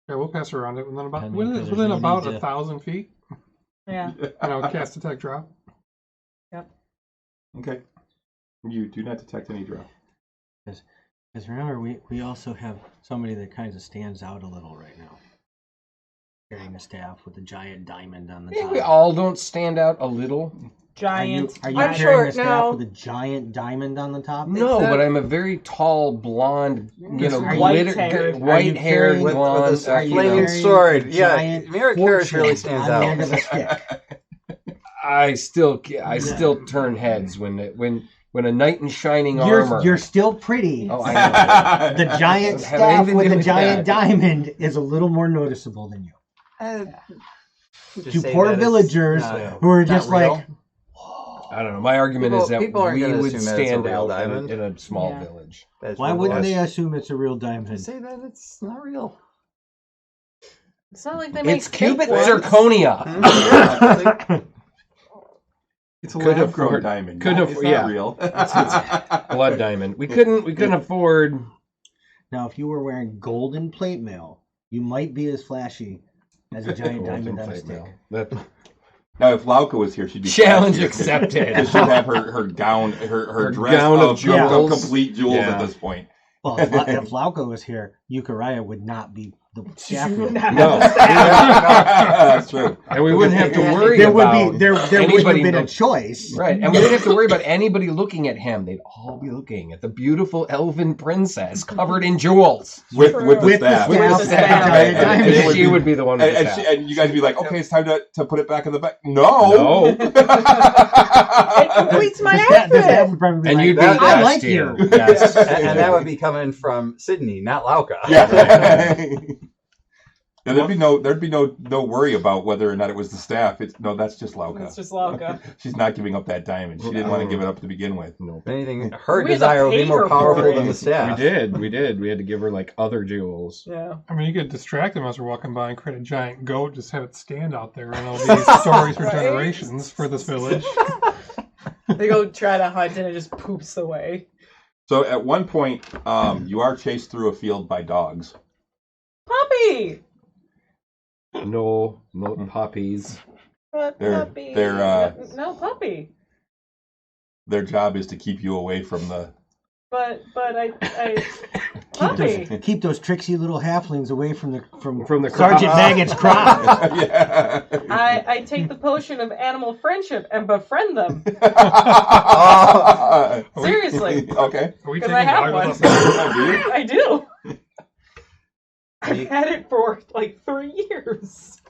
Yeah, we'll pass around it within about I mean, within, 'cause there's within no about need to- 1,000 feet. Yeah. Cast detect drought. Okay. You do not detect any drought. Because remember, we also have somebody that kind of stands out a little right now. Carrying a staff with a giant diamond on the Yeah, top. we all don't stand out a little. Giant. Are you I'm carrying short a staff now. with a giant diamond on the top? No, It's a- but I'm a very tall, blonde, White-haired. white-haired, carrying- With blonde. this Are you flaming carrying sword. a Yeah, giant Mirakaris really fortune stands on the end out. of a stick? I still turn heads when a knight in shining armor. You're still pretty. Oh, I know. The giant Doesn't have staff anything to with do the with giant that. diamond is a little more noticeable than you. Just To say poor that it's villagers not- who are not just real. like, I don't know. My argument People- is that people aren't we gonna would assume that it's a stand real out diamond. in a small Yeah. village. That's why what it wouldn't was. they assume it's a real diamond? Say that it's not real? It's not like they make It's cubic fake ones. zirconia. It's a Could lab-grown afford- diamond. could It's afford- not yeah. real. It's blood diamond. We couldn't afford. Now, if you were wearing golden plate mail, you might be as flashy as a giant diamond on a stick. Now, if Lauka was here, she'd be Challenge flashier. accepted. She'd have her gown, her dress gown of of jewels. complete jewels Yeah. at this point. Well, if Lauka was here, Euchariah would not be the staff. You would nurse. not No. That's true. And we wouldn't have to worry There about would be there wouldn't have anybody been a look- choice. Right, and we didn't have to worry about anybody looking at him. They'd all be looking at the beautiful elven princess covered in jewels. With the With the staff. staff. With the staff. Giant And diamond. it would She be- would be the one with the And, staff. and you guys would be like, okay, it's time to put it back in the bag. No. It completes my The staff outfit. would probably be And like, you'd be that- I dressed like here. you. Yes, and that would be coming from Sydney, not Lauka. Yeah. Yeah, there'd be no worry about whether or not it was the staff. That's just Lauka. It's just Lauka. She's not giving up that diamond. She didn't want to give it up to begin with. No. If anything, her We had to desire would be pay more her for powerful it. than the staff. We did. We had to give her like other jewels. Yeah. I mean, you could distract them as they're walking by and create a giant goat, just have it stand out there, and there'll be stories for Right? generations for this village. They go try to hunt and it just poops away. So at one point, you are chased through a field by dogs. Puppy! No puppies. But They're- puppy. they're, no puppy. Their job is to keep you away from the. But I Keep puppy. keep those tricksy little halflings away from the Sergeant Sergeant Baggett's crop. Yeah. I take the potion of animal friendship and befriend them. Seriously. Okay. Are we Because taking I have dog one. with us? Do you? I do. I've had it for like 3 years.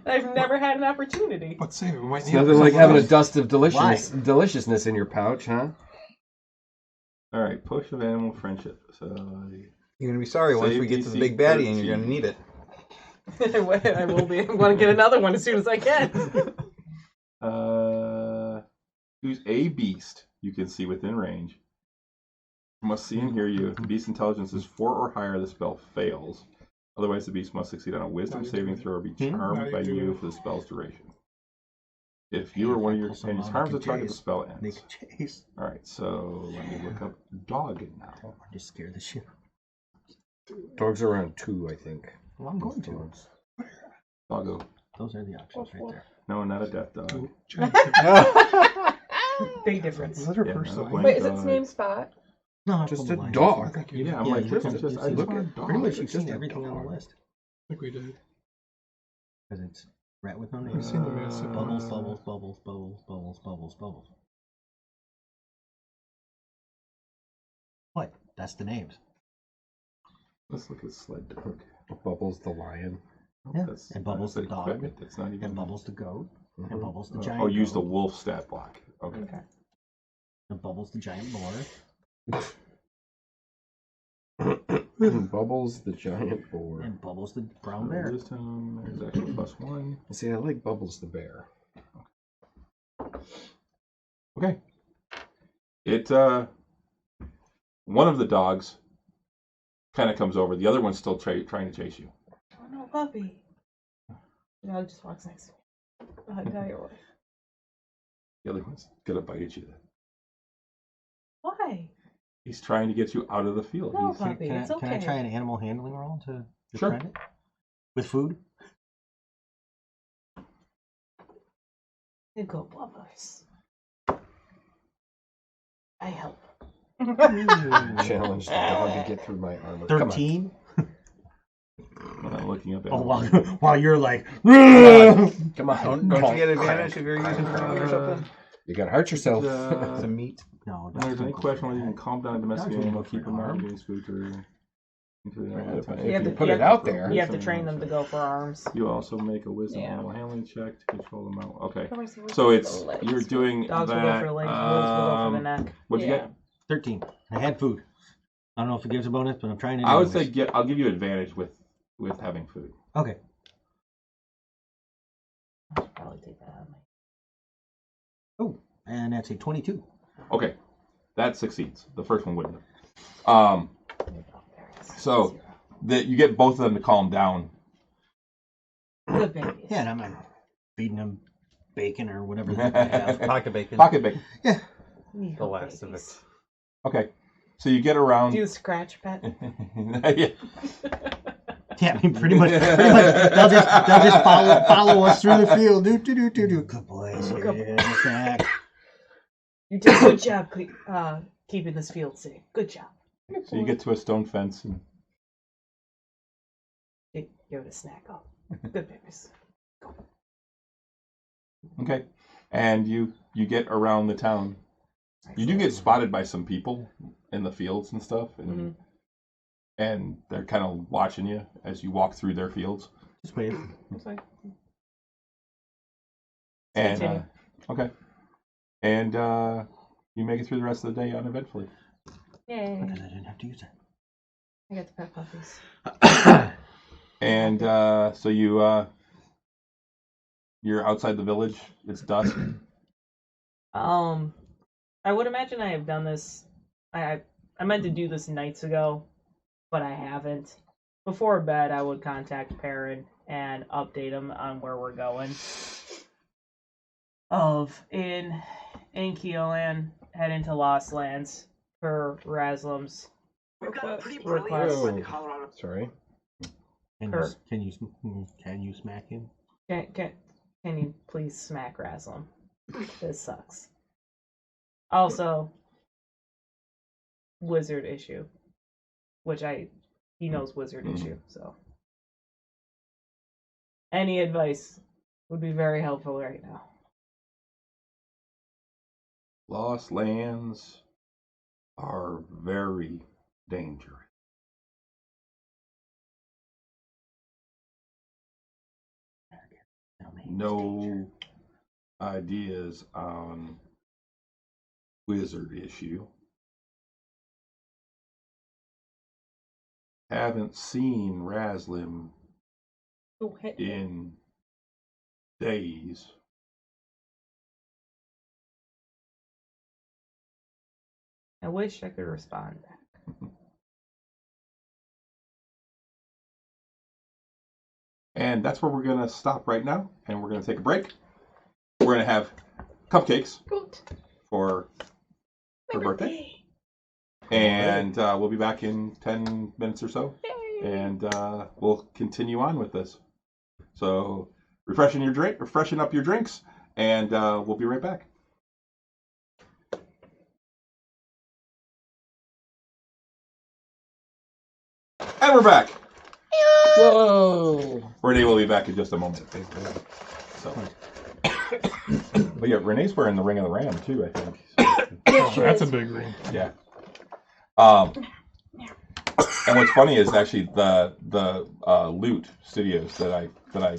I've never had an opportunity. But save it. We might It's need it nothing for like something having a else. dust of deliciousness in your pouch, huh? All right. Potion of animal friendship. So. You're gonna be sorry once Save we get to the DC big baddie, and 13. you're gonna need it. I will be. I'm going to get another one as soon as I can. Choose a beast you can see within range. You must see and hear you. If the beast's intelligence is 4 or higher, the spell fails. Otherwise, the beast must succeed on a wisdom saving throw or be charmed by you for the spell's duration. If you or one of your companions harms the target, the spell They ends. can chase. All right, so let me look up dog now. I just scared the shit. Dogs are around 2, I think. Well, I'm going to. Dogs. Doggo. Those are the options right there. No, not a death dog. Big difference. Was that her Yeah, first no, dog? blank Wait, is dog. its name Spot? No, Just hold a the line. dog. Yeah, I'm Yeah, like, you this look is at- just, I you've just seen want a it. dog. Pretty much, you've It's seen just a everything on dog. the list. I think we did. Because it's rat with no name. We've seen the massive Bubbles, bubbles, bubbles, bubbles, bubbles, bubbles, bubbles. What? That's the names. Let's look at sled dog. Bubbles the lion. Yeah, That's, and Bubbles that's the dog. equipment. That's not even. And Bubbles the goat. Mhm. And Bubbles the Oh, giant use the goat. wolf stat block. Okay. And Bubbles the giant boar. Bubbles the giant boar. And Bubbles the brown bear. Wisdom, there's actually +1. See, I like Bubbles the bear. Okay. It one of the dogs kind of comes over. The other one's still trying to chase you. Oh no, puppy. No, it just walks next to me. Tell your wife. The other one's gonna bite at you. Then Why? he's trying to get you out of the field. No, He's, puppy. It's okay. Can I try an animal handling roll to Sure. befriend it? With food? You go, Bubbles. I help. Challenge the dog to get through my armor. Come on. 13? I'm looking up. Oh, while you're like, Come on. Don't you get advantage if you're using food or something? You gotta hurt yourself. Some meat. no, When there's any question whether you can calm down a domestic Dogs animal, will keep go them for out arm. getting spooked or into the You have to put you it have- out there. You have to train them to go for arms. You also make a wisdom Yeah. animal handling check to control them out. Okay. Let me see, what's So the it's legs? you're doing Dogs that. will go for legs, wolves will go for the neck. What'd you Yeah. get? 13. I had food. I don't know if it gives a bonus, but I'm trying to. I would say I'll give you advantage with having food. Okay. I should probably take that out of my. Oh, and that's a 22. Okay, that succeeds. The first one wouldn't have. So that you get both of them to calm down, Good babies. Yeah, and I'm like feeding them bacon or whatever they have. Pocket bacon. Pocket bacon. Yeah. The last of it. Okay. So you get around. Do you scratch pet? Yeah. Yeah, I mean, pretty much they'll just follow us through the field. Do. Good boys. Yeah, back. You did a good job keeping this field safe. Good job. So you get to a stone fence and Give it a snack. Oh, good babies. okay, and you get around the town. You do get spotted by some people in the fields and stuff, and and they're kind of watching you as you walk through their fields. Just wait. And okay, and you make it through the rest of the day uneventfully. Yay. Because I didn't have to use it. I got the pet puppies. And so you're outside the village. It's dusk. I would imagine I have done this. I meant to do this nights ago, but I haven't. Before bed, I would contact Perrin and update him on where we're going. In Keolan, head into Lost Lands for Raslam's request. Sorry. Can you smack him? Can you please smack Raslam? This sucks. Also, wizard issue, which he knows wizard issue, so any advice would be very helpful right now. Lost lands are very dangerous. No ideas on wizard issue. Haven't seen Raslim in days. I wish I could respond back. And that's where we're going to stop right now. And we're going to take a break. We're going to have cupcakes for her birthday. And we'll be back in 10 minutes or so. And we'll continue on with this. So refreshing up your drinks. And we'll be right back. And we're back. Whoa! Renee will be back in just a moment. So, but yeah, Renee's wearing the Ring of the Ram too, I think. Oh, that's a big ring. Yeah. And what's funny is actually the Loot Studios that I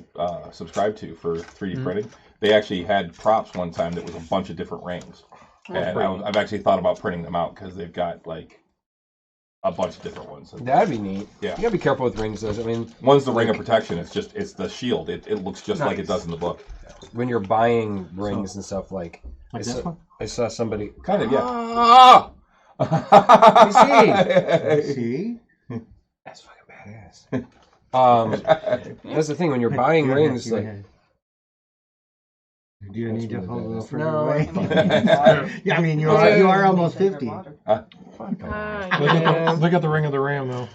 subscribed to for 3D printing. They actually had props one time that was a bunch of different rings, and I've actually thought about printing them out because they've got like a bunch of different ones. That'd be neat. Yeah. You gotta be careful with rings, though. I mean, one's the ring of protection. It's the shield. It looks just like it does in the book. When you're buying rings and stuff, like this one? I saw somebody. Kind of, yeah. Ah! See? That's fucking badass. That's the thing when you're buying rings, like. Do you need to hold a little further No, away? I Yeah, I mean, you are almost 50. Look at the Ring of the Ram, though.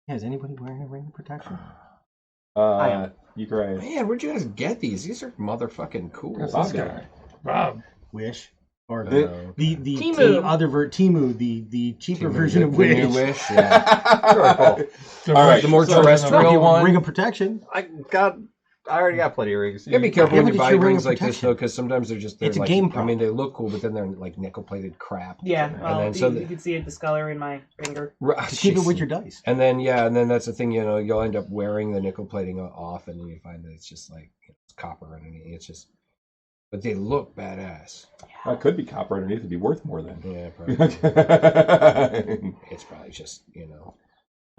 Yeah, is anybody wearing a ring of protection? You can. Man, where'd you guys get these? These are motherfucking cool. Bob guy. Bob. Wish. Or Temu. the cheaper version of Wish. New Wish, yeah. All right. The more terrestrial one. Ring of protection. I already got plenty of rings. You gotta be careful Yeah, when but you it's buy your ring rings of like this, protection. though, because sometimes they're It's a like, game I prop. mean, they look cool, but then they're like nickel-plated crap. Yeah, well, and then you can see a discolor in my finger. To keep it with your dice. And then that's the thing, you'll end up wearing the nickel plating off, and then you find that it's just like it's copper underneath. It's just, but they look badass. It could be copper underneath. It'd be worth more then. Yeah, probably. It's probably just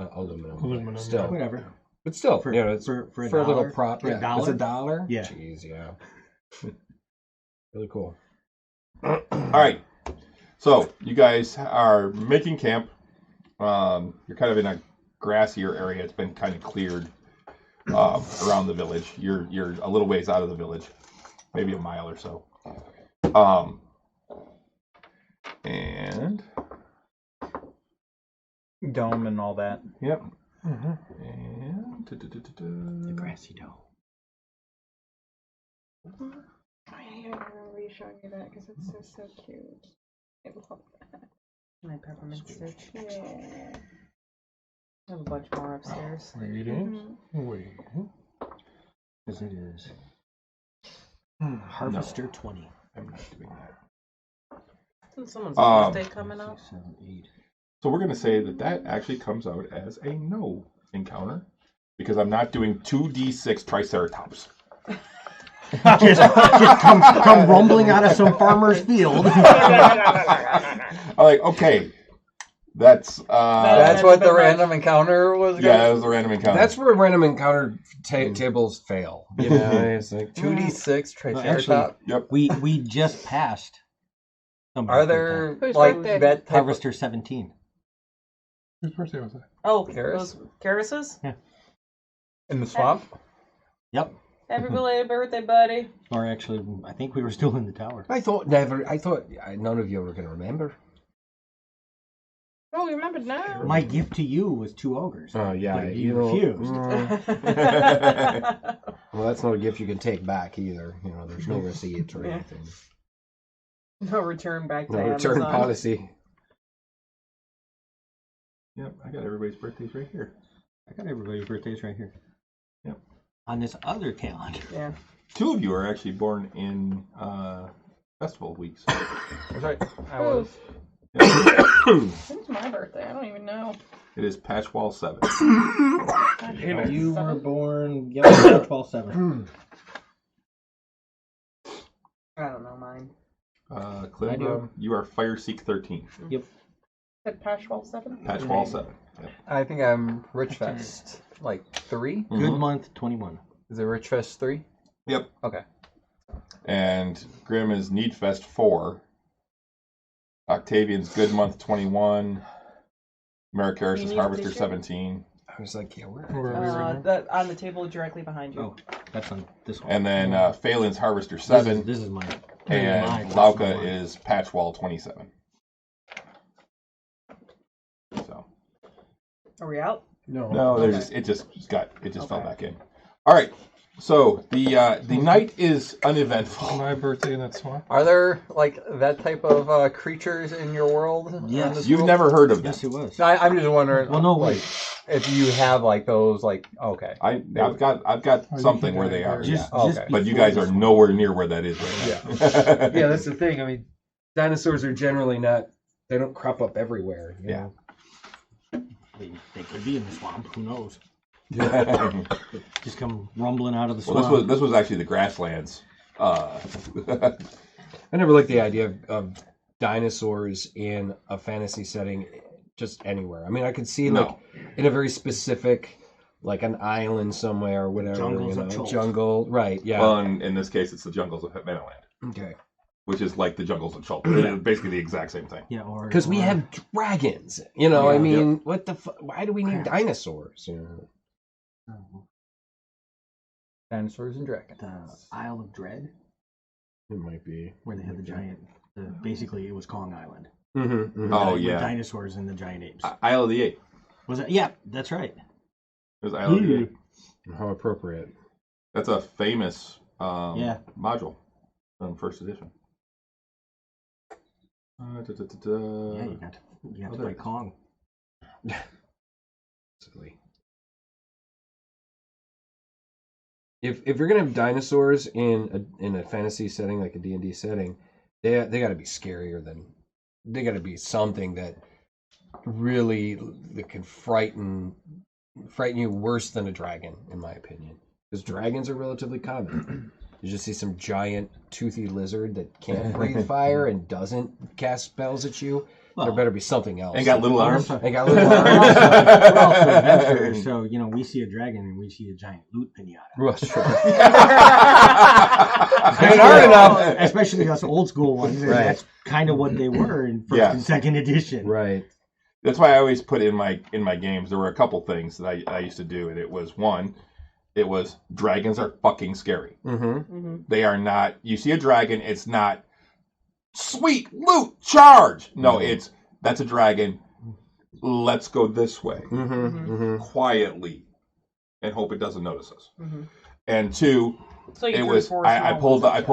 aluminum. Still, Whatever. but still, For- it's for a little dollar? prop. For a Yeah, dollar? it's $1. Yeah. Jeez, yeah. Really cool. All right. So you guys are making camp. You're kind of in a grassier area. It's been kind of cleared. around the village. You're a little ways out of the village, maybe a mile or so. And Dome and all that. yep. Mm-hmm. And The grassy dome. I remember you showing me that because it's so cute. I love that. My peppermint stitch. Yeah. I have a bunch more upstairs. Waiting. Waiting. Because it is no, Harvester 20. I'm not doing that. Isn't someone's Um, birthday coming up? 6, 7, 8. So we're going to say that actually comes out as a no encounter because I'm not doing 2d6 Triceratops. just come rumbling out of some farmer's field. I'm like, okay, that's That's what the random encounter was. yeah, that was the random encounter. That's where random encounter tables fail. You know, it's like 2d6 Triceratops. Actually, we just passed. somebody's Are there Whose like birthday? that birthday. type of, Harvester 17? Whose birthday was that? Oh, Karis? those Karis's? In the swamp? Yep. Happy belated birthday, buddy. Or actually, I think we were still in the tower. I thought none of you were going to remember. Oh, you remember now? My gift to you was 2 ogres. Oh yeah, But you refused. Well, that's not a gift you can take back either. You know, there's no receipt or Yeah. anything. No return back to No return Amazon. policy. Yep, I got everybody's birthdays right here. I got everybody's birthdays right here. Yep. On this other calendar. Yeah. 2 of you are actually born in festival weeks. That's right. I Oh. was. When's my birthday? I don't even know. It is Patchwall 7. You were born 12/7. I don't know mine. Climbum, you are Fireseek 13. Said Pashwell 7? Patchwall 7. Yep. I think I'm Richfest like 3. Mm-hmm. Good month, 21. Is it Richfest 3? Yep. Okay. And Grim is Needfest 4. Octavian's Good Month 21. Maricaris You is need Harvester tissue? 17. I was like, yeah, where? Where are we right now? That on the table directly behind you. Oh, that's on this one. And then Phelan's Harvester This 7. is mine. And Mine, Lauka that's mine. is Patchwall 27. So Are we out? no, there's Okay. just it just fell Okay. back in. All right. So the night is uneventful. My birthday in that swamp. Are there like that type of creatures in your world? on Yes. this You've world? never heard of them. Yes, it was. I'm just wondering. Well, no, like, wait. if you have like those, like okay, I've got Oh, you something can where go they are. there. Just, Yeah. just Okay. But you before guys are this nowhere near where that is right now. Yeah, that's the thing. I mean, dinosaurs are generally not. They don't crop up everywhere. You Yeah. know? They could be in the swamp. Who knows? well, Just come rumbling out of the swamp. this was actually the grasslands. I never liked the idea of dinosaurs in a fantasy setting, just anywhere. I mean, I could see like No. in a very specific, like an island somewhere or whatever. Jungles you of know, Chult. jungle, right? Yeah. Well, in this case, it's the jungles of Meadowland, Okay. which is like the jungles of Chult. They're basically the exact same thing. Yeah, or Because we or- have dragons. You know, I Yeah. mean, what the? Why do we need dinosaurs? You know. dinosaurs and dragons. the Isle of Dread, It might be. where they had the giant. Basically, it was Kong Island. Mm-hmm, Oh, With yeah. dinosaurs and the giant apes. Isle of the Ape. Was it? Yeah, that's right. It was Isle of the Ape. How appropriate. That's a famous Yeah. module from first edition. Yeah, you got to there play it is. Kong. Silly. If you're gonna have dinosaurs in a fantasy setting like a D&D setting, they got to be scarier than they got to be something that really that can frighten you worse than a dragon, in my opinion. Because dragons are relatively common. You just see some giant toothy lizard that can't breathe fire and doesn't cast spells at you. There better be something else. And got little arms. And got little arms. We're also adventurers, so we see a dragon and we see a giant loot pinata. Well, sure. Especially- hard enough. Especially us old school ones. And Right. that's kind of what they were in first Yeah. and second edition. Right. That's why I always put in my games. There were a couple things that I used to do, and it was one, It was dragons are fucking scary. Mm-hmm. They are not. You see a dragon, it's not sweet loot charge. No, it's that's a dragon. Let's go this way quietly and hope it doesn't notice us. And two, So you it threw was four I small pulled ones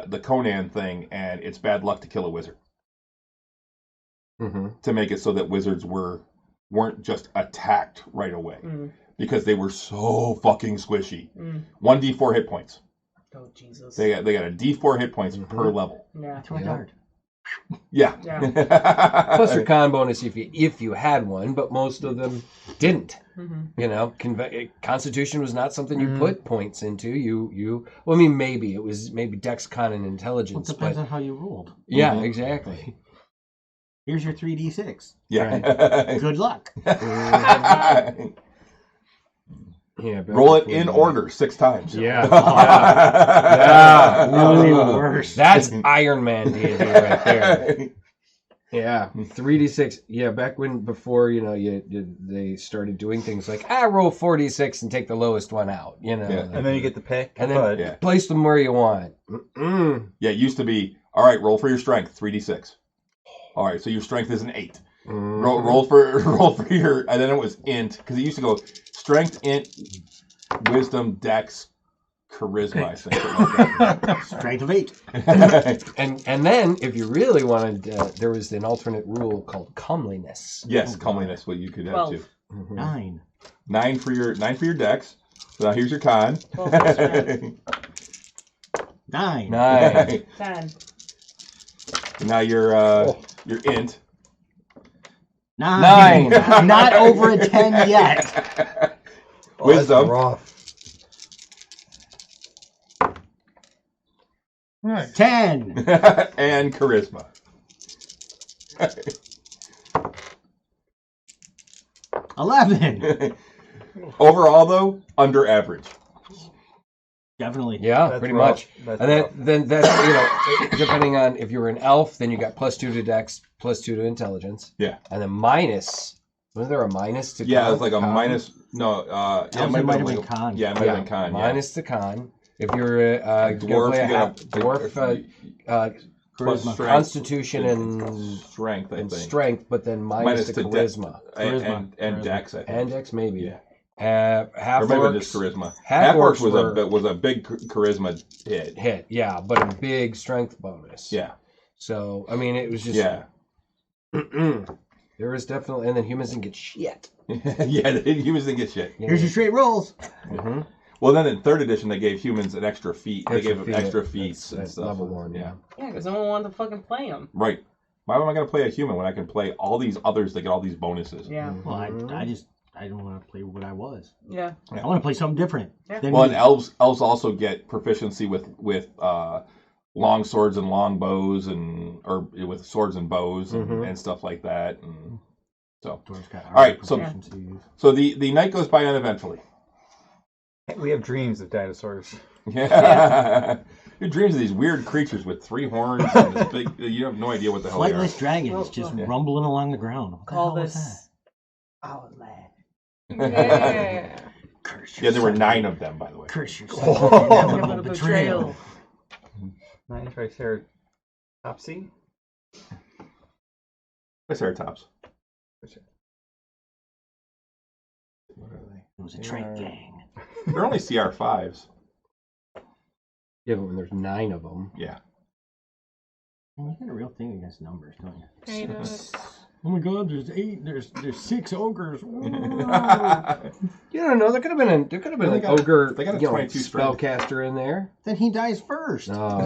the Conan thing, and it's bad luck to kill a wizard. To make it so that wizards weren't just attacked right away because they were so fucking squishy. 1d4 hit points. Oh Jesus! They got a d4 hit points per level. Yeah. Throw a dart. Yeah. Plus your con bonus if you had one, but most of them didn't. You know, Constitution was not something you put points into. Well, I mean, maybe it was Dex, Con, and Intelligence. Well, it depends on how you rolled. Yeah, exactly. Here's your 3d6. Yeah. Good luck. Yeah. Roll it in order 6 times. Yeah. That would be worse. That's Iron Man deity right there. Yeah, 3d6. Yeah, back before they started doing things like roll 4d6 and take the lowest one out. You know, And then you get the pick. and then place them where you want. Yeah, it used to be, all right, roll for your strength, 3d6. All right, so your strength is an 8. Roll for your, and then it was int, because it used to go strength, int, wisdom, dex, charisma, I think. Something like that. Strength of 8. And then, if you really wanted, there was an alternate rule called comeliness. Yes, comeliness, what you could have 12. too. 9. 9 for your dex. So now here's your con. 12 plus 10. 9. 9. 10. Now your int. 9. Not over a 10 yet. Wisdom. Rough. Nice. 10. And charisma. 11. Overall, though, under average. Definitely. Yeah, That's pretty rough. much. That's And rough. then that's depending on if you were an elf, then you got +2 to dex, +2 to intelligence. Yeah. And then minus. Was there a minus to? Yeah, con? it was like a Con? minus. No, yeah, Elves it might have like been con. Yeah, it might have been con. Minus to con. If you're Dwarf, play a you get a- dwarf, plus Charisma. strength, Constitution and strength, I think. strength, but then minus to to charisma and Charisma. dex, I think. and dex maybe. Yeah. Half Or maybe orcs just charisma. half Half-orcs orcs was a big charisma hit. hit, yeah, but a big strength bonus. Yeah. So I mean, it was just Yeah. there was definitely, and then humans didn't get shit. Yeah, humans didn't get shit. Here's your straight rolls. Mm-hmm. Well, then in 3rd edition, they gave humans an extra feat. They gave them extra That's- feats and that's stuff. level 1, yeah. Yeah, because no one wanted to fucking play them. Right. Why am I going to play a human when I can play all these others that get all these bonuses? Yeah. Well, I don't want to play what I was. Yeah. I want to play something different. Yeah. than Well, and me. elves also get proficiency with long swords and long bows or with swords and bows and stuff like that. And so, Dwarves got all right, so proficiencies. so the night goes by uneventfully. We have dreams of dinosaurs. Yeah. Your dreams of these weird creatures with 3 horns and this big. You have no idea what the hell they are. Flightless dragons just rumbling along the ground. What the Call hell was this. that? I was mad. Yeah. Curse Yeah, there were yourself. 9 of them, by the way. Curse yourself. A Inevitable little betrayal. betrayal. 9 Triceratopsy? Triceratops. What are they? It was a trick gang. They're only CR5s. Yeah, but when there's 9 of them. Yeah. You got a real thing against numbers, don't you? Kind of. Oh my god, there's 8. There's 6 ogres. You don't know. There could have been an They got- ogre, they got a 22 strength. spellcaster in there. Then he dies first. Oh.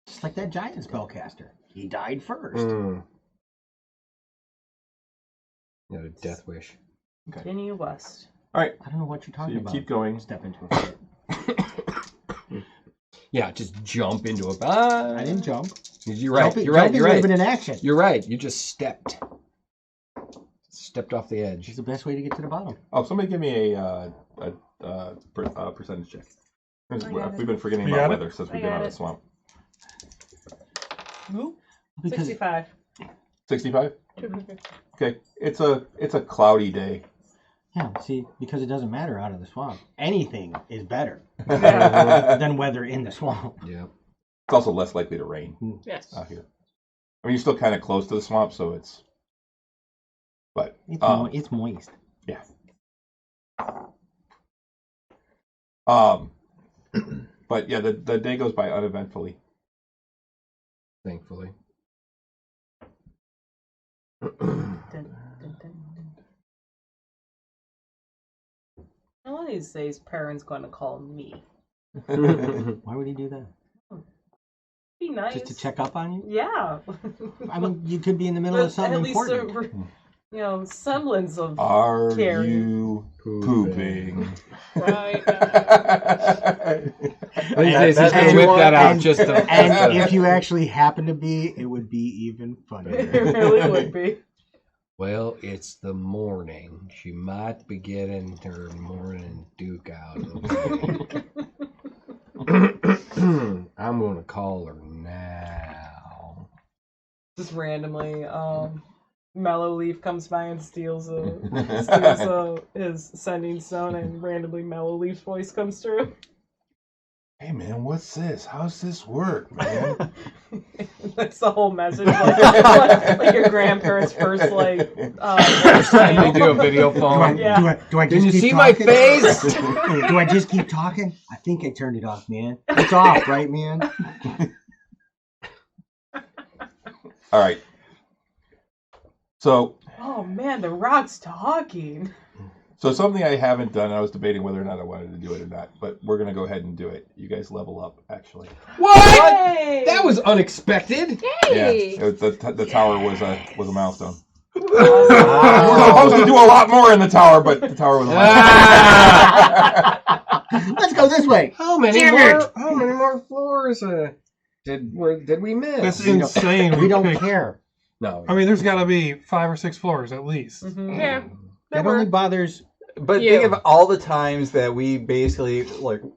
Just like that giant spellcaster. He died first. Mm. Got a death wish. Continue west. All right. I don't know what you're So talking you about. keep going. Step into a pit. Yeah, just jump into a. I didn't jump. You're right. Jumping- You're right. jumping You're would have right. been an action. You're right. You just stepped off the edge. It's the best way to get to the bottom. Oh, somebody give me a percentage check. got We've been forgetting You about got it? weather since I we've been got out of it. the swamp. Because 65. 65? 250. Okay. It's a cloudy day. Yeah, see, because it doesn't matter out of the swamp. Anything is better Yeah. than weather in the swamp. Yeah. It's also less likely to rain Yes. out here. I mean, you're still kind of close to the swamp, so it's. But It's moist. yeah. But yeah, the day goes by uneventfully. Thankfully. One of these days, Perrin's going to call me. Why would he do that? Be nice. Just to check up on you? Yeah. I mean, you could be in the middle of something at least important. semblance of Are caring. you pooping? Right. These days he's going to whip that out just to... And if you actually happen to be, it would be even funnier. It really would be. Well, it's the morning. She might be getting her morning duke out. I'm going to call her now. Just randomly, Mellow Leaf comes by and steals his sending stone, and randomly Mellow Leaf's voice comes through. Hey man, what's this? How's this work, man? That's the whole message, like your grandparents' first time they do a video phone. Do I just Did you keep see talking? my face? Do I just keep talking? I think I turned it off, man. It's off, right, man? All right. So Oh man, the rock's talking. So something I haven't done, I was debating whether or not I wanted to do it or not, but we're going to go ahead and do it. You guys level up, actually. What? Yay! That was unexpected. Yay! Yeah, the tower was a milestone. Awesome. We were supposed to do a lot more in the tower, but the tower was a milestone. Let's go this way. How many more floors did we miss? That's insane. We don't care. No. I mean, there's got to be 5 or 6 floors at least. Mhm. Yeah. That only bothers. But think of all the times that we basically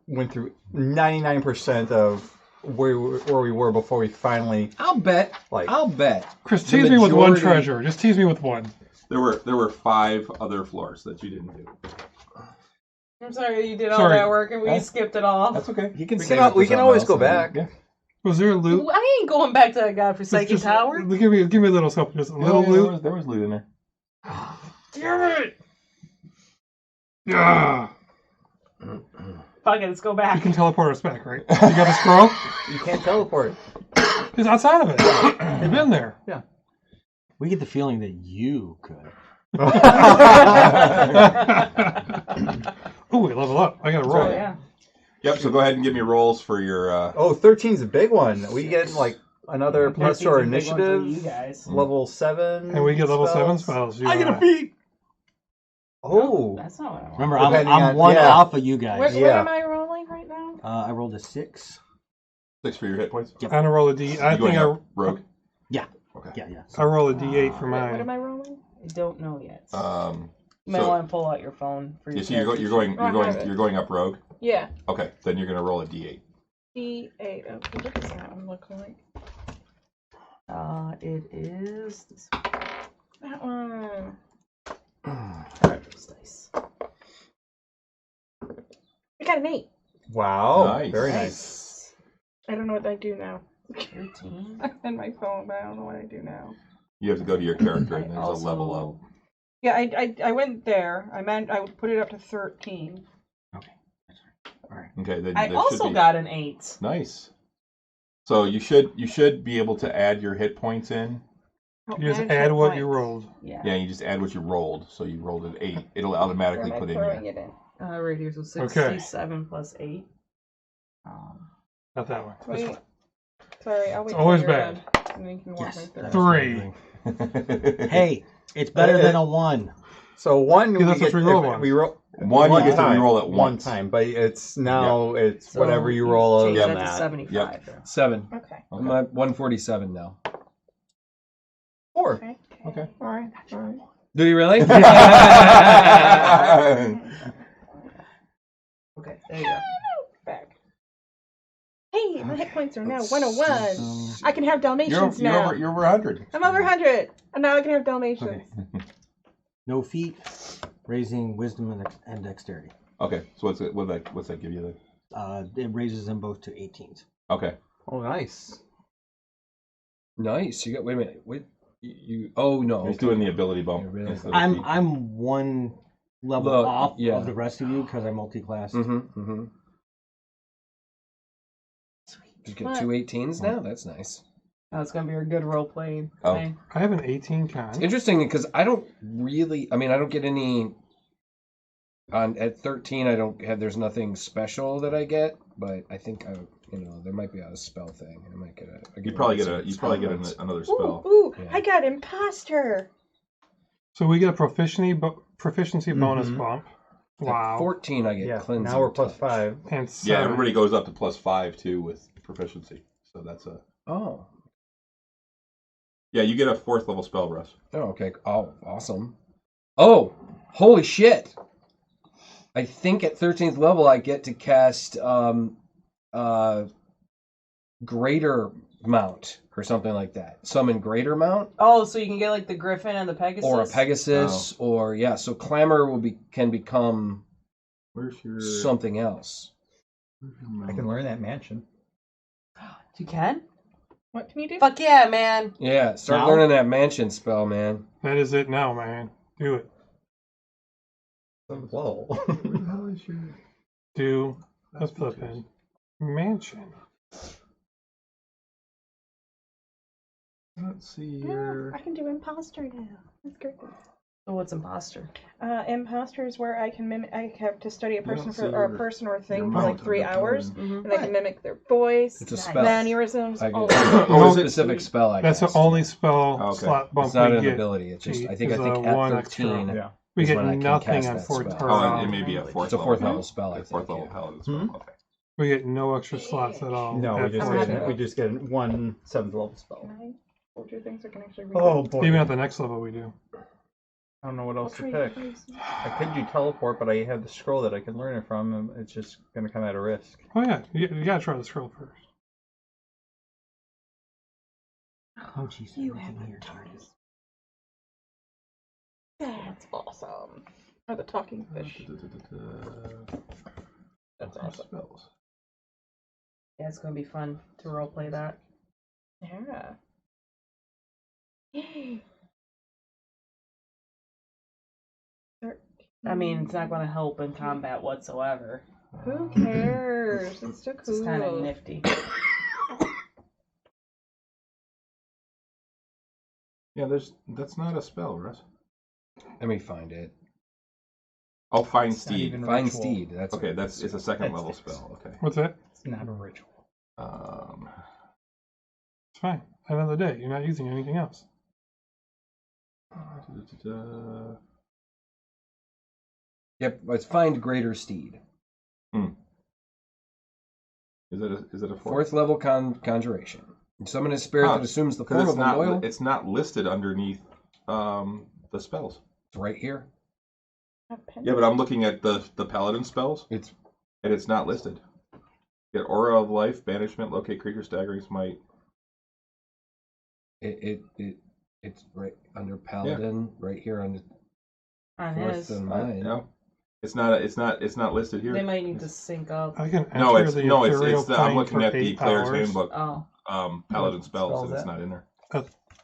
went through 99% of where we were before we finally. I'll bet. Chris, tease me with one treasure. Just tease me with one. There were 5 other floors that you didn't do. I'm sorry you did all that work and we skipped it off. That's okay. You can We can always go back. Yeah. Was there a loot? I ain't going back to that godforsaken tower. Give me a little something. Just a little loot. There was loot in there. Damn it! Yeah. Fuck it, let's go You back. can teleport us back, right? You got a scroll? You can't teleport. It's outside of it. You've been there. Yeah. We get the feeling that you could. Oh, we level up. I got to roll. Oh, yeah. Yep, so go ahead and give me rolls for your... Oh, 13's a big one. We get another plus to our That's a big one for initiative. you guys. Level 7. And we get level 7 spells. I get a beat. Oh. That's not what I want. Remember, Depending I'm on- one yeah. off of you guys. What Yeah. am I rolling right now? I rolled a 6. 6 for your hit points? Yep. I'm gonna roll a D. I You going think up rogue? Yeah. Okay. Yeah. I roll a D8 for What am mine. I rolling? I don't know yet. You might So- want to pull out your phone for your Yeah, so you're going up rogue? Yeah. Okay, then you're going to roll a d8. D8. Okay, what does that one look like? It is this That one. dice. I got an 8. Wow. Nice. Very nice. I don't know what I do now. 13. I'm in my phone, but I don't know what I do now. You have to go to your character and I there's a level up. Yeah, I went there. I would put it up to 13. Okay, then I there also should be... got an 8. Nice. So you should be able to add your hit points in. You just add what you rolled. Yeah. Yeah, you just add what you rolled. So you rolled an 8. It'll automatically Where am I put in throwing your... it in? Right here, so Okay. 67 plus 8. Not that one. This Wait. one. Sorry, I'll wait. It's always till you're bad. done, and then you can walk Yes. me through. 3. Hey, it's better than a 1. So 1, Yeah, that's what we roll on. We roll One you get to time. reroll at One once. time, but it's now it's So whatever you roll change other than that to that. 75. 7. Okay. I'm at 147 now. 4. Okay. Okay. All right. Did he really? Okay, there you go. Back. Hey. Yay! My hit points are now 101. I can have Dalmatians You're now. over 100. I'm over 100, and now I can have Dalmatians. Okay. No feat, raising wisdom and dexterity. Okay, so what's that give you then? It raises them both to 18s. Okay. Oh, nice. Nice. You got. Wait a minute. Wait. You. Oh no. He's doing the ability bump. Yeah, really. instead of I'm feat. I'm one level Look, off yeah. of the rest of you because I'm multi-class. Mm-hmm. You get What? 2 18s now. That's nice. Oh, it's gonna be a good role playing Oh. thing. I have an 18 con. It's interesting because I don't really. I mean, I don't get any. At 13, I don't have. There's nothing special that I get, but I think there might be a spell thing. I might get a. You probably get another Ooh, spell. ooh, Yeah. I got imposter. So we get a proficiency bonus bump. At Wow. 14, I get Yeah. cleansing. Now we're plus touch. 5. And Yeah, 7. everybody goes up to +5 too with proficiency. So that's a. Oh. Yeah, you get a 4th level spell, Russ. Oh, okay. Oh, awesome. Oh, holy shit! I think at 13th level I get to cast Greater Mount or something like that. Summon Greater Mount Oh, so you can get like the Griffin and the Pegasus. or a Pegasus or yeah. So Clamor can become Where's your something else. I can learn that mansion. You can? What can you do? Fuck yeah, man! Yeah, start Now? learning that mansion spell, man. That is it now, man. Do it. Whoa. Where the hell is your Do a flippin' mansion. Let's see Yeah, here. I can do imposter now. That's great. So what's imposter? Imposter is where I can mimic. I have to study a don't person see or a your- person or a your thing for mount like on 3 the hours, paladin. and I can mimic their voice, It's a spell. mannerisms, I all get that. Oh, a is it? specific spell. I That's the cast. only spell Okay. slot bump It's not we an get. ability. It's just I think Is at one extra. 13 Yeah. We is get when I can nothing cast on that fourth. spell. Oh, it may be a 4th It's a level. 4th level spell. I A 4th think. level Yeah. paladin spell. Okay. We get no extra slots at all. No, we just Okay. get we just get one 7th level spell. Can I hold your things? I can actually read Oh them? boy. Even at the next level, we do. I don't know what I'll else to trade pick. places. I could do teleport, but I have the scroll that I can learn it from, and it's just going to come at a risk. Oh yeah, you gotta try the scroll first. Oh, jeez. You everything have a here. TARDIS. That's awesome. Or the talking fish. That's awesome. Spells. Yeah, it's gonna be fun to roleplay that. Yeah. Yay. I mean, it's not gonna help in combat whatsoever. Who cares? It's still It's just kind of cool. nifty. Yeah, that's not a spell, Russ. Let me find it. Oh, find It's not steed. even a Find ritual. Steed. That's Okay, it's a 2nd That's level different. spell. Okay. What's that? It's not a ritual. It's fine. Another day. You're not using anything else. Yep. Let's find Greater Steed. Is it a 4th level conjuration. Summon a spirit Huh, that assumes the 'Cause form it's of a not loyal. it's not listed underneath the spells. It's right here. Yeah, but I'm looking at the paladin spells, It's and it's not listed. Get aura of life, banishment, locate creature, staggering smite. it's right under paladin, right here on the On 4th his, and mine. No, it's not listed here. they might need to sync up. I can enter No, it's the no, ethereal it's I'm plane looking for at the 8 player's hours. handbook. Oh, Paladin spells, spells and it's that? not in there.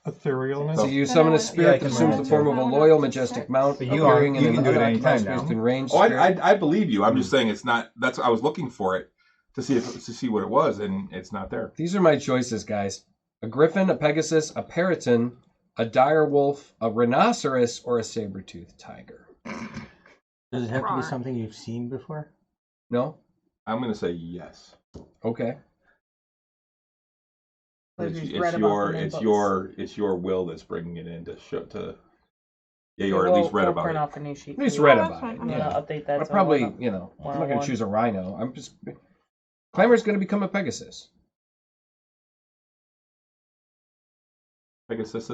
Etherealness. So you summon a Yeah, I spirit can that assumes learn the it form too. of a loyal, majestic mount, But you appearing aren't- you in can an do it unoccupied anytime space now. within range. Oh, spirit. I believe you. I'm just saying it's not. That's I was looking for it to see what it was, and it's not there. These are my choices, guys: a griffin, a pegasus, a periton, a dire wolf, a rhinoceros, or a saber-toothed tiger. Does it have to be something you've seen before? No? I'm gonna say yes. Okay. Like It's, he's it's read about them in it's your will that's bringing it in to show to. Yeah, Yeah, or at least read we'll about print it. off a new sheet. At least for you. read Oh, about that's it. fine. I'm Yeah. gonna update that. I so probably, I'm I'm not going 101. to choose a rhino. I'm just. Clamor's going to become a pegasus. Pegasus.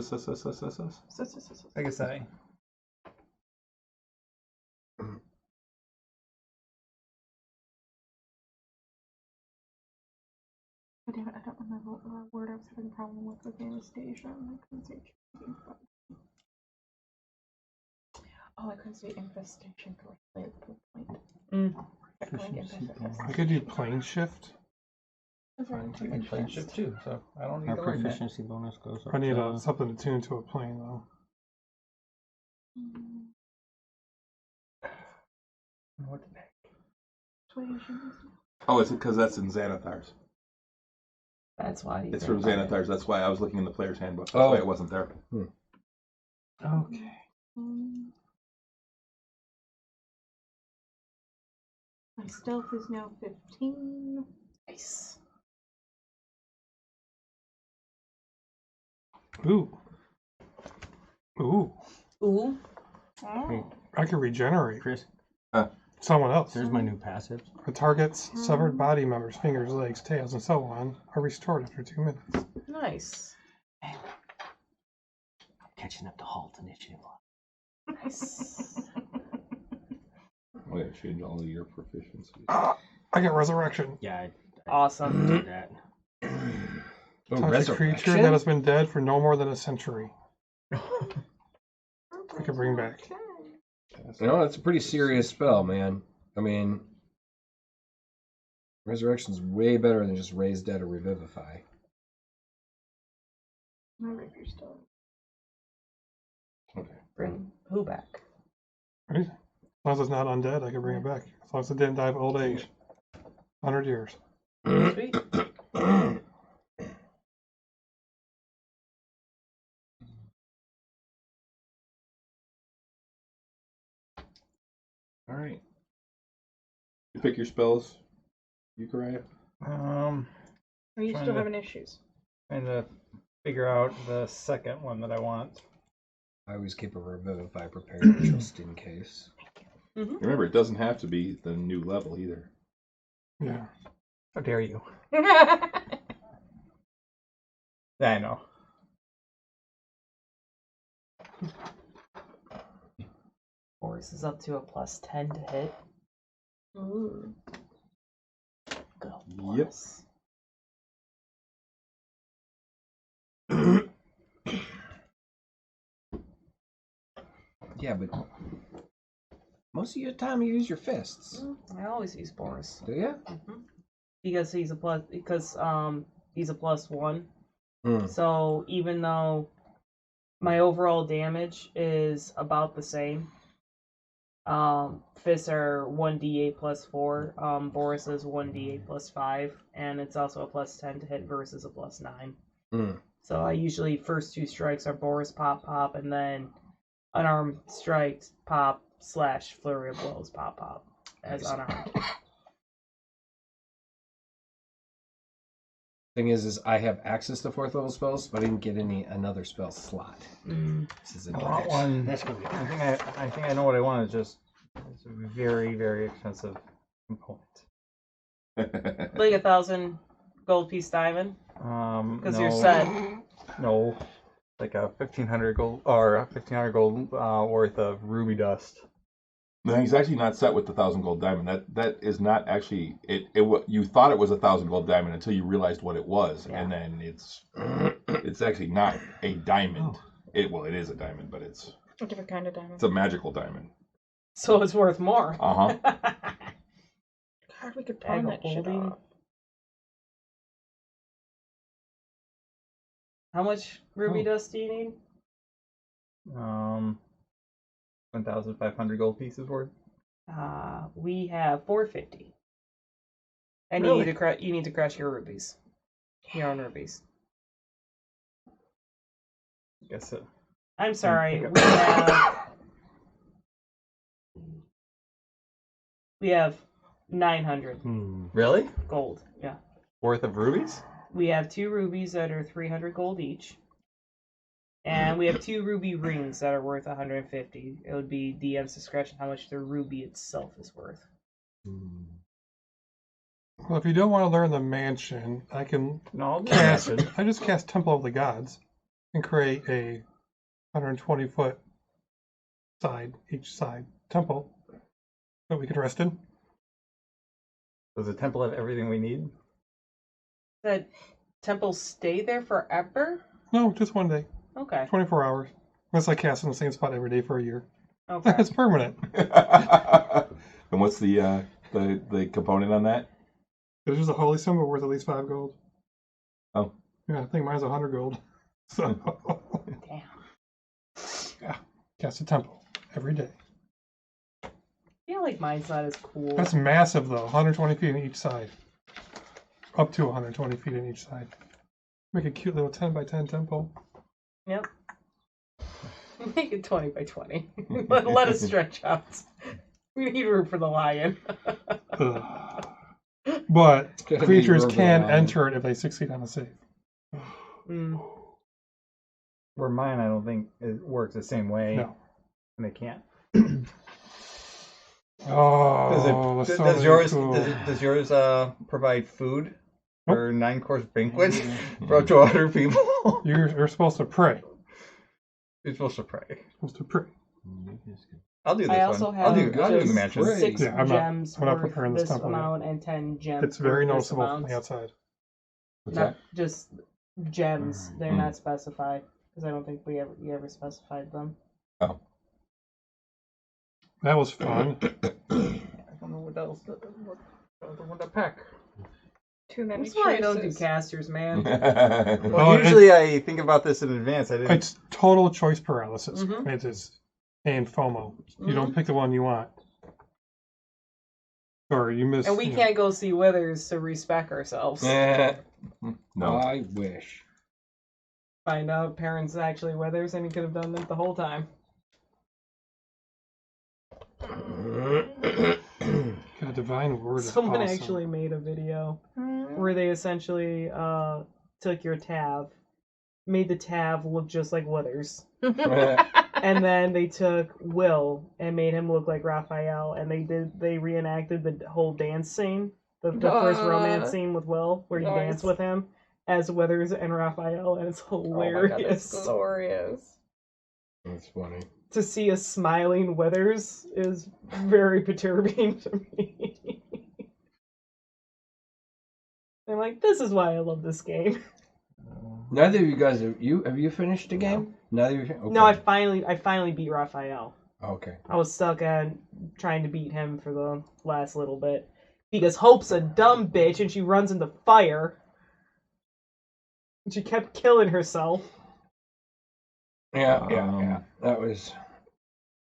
I guess I. damn it, I don't remember what word I was having a problem with infestation. I couldn't say infestation. Oh, I couldn't say infestation correctly. I could do plane shift. That's right. I can plane shift too, so I don't need Our to learn that. proficiency bonus goes up. I need to- something to tune to a plane though. What the heck? Persuasion. Oh, it's because that's in Xanathar's. That's why. It's from Xanathar's. That's why I was looking in the player's handbook. That's Oh. why it wasn't there. Okay. My stealth is now 15. Nice. Ooh. Ooh. Ooh. Hey, I can regenerate Chris, someone else. there's my new passive. A target's severed body members, fingers, legs, tails, and so on are restored after 2 minutes. Nice. I'm catching up to Halt initiative. Nice. Oh yeah, change all of your proficiencies. I get resurrection. Yeah, I Awesome. did that. Oh, Touch a creature that has been dead for no more than a century. I can bring back. You know, that's a pretty serious spell, man. I mean, resurrection's way better than just raise dead or revivify. My rapier still. Okay. Bring who back? Right? As long as it's not undead, I can bring it back. As long as it didn't die of old age. 100 years. Sweet. All right. You pick your spells, Euchariah. Are you Trying still to- having issues? Trying to figure out the second one that I want. I always keep a revivify prepared just in case. Remember, it doesn't have to be the new level either. Yeah. How dare you? Yeah, I know. Boris is up to a +10 to hit. Ooh. Go. Yep. Boris. Yeah, but most of your time you use your fists. I always use Boris. Do you? Because he's a plus. Because he's a +1. Hmm. So even though my overall damage is about the same, fists are 1d8 +4. Boris is 1d8 +5, and it's also a +10 to hit versus a +9. Hmm. So I usually first 2 strikes are Boris pop pop, and then unarmed strikes pop / flurry of blows pop pop as I see. unarmed. Thing is I have access to 4th level spells, but I didn't get another spell slot. This is I want one. That's gonna be. I think I know what I want. It's a very, very expensive component. Like 1,000 gold piece diamond, because no, you're set. No, like a 1,500 gold or 1,500 gold worth of ruby dust. No, he's actually not set with the 1,000 gold diamond. That is not actually it. You thought it was 1,000 gold diamond until you realized what it was, and then it's actually not a diamond. It is a diamond, but it's A different kind of diamond. a magical diamond. So it's worth more. Uh huh. God, we could pawn that shit holding. off. How much ruby dust do you need? 1,500 gold pieces worth. We have 450. And Really? you need to crush your rubies. Your own rubies. I guess it. I'm sorry. pick We have 900 Really? gold. Yeah. Worth of rubies? We have 2 rubies that are 300 gold each. And we have 2 ruby rings that are worth 150. It would be DM's discretion how much the ruby itself is worth. Well, if you don't want to learn the mansion, I can No, cast. I just cast Temple of the Gods and create a 120-foot each side temple that we could rest in. Does the temple have everything we need? That temples stay there forever? No, just one day. Okay. 24 hours. Unless I cast in the same spot every day for a year. Okay. It's permanent. And what's the component on that? It's just a holy symbol worth at least 5 gold. Oh. Yeah, I think mine's 100 gold. So. Damn. Yeah. Cast a temple every day. I feel like mine's not as cool. That's massive, though. 120 feet on each side. Up to 120 feet on each side. Make a cute little 10 by 10 temple. Yep. Make it 20 by 20. Let us stretch out. We need room for the lion. But Gotta be creatures room for can the lion. enter it if they succeed on a save. Mm. Where mine, I don't think it works the same way. No. And they can't. Oh, Does, so does yours cool. does yours provide food for 9-course banquet for up to 100 people? You're supposed to pray. You're supposed to pray. Supposed to pray. I'll do this I also one. have I'll do the just mansion. 6 Yeah, I'm gems not worth preparing this this temple yet. amount and 10 gems It's very worth this noticeable from amount. the outside. What's Not that? just gems. They're Mm. not specified. Because I don't think you ever specified them. Oh. That was fun. I don't know what else. What the pack. Too many That's why I don't do choices. casters, man. Well, Well, usually I think about this in advance. I didn't. It's total choice paralysis. Mhm. It is. And FOMO. You don't pick the one you want. Or you miss. And we can't go see Withers to respec ourselves. No. I wish. Find out parents actually Withers, and he could have done it the whole time. God, divine word is Someone awesome. actually made a video where they essentially took your Tav, made the Tav look just like Withers. And then they took Will and made him look like Raphael, and they reenacted the whole dance scene, the first romance scene with Will, where you dance with him as Withers and Raphael, and it's hilarious. Oh my God, that's glorious. That's funny. To see a smiling Withers is very perturbing to me. I'm like, this is why I love this game. Neither of you guys have you finished the game? Neither of you. Okay. No, I finally beat Raphael. Okay. I was stuck on trying to beat him for the last little bit. Because Hope's a dumb bitch and she runs into fire. And she kept killing herself. Yeah. That was.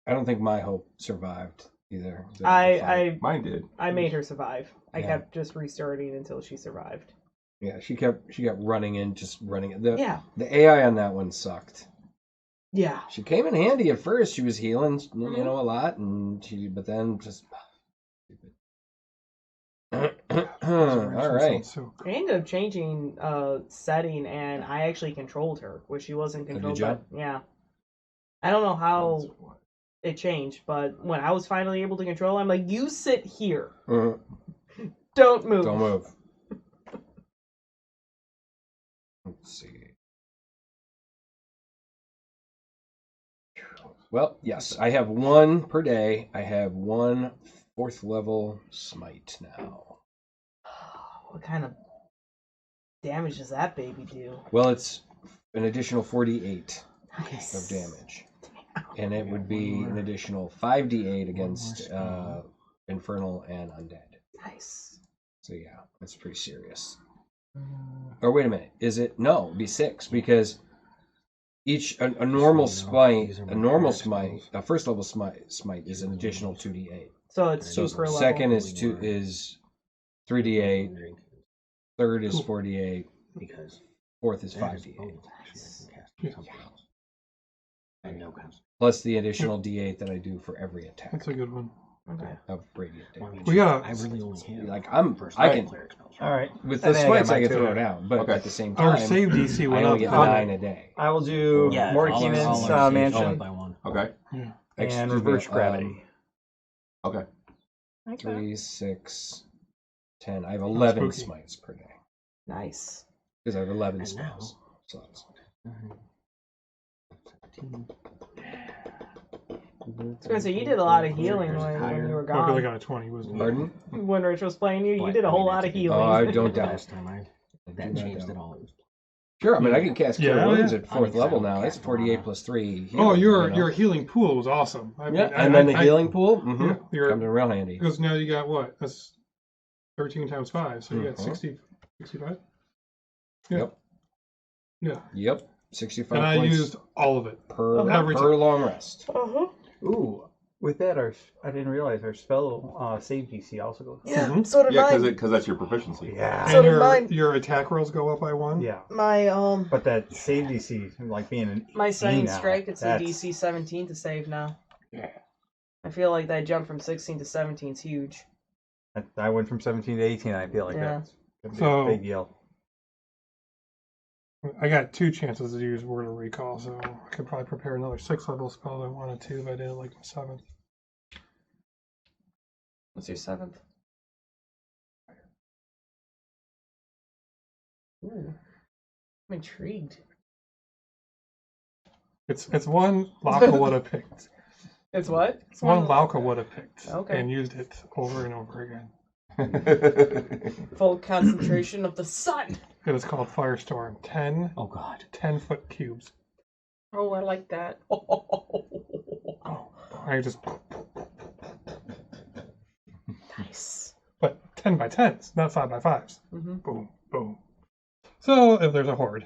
I don't think my Hope survived either. Mine did. I made her survive. I Yeah. kept just restarting until she survived. Yeah, she kept running in, just running. Yeah. The AI on that one sucked. Yeah. She came in handy at first. She was healing, a lot, but then just. All right. So I ended up changing setting, and I actually controlled her, where she wasn't Oh, did controlled. ya? Yeah. I don't know how it changed, but when I was finally able to control, I'm like, you sit here. Don't move. Don't move. Let's see. Well, yes, I have 1 per day. I have 1 4th level smite now. What kind of damage does that baby do? Well, it's an additional 48 Nice. of damage. And it would be an additional 5d8 against infernal and undead. Nice. So yeah, that's pretty serious. Or wait a minute, is it? No, it'd be 6 because a normal smite, a first level smite is an additional 2d8. So it's So 2 per level. second is 3d8, third is 4d8, fourth is 5d8. Plus the additional d8 that I do for every attack that's a good one. Okay. of radiant damage. We got I really only have. Like I can All right. with I the think smites got I mine can too. throw down, but Okay. at the same our time save DC I went only up. get 9 a day. I will do Yeah, more all Keenan's our mansion by 1. Okay. and reverse gravity. Okay. 3, 6, 10. I have 11 spooky. smites per day Nice. because I have 11 And now- spells. Slots. I was gonna say, you did a lot of healing when you were Oh, because I gone. got a 20, wasn't it? Pardon? When Rich was playing you, you did a whole lot of healing. Oh, I don't doubt. Last time I that do not changed know. at all. Sure, I mean I can cast Cure Yeah, Wounds yeah. at 4th level now. That's Cast 48 plus 3. Oh, healing, your you know? your healing pool was awesome. I mean, and then the healing pool Yeah, your, comes in real handy. because now you got what? That's 13 times 5, so you got 65? Yeah. Yep. Yeah. Yep. 65 And I points used all of it. per Every per time. long rest. Ooh, with that, I didn't realize our spell save DC also goes. Yeah, so did Yeah, mine. because that's your proficiency. Yeah. So And did mine. your attack rolls go up by 1. Yeah. My But that save DC, like being an My 18 second now, strike, it's a that's- DC 17 to save now. Yeah. I feel like that jump from 16 to 17 is huge. I went from 17 to 18. I feel like Yeah. that's a big, So- big deal. I got 2 chances to use Word of Recall, so I could probably prepare another 6th level spell if I wanted to, but I did it like my 7th. What's your 7th? Ooh. I'm intrigued. It's one Lauka would have picked. It's what? It's one Lauka would have picked. Okay. And used it over and over again. Full concentration of the sun. It is called Firestorm. 10 Oh God. 10-foot cubes. Oh, I like that. I just, Nice. but 10 by 10s, not 5 by 5s. Mm-hmm. Boom, boom. So if there's a horde,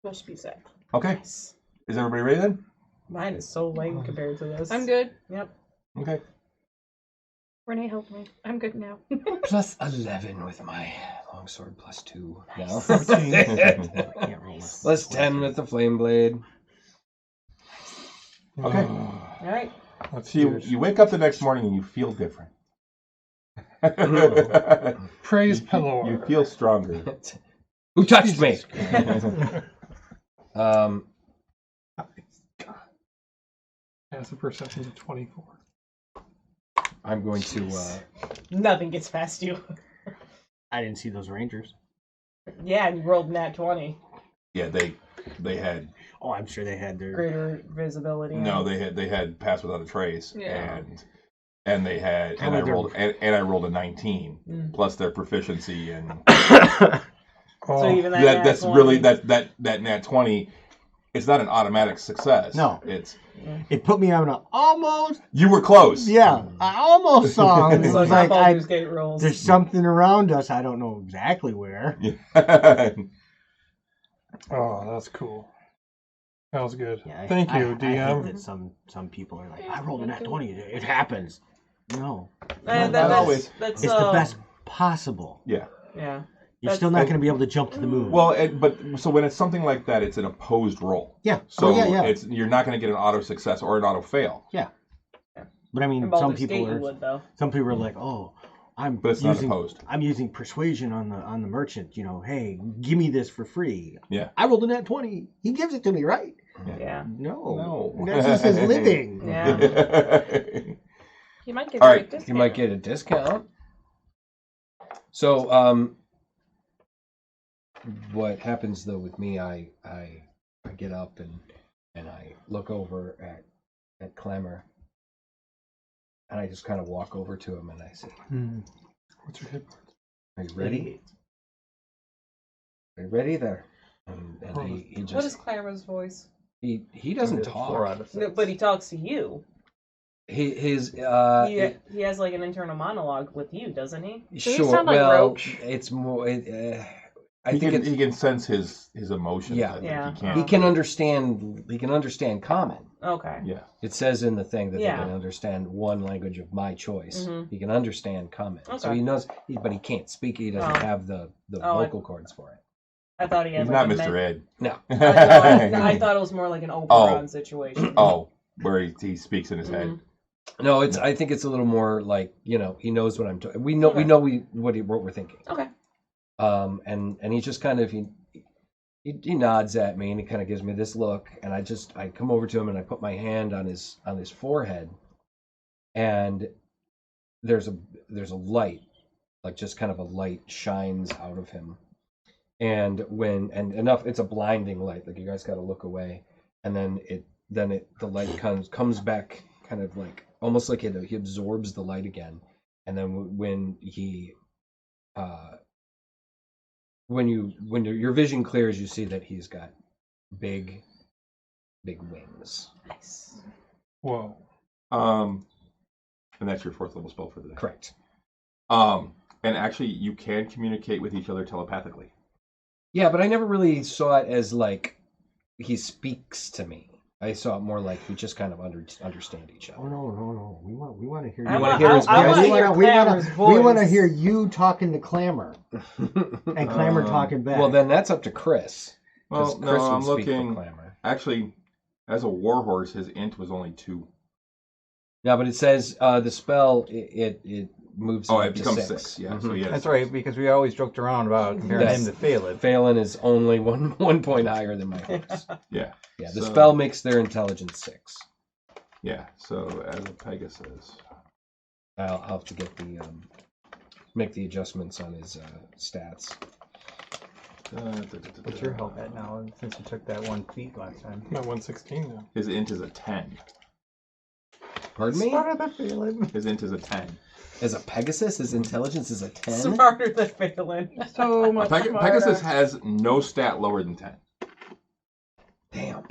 Must be sad. Okay. Is everybody ready then? Mine is so lame compared to this. I'm good. Yep. Okay. Renee, help me. I'm good now. Plus 11 with my longsword plus 2 now. 13. Can't roll this. Plus 10 with the flame blade. Okay. All right. Let's So you wake up the next morning and you feel different. praise you Pelor. feel stronger. Who touched me? Passive perceptions of 24. I'm going to. Nothing gets past you. I didn't see those rangers. Yeah, you rolled nat 20. Yeah, they had Oh, I'm sure they had their. Greater visibility. no, they had pass without a trace, Yeah. and they had and I rolled and I rolled a 19 plus their proficiency and Oh, So even that nat that's 20, really that nat 20. It's not an automatic success. No. It's It put me on a almost. you were close. Yeah, I almost saw him. It It's was like like Baldur's Gate rolls. there's something around us. I don't know exactly where. oh, that's cool. That was good. Yeah, Thank you, I DM. think that some people are like, I rolled a nat 20. It happens. No, And not always. That's it's the best possible. Yeah. Yeah. You're That's- still not going to be able to jump to the moon. Well, but so when it's something like that, it's an opposed roll. yeah. So yeah. it's you're not going to get an auto success or an auto fail. But I mean, In some Baldur's people Gate you are would, though. like, oh, But it's not opposed. I'm using persuasion on the merchant. You know, hey, give me this for free. Yeah. I rolled a nat 20. He gives it to me, right? Yeah. No. No. That's just his living. Yeah. You might get All a right, great discount. You might get a discount. So, what happens though with me? I get up and I look over at Clemmer, and I just kind of walk over to him and I say, What's your hit points? "Are you ready? Are you ready there?" And he What is just Clara's voice? he doesn't It's 4 talk. out of 6. No, but he talks to you. His He has like an internal monologue with you, doesn't he? Does he sure. sound like Well, Roach? it's more. I he think can it's, he can sense his emotions. Yeah. I think Yeah. he can. he can understand. He can understand common. Okay. Yeah. It says in the thing that Yeah. they can understand one language of my choice. Mhm. He can understand common, so Okay. he knows, but he can't speak. He doesn't Oh. have the Oh, vocal cords for it. I thought he had He's like not a Mr. Ed. No. I thought it was more like an Oberon situation. Oh, where he speaks in his head. Mhm. No, it's. I think it's a little more like he knows what I'm talking. We know Okay. what we're thinking. Okay. And he just kind of he nods at me and he kind of gives me this look, and I come over to him and I put my hand on his forehead, and there's a light, like just kind of a light shines out of him, and it's a blinding light, like you guys got to look away, and then the light comes back, kind of like almost like he absorbs the light again, and then when he when your vision clears, you see that he's got big wings. Nice. Whoa. And that's your 4th level spell for the day. Correct. And actually, you can communicate with each other telepathically. Yeah, but I never really saw it as like he speaks to me. I saw it more like we just kind of understand each other. Oh no! We want to hear. You want to hear his voice? We want to hear you talking to Clamor, and Clamor talking back. Well, then that's up to Chris. Well, Chris no, I'm would speak looking. for Clamor. Actually, as a warhorse, his int was only 2. Yeah, but it says the spell it moves. Oh, up it becomes to 6. Yeah, so That's right, because we always joked around about comparing him to Phelan. Phelan is only one point higher than my horse. Yeah. Yeah, the So- spell makes their intelligence 6. Yeah. So as a Pegasus. I'll have to get the make the adjustments on his stats. What's your health at now, since you took that 1 feat last time? Not 116 now. His int is a 10. Pardon me? Smarter than Phelan. His int is a 10. As a Pegasus, his intelligence is a 10? Smarter than Phelan. So much smarter. Pegasus has no stat lower than 10. Damn. All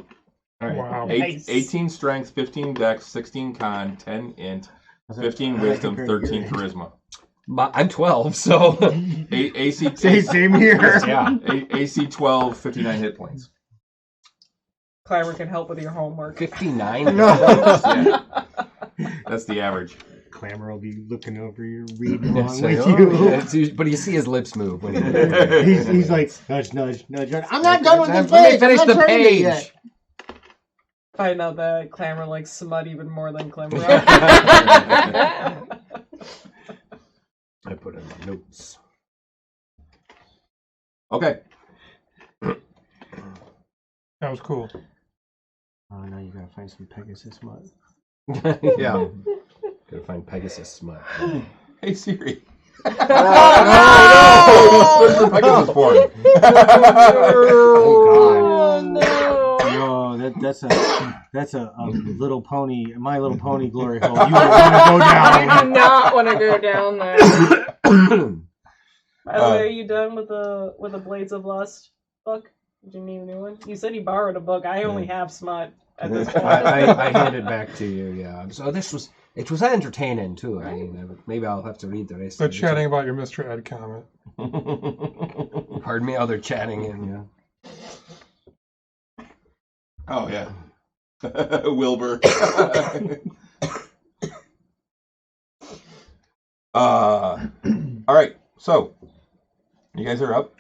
right. Wow. Nice. 18 strength, 15 dex, 16 con, 10 int, 15 wisdom, 13 charisma. I'm 12, so... AC Same here. yeah. AC 12, 59 hit points. Clamor can help with your homework. 59? Yeah. That's the average. Clamor will be looking over you, reading Yeah, along so- with you. but you see his lips move when he... He's like, nudge, nudge, nudge. I'm not done with this Let me page. finish I'm the not turning it page. yet. Find out that Clamor likes smut even more than Clamor. I put in my notes. Okay. That was cool. Oh, now you gotta find some Pegasus mud. Yeah. Gotta find Pegasus smut. Hey Siri. Oh, Where's the Pegasus porn? Oh no. No, that's a Little Pony, My Little Pony glory hole. You don't want to go I down. do not want to go down there. By the way, are you done with the Blades of Lust book? Did you need a new one? You said you borrowed a book. I only have smut at this point. I hand it back to you, yeah. So it was entertaining, too. I mean, maybe I'll have to read the rest They're of it. chatting about your Mr. Ed comment. Pardon me? Oh, they're chatting in, yeah. Oh yeah. Wilbur. All right. So, you guys are up.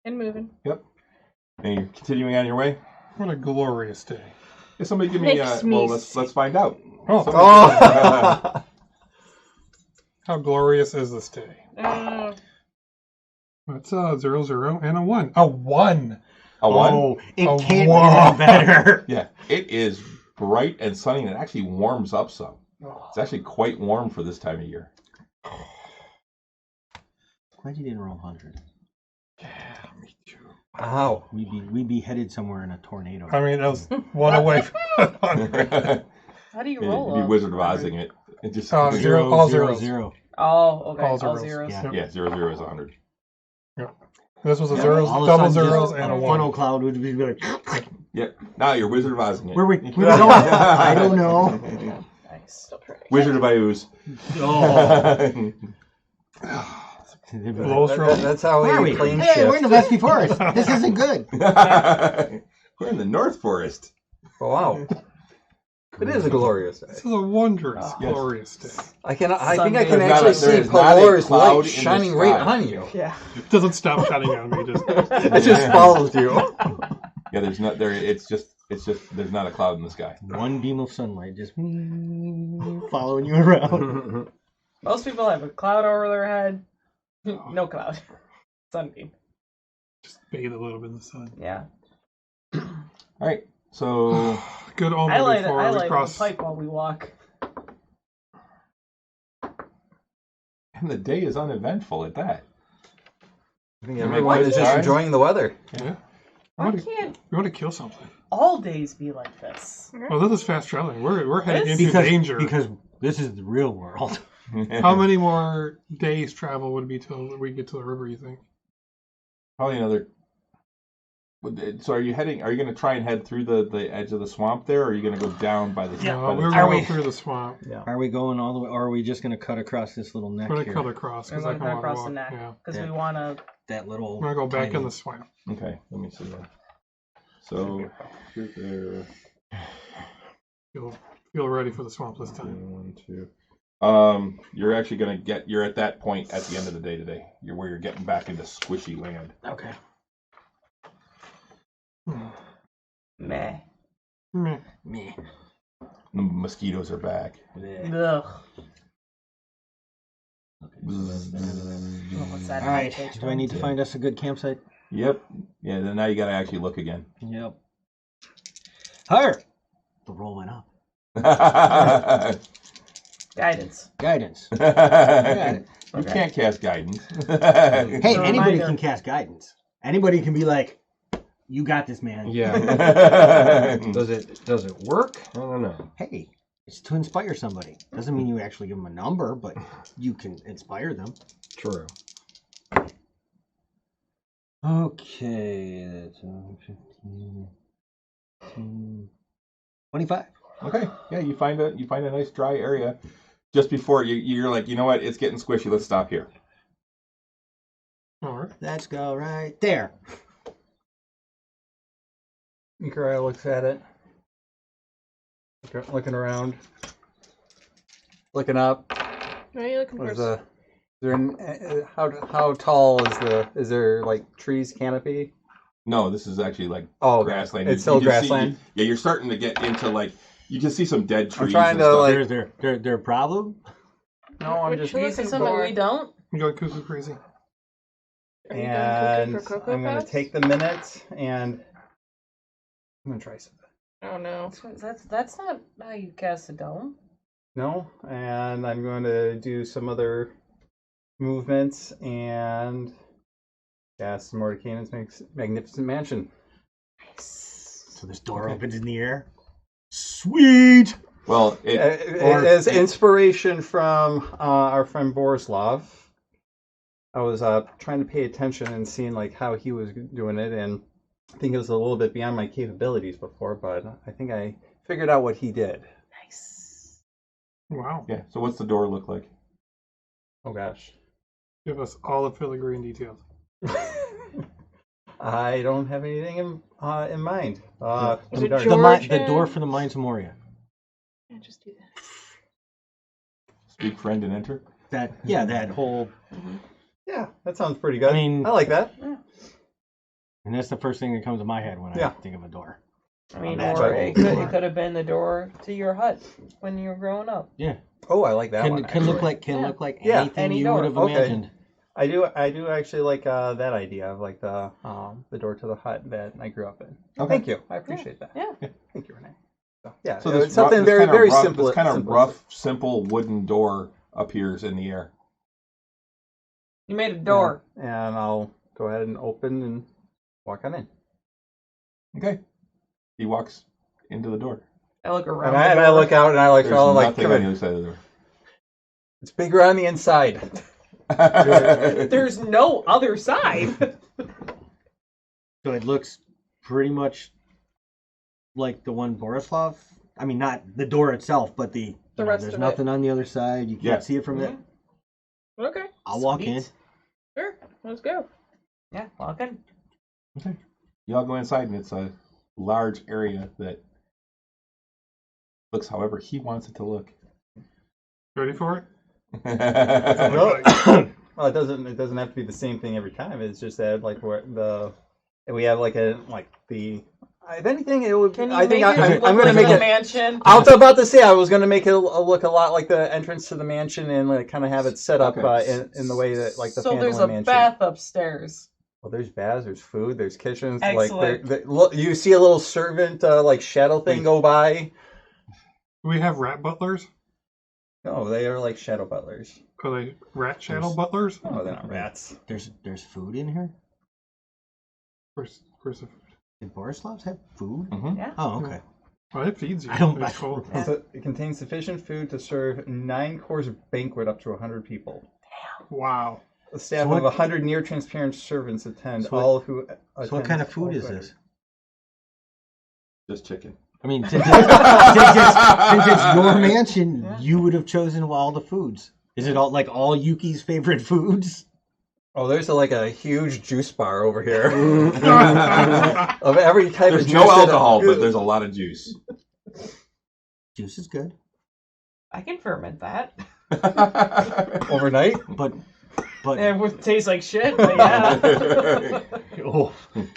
And moving. Yep. And you're continuing on your way. What a glorious day. Yeah, somebody give me. Makes me Well, let's find out. Oh, Somebody- how glorious is this day? Uh, It's a 0, and a 1. A 1! A 1. Oh, it Oh, can't wow. get better. Yeah. It is bright and sunny, and it actually warms up some. It's actually quite warm for this time of year. Glad you didn't roll 100. Yeah, me too. Wow. We'd be headed somewhere in a tornado. I mean, that was 1 away from 100. How do you You'd roll be up? Wizard of Ozing it. It just Oh, zero. All zeros. 0. Oh, okay. All All zeros. zeros. Yeah. yeah, 0 is 100. This was a Yeah, zeros, all of a double sudden, zeros, just and a a 1. funnel cloud would be like, Yep. Now you're Wizard of Ozing it. where we going? I don't know. Nice. still trying to Wizard of Ooze. Oh. Lowest roll. That's how Where are we we? claim Hey, we're in shift. the Westby Forest. This isn't good. We're in the North Forest. Oh, wow. It is a glorious day. This is a wondrous, Yes. glorious day. I think I Sunday. can There's not actually a- there see is not a Palor's cloud in light the shining sky. right on you. Yeah. It doesn't stop shining on me. Just It just follows you. Yeah, there's not there. It's just there's not a cloud in the sky. One beam of sunlight just following you around. Most people have a cloud over their head. No cloud. Sunbeam. bathe a little bit in the sun. Yeah. All right, so Good omen I light before we a cross. pipe while we walk. and the day is uneventful at that. I think You everyone make is just time? enjoying the weather. Yeah. Why can't We want to kill something. all days be like this? Well, this is fast traveling. We're heading Yes. into danger. Because this is the real world. How many more days travel would it be till we get to the river, you think? Probably another. So are you heading? Are you going to try and head through the edge of the swamp there, or are you going to go down by the? Yeah, by the we're tower? going through the swamp. Yeah. Are we going all the way, or are we just going to cut across this little neck We're gonna here? cut across We're because I going can to cut across walk. the neck Yeah. because Yeah. we want to. That little. I'm gonna go back in tiny- the swamp. Okay, let me see that. So here's there. Feel ready for the swamp this time. 1, 2. You're actually gonna get. You're at that point at the end of the day today. You're where you're getting back into squishy land. Okay. Meh. Meh. Me. The mosquitoes are back. Ugh. Bzz, Oh, what's that? All right. Page Do I need to Yeah. find us a good campsite? Yep. Yeah. Then now you gotta actually look again. Yep. Higher. The roll went up. Guidance. Guidance. You it. can't cast guidance. Hey, So anybody reminder. can cast guidance. Anybody can be like, "You got this, man." Yeah. Does it work? I don't know. Hey, it's to inspire somebody. Doesn't mean you actually give them a number, but you can inspire them. True. Okay, that's 15, 25. Okay. Yeah, you find a nice dry area just before you're like, you know what? It's getting squishy. Let's stop here. All right. Let's go right there. Mikara looks at it, looking around, looking up. What are you looking What is for? is there how tall is there like trees canopy? No, this is actually like Oh, grassland. It's You still just see- grassland. yeah, you're starting to get into like you can see some dead trees. trying and to, stuff. like- Their problem? No, I'm What just. you You see looking something for? we don't? You going cuckoo crazy? Are you And going cuckoo for Cocoa I'm gonna Puffs? take the minute and I'm gonna try something. Oh no. That's not how you cast a dome. No, and I'm going to do some other movements and cast some Mordecai's Magnificent Mansion. So this door opens in the air. Sweet! Well, It is inspiration from our friend Borislav. I was trying to pay attention and seeing like how he was doing it, and I think it was a little bit beyond my capabilities before, but I think I figured out what he did. Nice. Wow. yeah. So what's the door look like? Oh gosh. Give us all the filigree details. I don't have anything in mind. Is I'm it dark. George? The door for the Mines of Moria. Yeah, just do that. Speak friend and enter. That whole. Yeah, that sounds pretty good. I mean- I like that. And that's the first thing that comes to my head when Yeah. I think of a door. I mean, That's or right. it could have been the door to your hut when you were growing up. Yeah. Oh, I like that one. Can look actually. like Yeah, anything any you door. would have Okay. imagined. I do actually like that idea of like the door to the hut that I grew up in. Okay. Thank you. I appreciate that. Yeah. Thank you, Renee. So, yeah. So it's this something rough- very this kinda very rough, simple. This kind of simple. rough, simple wooden door appears in the air. You made a door. And I'll go ahead and open and walk on in. Okay. He walks into the door. I look around. And the I door. look out and I like There's all like nothing come on the in. other side of the door. It's bigger on the inside. There's no other side. So it looks pretty much like the one Borislav. I mean, not the door itself, but The you know, rest there's of nothing on the other side. You can't Yeah. see it from there. Okay. I'll walk in. Sweet. Sure. Let's go. Yeah, walk in. You all go inside, and it's a large area that looks however he wants it to look. Ready for it? Well, it doesn't have to be the same thing every time. It's just that like where we have like the if anything it would. Can you I think make it I'm look going to like make a it. mansion? I was about to say I was going to make it look a lot like the entrance to the mansion and like kind of have it set up Okay. in the way that like the So there's a Phandalin mansion. bath upstairs. Well, there's baths, there's food, there's kitchens. Excellent. Like look, you see a little servant like shadow thing go by. Do we have rat butlers? No, they are like shadow butlers. Are they rat shadow butlers? Oh, they're not rats. There's food in here. Where's the food? Did Borislavs have food? Mhm. Yeah. Oh, okay. Oh, it feeds you. I don't- It's cool. Yeah. So it contains sufficient food to serve 9 course banquet up to 100 people. Wow. A staff of 100 near transparent servants attend. All who. So what kind of food is this? Just chicken. I mean, since it's your mansion, you would have chosen all the foods. Is it all all Yuki's favorite foods? Oh, there's a huge juice bar over here of every type There's of juice. no alcohol, but there's a lot of juice. Juice is good. I can ferment that. Overnight, but it would taste like shit. But yeah. Oh,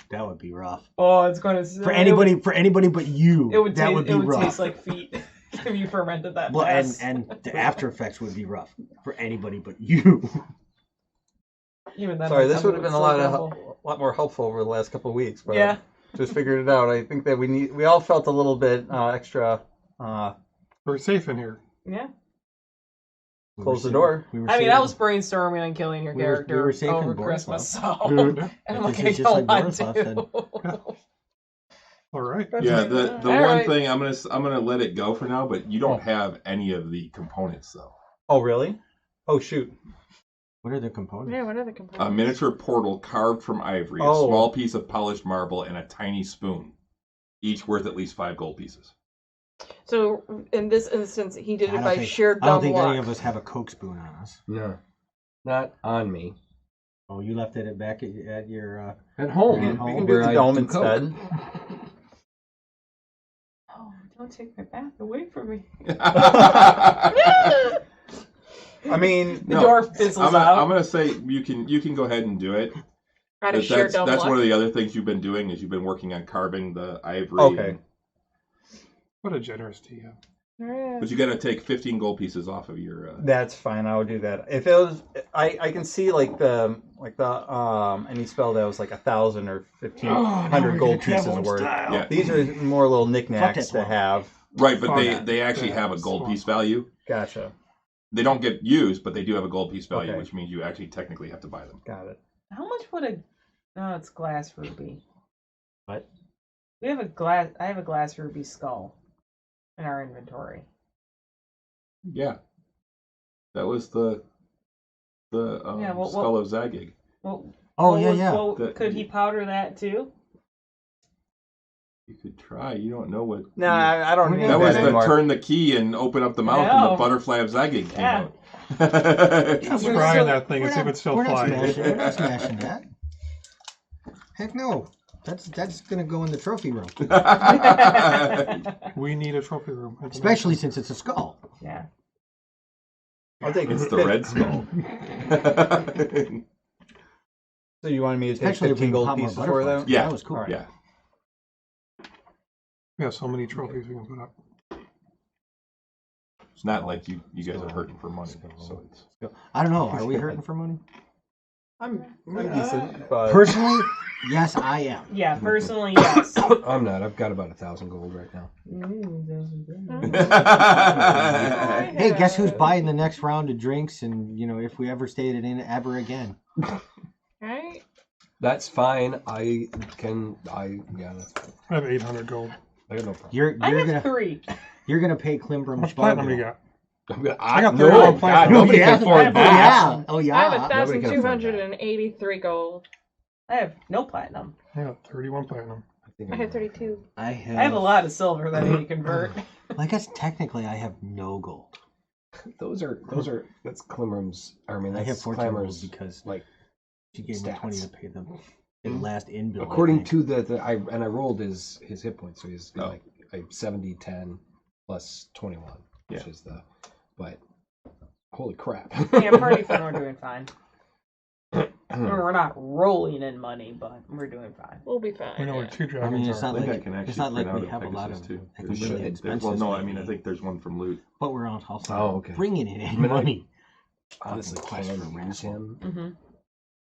that would be rough. Oh, it's going to for anybody but you. It would. That would be rough. Taste like feet if you fermented that. Well, and the after effects would be rough for anybody but you. Even then, sorry, this would have been a lot more helpful over the last couple of weeks, but yeah, just figured it out. I think that we all felt a little bit extra. We're safe in here. Yeah. Close the door. I was brainstorming on killing your character we were safe over in Christmas, so Good. and I'm like, I don't want to. All right. Yeah, the one thing I'm gonna let it go for now, but you don't have any of the components though. Oh really? Oh shoot. What are the components? Yeah, what are the components? A miniature portal carved from ivory, a Oh. small piece of polished marble, and a tiny spoon, each worth at least 5 gold pieces. So in this instance, he did I it don't by think- sheer I don't dumb think luck. any of us have a Coke spoon on us. No, not on me. Oh, you left it back at your. At home. At We home. can do where the I dome do Coke. instead. Oh, don't take my bath away from me. I mean, The door fizzles out. I'm gonna say you can go ahead and do it. Out of But sheer dumb that's luck. one of the other things you've been doing is you've been working on carving the ivory. Okay. What a generous DM. Yeah. But you got to take 15 gold pieces off of your. that's fine. I would do that. If it was, I can see the any spell that was 1,000 or 1,500 gold pieces worth. Yeah. These are more little Fuck knickknacks that to swamp. have. Right, but Yeah. they actually have a gold piece value. Gotcha. They don't get used, but they do have a gold piece value, Okay. which means you actually technically have to buy them. Got it. How much would a? No, it's glass ruby. What? I have a glass ruby skull in our inventory. Yeah, that was the skull of Zagig. Well, Oh, yeah. Well, That- could he powder that too? You could try. You don't know what. No, I don't need That was the anymore. turn the key and open up the mouth, and know. the butterfly of Zagig came Yeah. out. Just We're trying still- that thing and see if it still we're not flies. smashing- We're not smashing that. Heck no. That's gonna go in the trophy room, We need a trophy room. That's especially since it's a skull. Yeah. I'll take It's it. the red skull. So you wanted me to take Especially if we 15 gold pop more pieces for butterflies. them? Yeah. That was cool. All right. Yeah. We have so many trophies we can put up. It's not like you guys are hurting for money, so it's. I don't know. Are we hurting for money? I'm decent, but Personally, yes, I am. Yeah, personally, yes. I'm not. I've got about 1,000 gold right now. Hey, guess who's buying the next round of drinks? And if we ever stayed in it ever again. Right? That's fine. Yeah, that's fine. I have 800 gold. I got no problem. You're I have gonna 3. you're gonna pay Klimbrum How much platinum you Spargo. got? I got no, 31 God, platinum. nobody Yeah. can afford Oh, that. Oh I yeah. have Nobody can afford that. 1,283 gold. I have no platinum. I got 31 platinum. I have 32. I I have a lot of silver that I need to convert. Well, I guess technically I have no gold. That's Klimmer's. I mean, I that's have 14 gold Climber's, because like she gave me stats. 20 to pay them. The last in bill. according to I rolled his hit points, so he's Oh. like 70, 10 plus 21, which Yeah. is but holy crap. Yeah, party fun, we're doing fine. We're not rolling in money, but we're doing fine. We'll be fine. We know where yeah. 2 I dragons mean, it's are. not I think like I can actually it's not like print we out have a lot Pegasus of too. like, There really should- expenses. well, no, I lately, mean I think there's one from loot. but we're also Oh, okay. bringing in any I mean, money. Honestly, Quest can for use Rascal. him. Mm-hmm.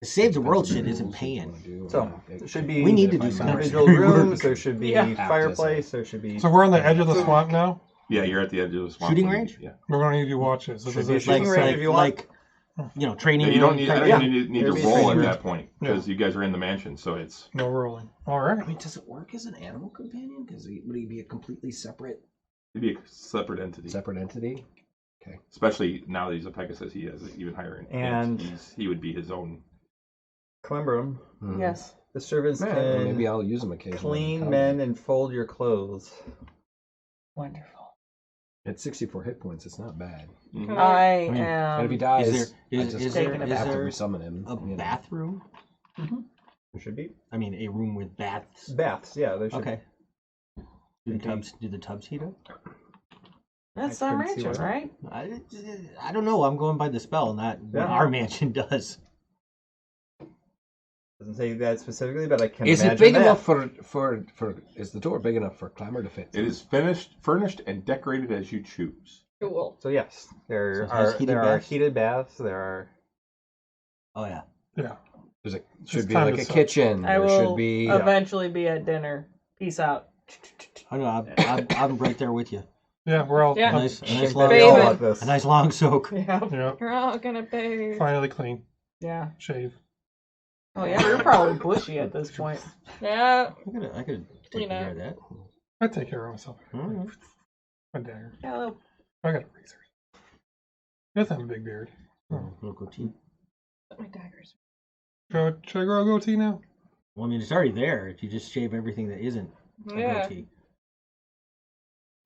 The Save the World shit Depends on isn't the paying. rules you wanna do. So there should be We need to do some more individual story work. rooms. There should be Yeah. fireplace. There should be. So we're on the edge of the swamp now. Yeah, you're at the edge of the swamp. Shooting when you- range? Yeah. We're going to need to watch it. So Should this be a is shooting Like, range like, if you want. training Yeah, you don't room need. type I of don't thing. need There'd to be a roll training at room. that point because you guys are in the mansion, so it's. no rolling. All right. I mean, does it work as an animal companion? Because would he be a completely separate It'd be a separate entity. entity? Okay. Especially now that he's a Pegasus, he has even higher. And he would be his own. Clembrum, Yes. the servants Yeah, can maybe I'll use them occasionally. clean men and fold your clothes. Wonderful. At 64 hit points, it's not bad. Mhm. I And if he am. dies, Is there I have to a resummon him. bathroom? There should be I mean, a room with baths. baths. Yeah, there should. Okay. Do the tubs heat up? That's I Sam couldn't see Mansion, why. right? I don't know. I'm going by the spell, not what Yeah. our mansion does. Doesn't say that specifically, but I can Is imagine it big that. enough for? Is the door big enough for Clamor to fit? It is finished, furnished, and decorated as you choose. Cool. So yes, So there it has are heated there are baths? heated baths. There are. Oh yeah. Yeah. There's should be time like to a suck. kitchen. I There will should be. eventually be at dinner. Peace out. I know. I'm right there with you. Yeah, we're all Yeah. A nice I think long, we all Bathing. want this. a nice long soak. Yeah. yeah, You're all gonna bathe. finally clean, Yeah. shave. Oh yeah, we're probably bushy at this point. Yeah. I could take Clean care up. of that. I take care of myself. Mhm. My dagger. Yeah. I got a razor. He doesn't have a big beard. Little goatee. My daggers. Should I grow a goatee now? Well, I mean, it's already there. If you just shave everything that isn't a Yeah. goatee.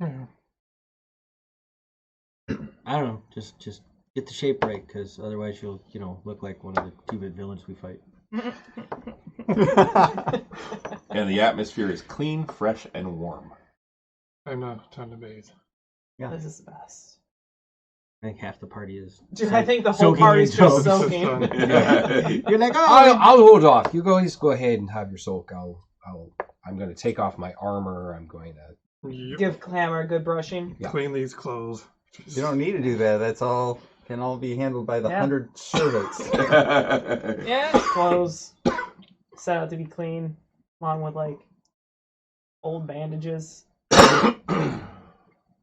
Yeah. I don't know. Just get the shape right, because otherwise you'll look like one of the 2-bit villains we fight. And the atmosphere is clean, fresh, and warm. I'm not time to bathe. Yeah. This is the best. I think half the party is. Dude, I think the whole soaking party's in just toast. soaking. You're like, I'll hold off. You guys go ahead and have your soak. I'm going to take off my armor. I'm going to. Yep. Give Clamor a good brushing. Yeah. Clean these clothes. You don't need to do that. That's all can all be handled by the Yeah. 100 servants. Yeah. Clothes set out to be clean, along with like old bandages.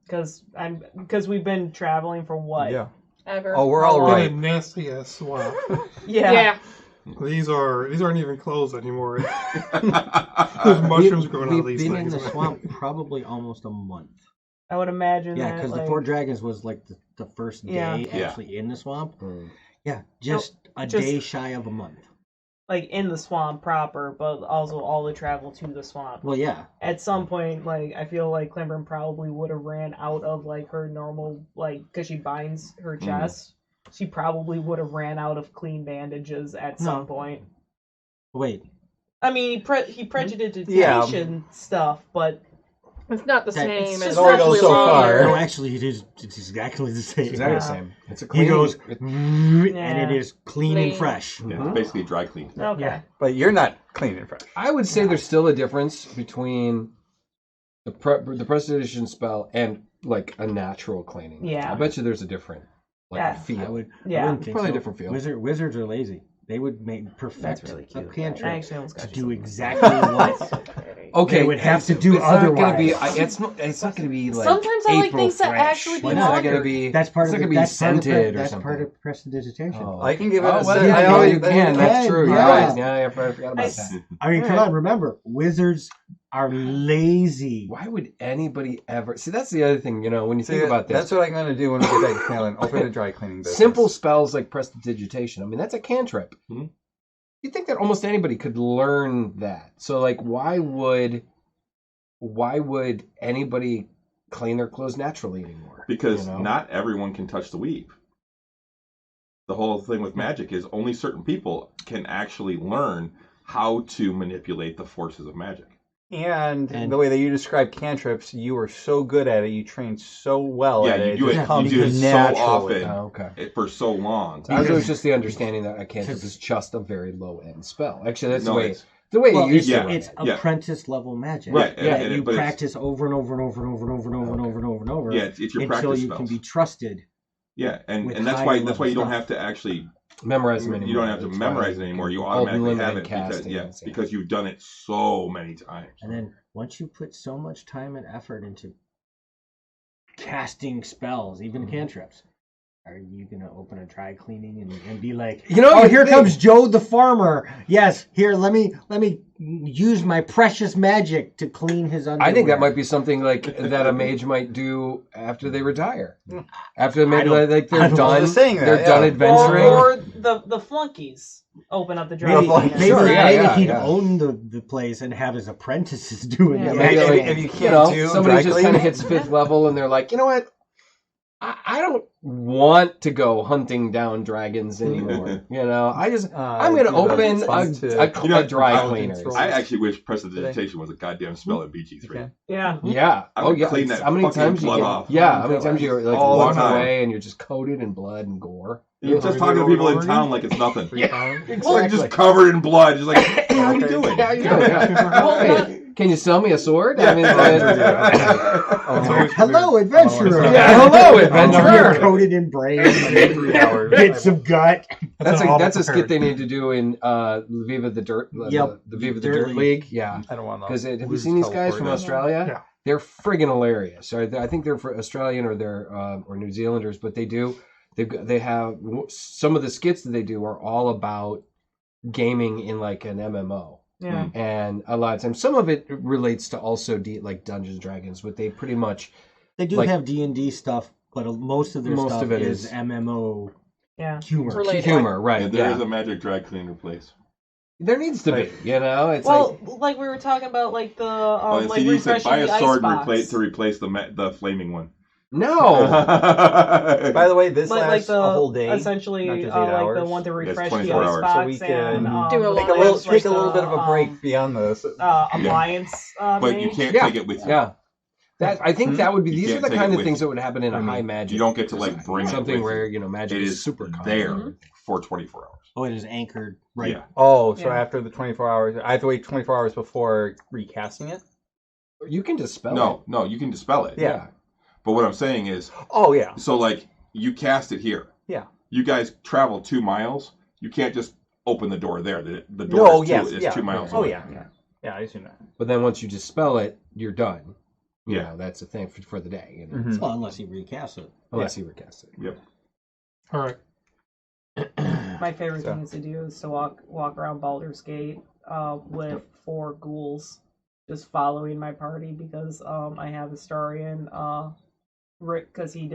Because we've been traveling for what? Yeah. Ever. Oh, we're all What a right. nasty ass swamp. Yeah. Yeah. These aren't even clothes anymore. There's mushrooms growing out of We've these been things. in the swamp probably almost a month. I would imagine Yeah, that. because like, the Four Dragons was like the first day Yeah. Yeah. actually in the swamp. Mm. Yeah, just a just- day shy of a month. like in the swamp proper, but also all the travel to the swamp. Well, yeah. At some point, like I feel like Clemburn probably would have ran out of like her normal because she binds her chest. She probably would have ran out of clean bandages at some point. Wait, I mean, he prejudiced Yeah. stuff, but It's not the That- same. it's It's just only actually so longer. far. no, actually, it's exactly the same. Exactly Yeah. the same. It's a He clean. goes, it- and it is clean and Clean. fresh. Yeah, it's basically dry clean. okay. Yeah. But you're not clean and fresh. I would say there's still a difference between the prestidigitation spell and like a natural cleaning. Yeah. I bet you there's a different Yeah. feel. I wouldn't think Probably a so. different feel. Wizards are lazy. They would make perfect That's really a cute. I cantrip actually almost to got do you exactly what Okay, they would have to do it's not gonna otherwise. be. It's not going to be like Sometimes I like April things that fresh. actually be It's not longer. going to be. That's part it's of not the, gonna be that's part of scented or that's something. part of prestidigitation. Oh. I can give it Oh, a well, set. yeah, I yeah, always, you can. That's true. You're Yeah. right. Yeah, I forgot about that. I mean, come Alright. on, remember, wizards are lazy. Why would anybody ever see? That's the other thing. When you See, think about this, that's what I'm going to do when we get back to Callan. Open a dry cleaning business. simple spells like prestidigitation. I mean, that's a cantrip. Mhm. You think that almost anybody could learn that? So, like, why would anybody clean their clothes naturally anymore? Because You know? not everyone can touch the weave. The whole thing with magic is only certain people can actually learn how to manipulate the forces of magic. And, And- the way that you describe cantrips, you are so good at it. You train so well Yeah, at you it. do just it. comes You do it so naturally. often. Oh, okay. For so long. I was just the understanding that a cantrip is just a very low end spell. Actually, that's No, the way it's- it used yeah. to run It's it. Yeah. apprentice level magic. Right, that and you but it's- practice over and over and over and over and over and over and over and over and over Yeah, it's your until practice you spells. can be trusted. Yeah, and with that's higher why level you don't stuff. have to actually Memorize them anymore. you don't have to It's memorize fine. it anymore. You All automatically have limited it because castings, because you've done it so many times. And then once you put so much time and effort into casting spells, even cantrips, Are you gonna open a dry cleaning and be like, here's here the comes thing. Joe the farmer? Yes, here, let me use my precious magic to clean his underwear. I think that might be something like that a mage might do after they retire. After maybe like they're done, they're done adventuring. Or the flunkies open up the dry cleaners. Maybe he'd own the place and have his apprentices doing it. Maybe like, if you can't do somebody just kind of cleaning. hits 5th level and they're like, you know what? I don't want to go hunting down dragons anymore. I'm going to open a dry cleaner. I actually wish prestidigitation was a goddamn spell in BG3. Yeah. Yeah. I would clean that fucking blood off. Yeah. How many times you're like all the walking time. away and you're just coated in blood and gore. You're just talking to people in town like it's nothing. Exactly. Like just covered in blood. Just like, hey, how you doing? Hey, can you sell me a sword? I mean, hello, adventurer. Hello, adventurer. You're coated in brains, bits of gut. That's a skit they need to do in Viva the Dirt. The Viva the Dirt League. Yeah, I don't want to. Because have you seen these guys from Australia? Yeah. They're friggin' hilarious. I think they're Australian or they're or New Zealanders, but they have some of the skits that they do are all about gaming in like an MMO. Yeah. And a lot of times, some of it relates to also like Dungeons and Dragons, but they pretty much have D&D stuff, but most of their stuff is MMO humor. Humor, right? Yeah, there is a magic dry cleaner place. There needs to be, It's like we were talking about, like the see, you said buy a sword to replace the flaming one. No. By the way, this like lasts a whole day. Essentially, not just 8 like hours. the one to refresh the 24 hours. icebox So we can do a take a little bit of a break beyond this. Alliance. But you can't take it with you. Yeah. I think that would be. You These are can't the take kind it of with things you. that would happen in a high magic. You don't get to like bring something it with where you. magic It is is super common. there for 24 hours. Oh, it is anchored, right? Yeah. Oh, so after the 24 hours, I have to wait 24 hours before recasting it? You can dispel it. No, you can dispel it. Yeah. But what I'm saying is, oh yeah. So like you cast it here. Yeah. You guys travel 2 miles. You can't just open the door there. The door is 2 miles away. Oh yeah, I assume that. But then once you dispel it, you're done. You Yeah. know, that's the thing for the day. Well, unless he recasts it. Unless he recasts it. Yep. All right. My favorite thing to do is to walk around Baldur's Gate with 4 ghouls just following my party because I have historian Rick because he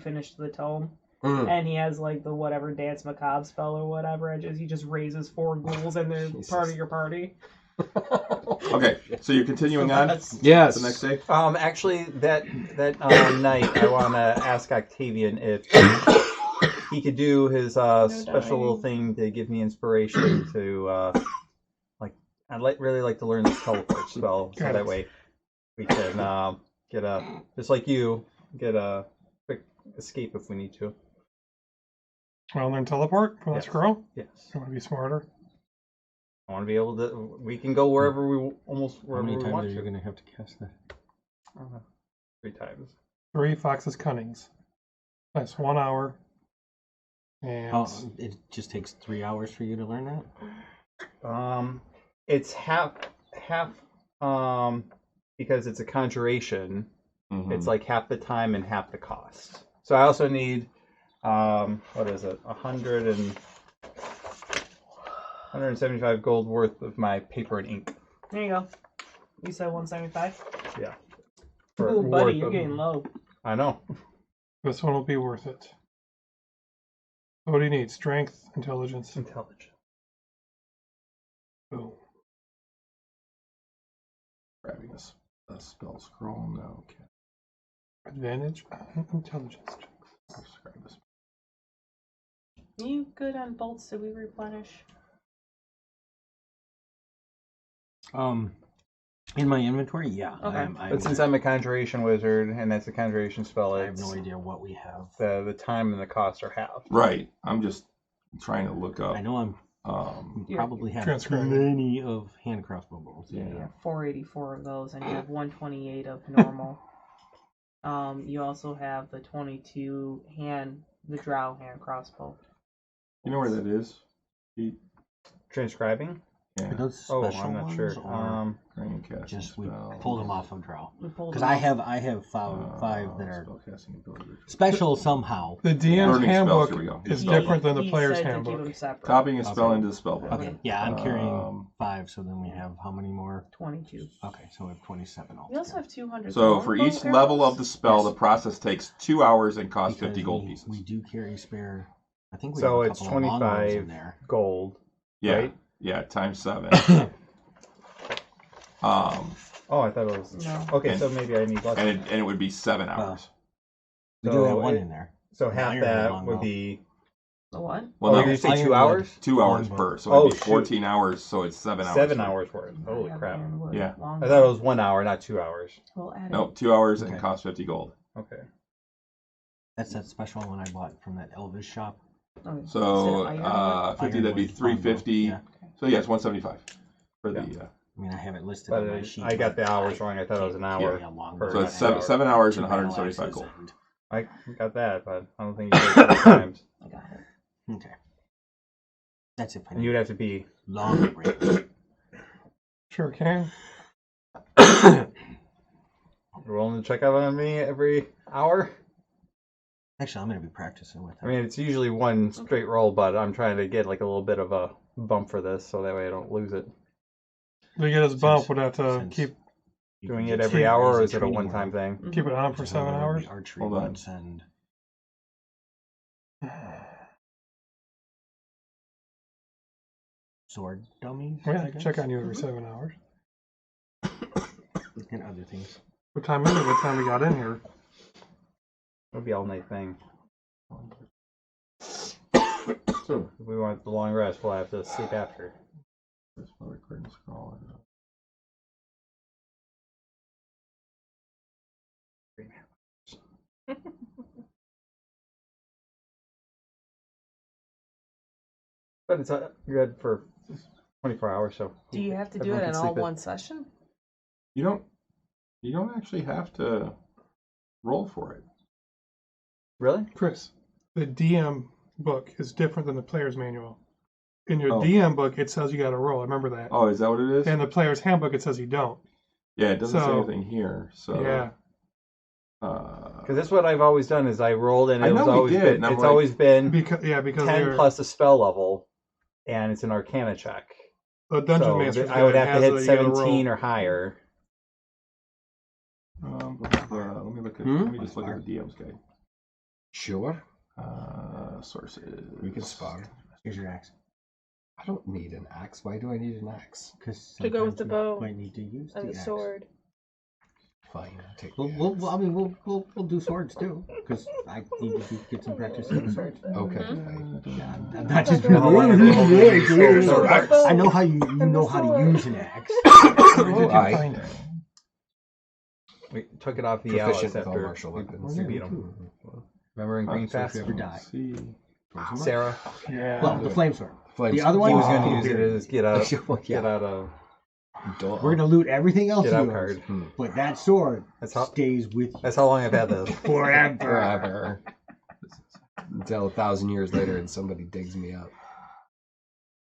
finished the tome and he has like the whatever Dance Macabre spell or whatever. He just raises 4 ghouls and they're part of your party. Okay, so you're continuing on. Yes. The next day. Actually, that night, I want to ask Octavian if he could do his special little thing to give me inspiration to I'd really like to learn this teleport spell, so that way we can get just like you, get a quick escape if we need to. Want to learn teleport for that girl? Yes. You want to be smarter? I want to be able to. We can go wherever we How many we times want are you to. going to have to cast that? 3 times. 3 Fox's Cunnings. That's 1 hour. And it just takes 3 hours for you to learn that? It's half because it's a conjuration. Mm-hmm. It's like half the time and half the cost. So I also need what is it? 175 gold worth of my paper and ink. There you go. You said 175? Yeah. Ooh, buddy, you're getting low. I know. this one will be worth it. So what do you need? Strength, intelligence. Boom. Grabbing a spell scroll. No. Okay. Advantage, intelligence. You good on bolts? Did we replenish? In my inventory, yeah. Okay. But since I'm a conjuration wizard and that's a conjuration spell, I have no idea what we have. The time and the cost are half. Right. I'm just trying to look up. I know I'm probably have plenty of hand crossbow bolts. Yeah, 484 of those, and you have 128 of normal. You also have the 22 the drow hand crossbow. You know where that is? Transcribing? Yeah. Are those Oh, special I'm not ones, sure. or Grant casting just we spell. pulled them off of draw? We pulled Because them off. I have five that are spellcasting ability. special somehow. The DM's Burning spells, handbook here we go. is He- different than the he player's said to handbook. keep them separate. Copying a spell Okay. into the spell book. Okay, yeah, I'm carrying Um, 5, so then we have how many more? 22. Okay, so we have 27 We also altogether. have 200. So for each level of the spell, Yes. the process takes 2 hours and costs Because 50 gold pieces. we do carry spare. I think we So have a it's couple of long ones 25 in there. gold. Yeah, right? yeah, times 7. Oh, I thought it was. No. Okay, And- so maybe I need less. and it would be 7 hours. We do have So one it- in there. So half Iron that long would bow. be. The what? Well, Oh, no, you say 2 Ironwood. hours? 2 hours Longbow. per, so it'd Oh, be shoot. 14 hours, so it's 7 hours. 7 hours worth. Holy I have crap! ironwood, Yeah. long I thought it bow. was 1 hour, not 2 hours. We'll add No, it. 2 hours and Okay. costs 50 gold. Okay. That's that special one I bought from that Elvis shop. Okay. So Is it ironwood? 50, that'd be Ironwood, 350. longbow, yeah. So yeah, it's 175 for the. I mean, I have it listed But on my sheet. I got the hours wrong. I thought it was an hour. Carry a long per- bow. So it's Right. 7 hours and Two battle 175 axes gold. and- I got that, but I don't think you did it 3 times. I got it. Okay. That's if I And you need would have to be. long range. Sure can. You're willing to check out on me every hour? Actually, I'm going to be practicing with it. I mean, it's usually one straight roll, but I'm trying to get like a little bit of a bump for this, so that way I don't lose it. To get his bump, Since- would have to since keep you Doing can it get every two hour, or easy is it a training one-time work. thing? keep it on for So 7 then there'll be hours. Archery Hold on. once and sword dummies. Yeah, I I can check guess, on you every 7 hours. and other things. What time is it? What time we got in here? It'll be all night thing. So If we want the long rest, we'll have to sleep after. that's my recording scroll. But it's good for 24 hours, so. Do you have to do everyone it can in all sleep it. one session? You don't actually have to roll for it. Really? Chris, the DM book is different than the player's manual. In your Oh. DM book, it says you got to roll. I remember that. Oh, is that what it is? In the player's handbook, it says you don't. Yeah, it doesn't say So- anything here. So Yeah. Because that's what I've always done. Is I rolled and I it know was we always did, been, and I'm it's like- always been Because 10 you're plus a spell level, and it's an Arcana check. a dungeon So master. I would have to hit that you gotta 17 roll. or higher. let me look at. Let me just look at the DM's guide. Sure. Sources. We can spar. Here's your axe. I don't need an axe. Why do I need an axe? Because To go with the bow might need to use and the the axe. sword. Fine, I'll take We'll, the we'll, axe. I mean, we'll do swords too, because I need to get some practice in the swords. Okay. I'm not just. How long have you been holding the sword? I know how you know how to sword. use an axe. Where did you I- find it? We took it off the Proficient Alice with all after martial weapons. we beat him. Remember in Green So if Fast? you ever die. See. Sarah? Yeah. Well, the flame sword. Flames. The other one He was Oh, going to use it as get out, Well, get out of, We're gonna loot everything else get out yours, card. but that sword That's how, stays with you that's how long I've had this. forever. Forever. Until 1,000 years later and somebody digs me up.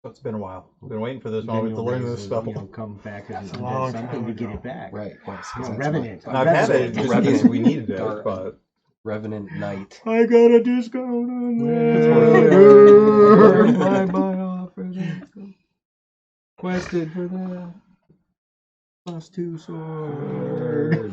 It's been a while. I've been waiting for this Then moment to you'll learn raise this it, spell. come back as a an long undead something time to get ago. it back. Right. Yes. No, that's Revenant. my- I've had it just in case we needed it, Dark. but Revenant Knight. I got a discount on Where's that. my buy offer? Quested for that. +2 sword.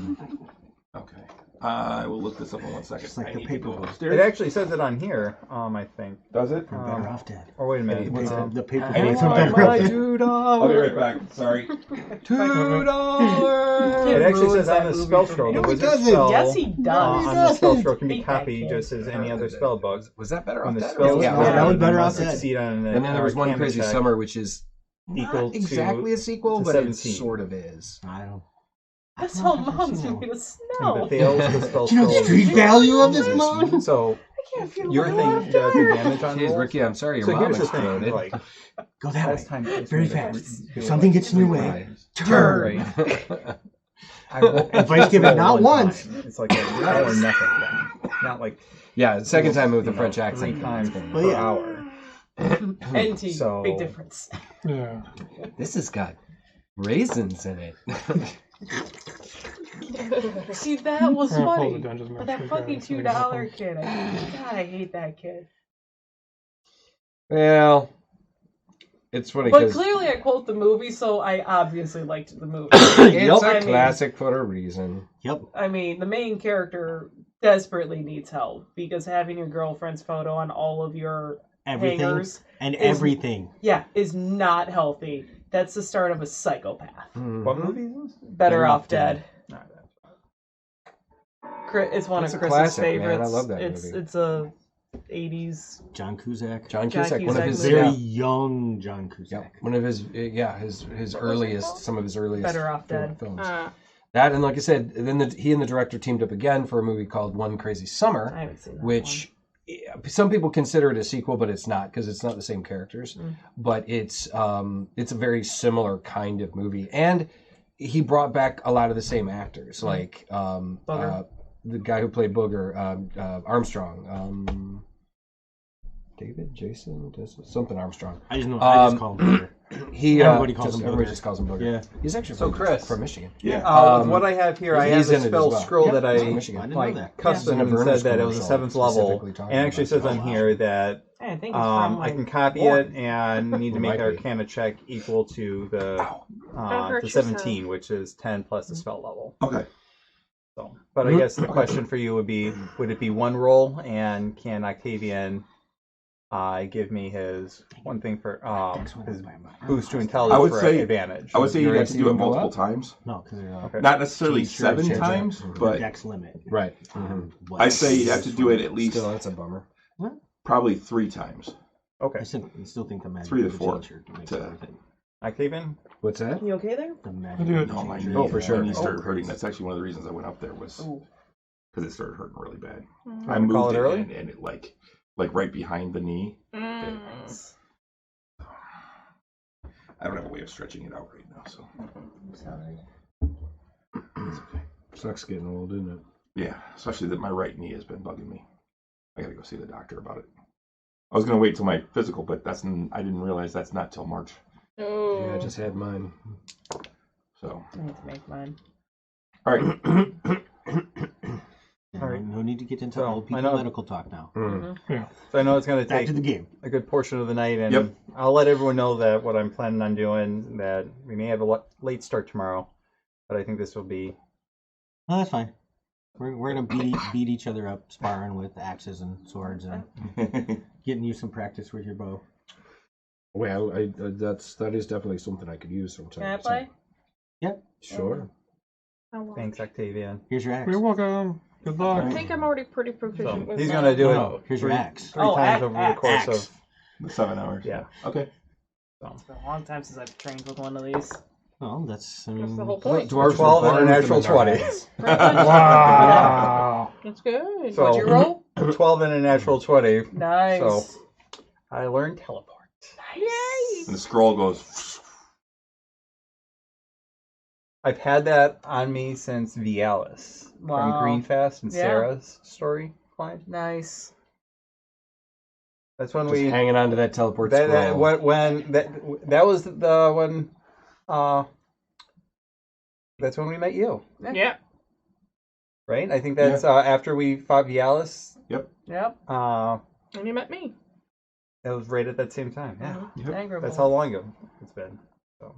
Okay. I will look this up in 1 second. Just like I the need to paper go book. upstairs. it actually says it on here, I think. Does it? You're better off dead. Or wait a minute. Wait, the paper I need book. some You're better off dead. I'll be right back. Sorry. $2. It actually says on the spell scroll. No, the it wizard doesn't. spell, Yes, he does. on the spell doesn't. scroll can be Hate that copied kid. just as any other spell book. Was that better On off the that? spell Yeah, scroll, that was better must off that. succeed on And then there was one Arcana Crazy check Summer, which is equal not exactly to a sequel, to but 17. it sort of is. I don't. That's I've how never mom's seen doing one. the snow. and it fails the spell Do you know the scroll. street value of this mod? So I can't feel your my thing left does arm. the damage on Jeez, rolls. Ricky, I'm sorry your So mom here's the thing, exploded. like Go that way. last time Very fast. If something gets in your way, turn. turn. I roll, Advice given not once. It's like an hour or nothing. Not like Yeah, the second time with the French accent. 3 times Well, per yeah. hour. NT, So- big difference. Yeah. This has got raisins in it. See, that was I'll pull the funny. Dungeons But Master that fucking guy, so we $2 can- kid, I hate that kid. Well, it's funny But because clearly I quote the movie, so I obviously liked the movie. it's I a mean- classic for a reason. Yep. I mean, the main character desperately needs help because having your girlfriend's photo on all of your Everything hangers and is- everything. is not healthy. That's the start of a psychopath. What movie is this? Better Off Dead. No, It's one It's of a Chris's classic, man. favorites. I love that it's movie. It's a 80s. John Cusack. John John Cusack, one of Cusack his movie. Very yeah, young John Cusack. one of his earliest, some of his earliest Better Off Dead. films. That, and like I said, then he and the director teamed up again for a movie called One Crazy Summer, I haven't seen that which some people consider it a sequel, but it's not because it's not the same characters. Mm. But it's a very similar kind of movie, and he brought back a lot of the same actors, like Booger. the guy who played Booger, Armstrong, David, Jason, something Armstrong. I just call him Booger. Everybody calls him Everybody Booger. just calls him Booger. Yeah. He's actually So, from, Chris. from Michigan. Yeah. What I have here, I he's have in a it as spell well. scroll Yep, that he's from I Michigan. I didn't know like that. custom Yeah. and said that it was a Commercial 7th level. specifically talking And actually about says that. on here that I think it's from I can copy Or- it and need to make might an be. Arcana check equal to the hurt 17, which is 10 plus the spell level. Okay. So, but I guess the question for you would be: would it be one roll, and can Octavian give me his one thing for his boost to intelligence I would for say- advantage? I would say you'd Your have to AC do it would go multiple up? times. No, because they're Okay. Not necessarily Change your 7 change times, the but dex limit. Right. I say you'd have to do it at least Still, that's a bummer. probably 3 times. Okay, I still think the magic 3 to would 4 change your- makes to- it worth it. Octavian. What's that? You okay there? The I do magic it. would No, my change knee. your- for sure. My knee Oh, started hurting. That's actually one of the reasons I went up there was Ooh. because it started hurting really bad. Mm. I Wanna call moved it it early? and it like right behind the knee. Mm. I don't have a way of stretching it out right now, so I'm sorry. it's okay. Sucks getting old, isn't it? Yeah, especially that my right knee has been bugging me. I gotta go see the doctor about it. I was gonna wait till my physical, but I didn't realize that's not till March. Oh. Yeah, I just had mine. So, I need to make mine. all right. All right, no need to get into So, old I people know- medical talk now. So I know it's going to Back take to the game. a good portion of the night, and Yep. I'll let everyone know that what I'm planning on doing, that we may have a late start tomorrow, but I think this will be No, that's fine. We're gonna beat each other up, sparring with axes and swords, and getting you some practice with your bow. Well, that is definitely something I could use sometime. Can I play? Sure. thanks, Octavian. Here's your axe. You're welcome. Good luck. I think I'm already pretty So proficient with he's that. going to do No, it here's your axe. three Oh, times over the axe. course Axe. of. The 7 hours. Yeah. Okay. It's been a long time since I've trained with one of these. Well, that's I That's mean, the whole point. Dwarves 12 were and a born natural with them in their 20. eyes. Wow. That's good. So- What'd you roll? 12 and a natural 20. Nice. So I learned teleport. Nice. And the scroll goes. I've had that on me since Vialis from Wow. Greenfast and Yeah. Sarah's story. Line. Nice. That's when Just we hanging on to that teleport that scroll. when that was the when that's when we met you, Yeah. right? I think that's after we fought Vialis. Yep. And you met me. That was right at that same time. Yeah, Angry that's Bull. how long ago it's been. So,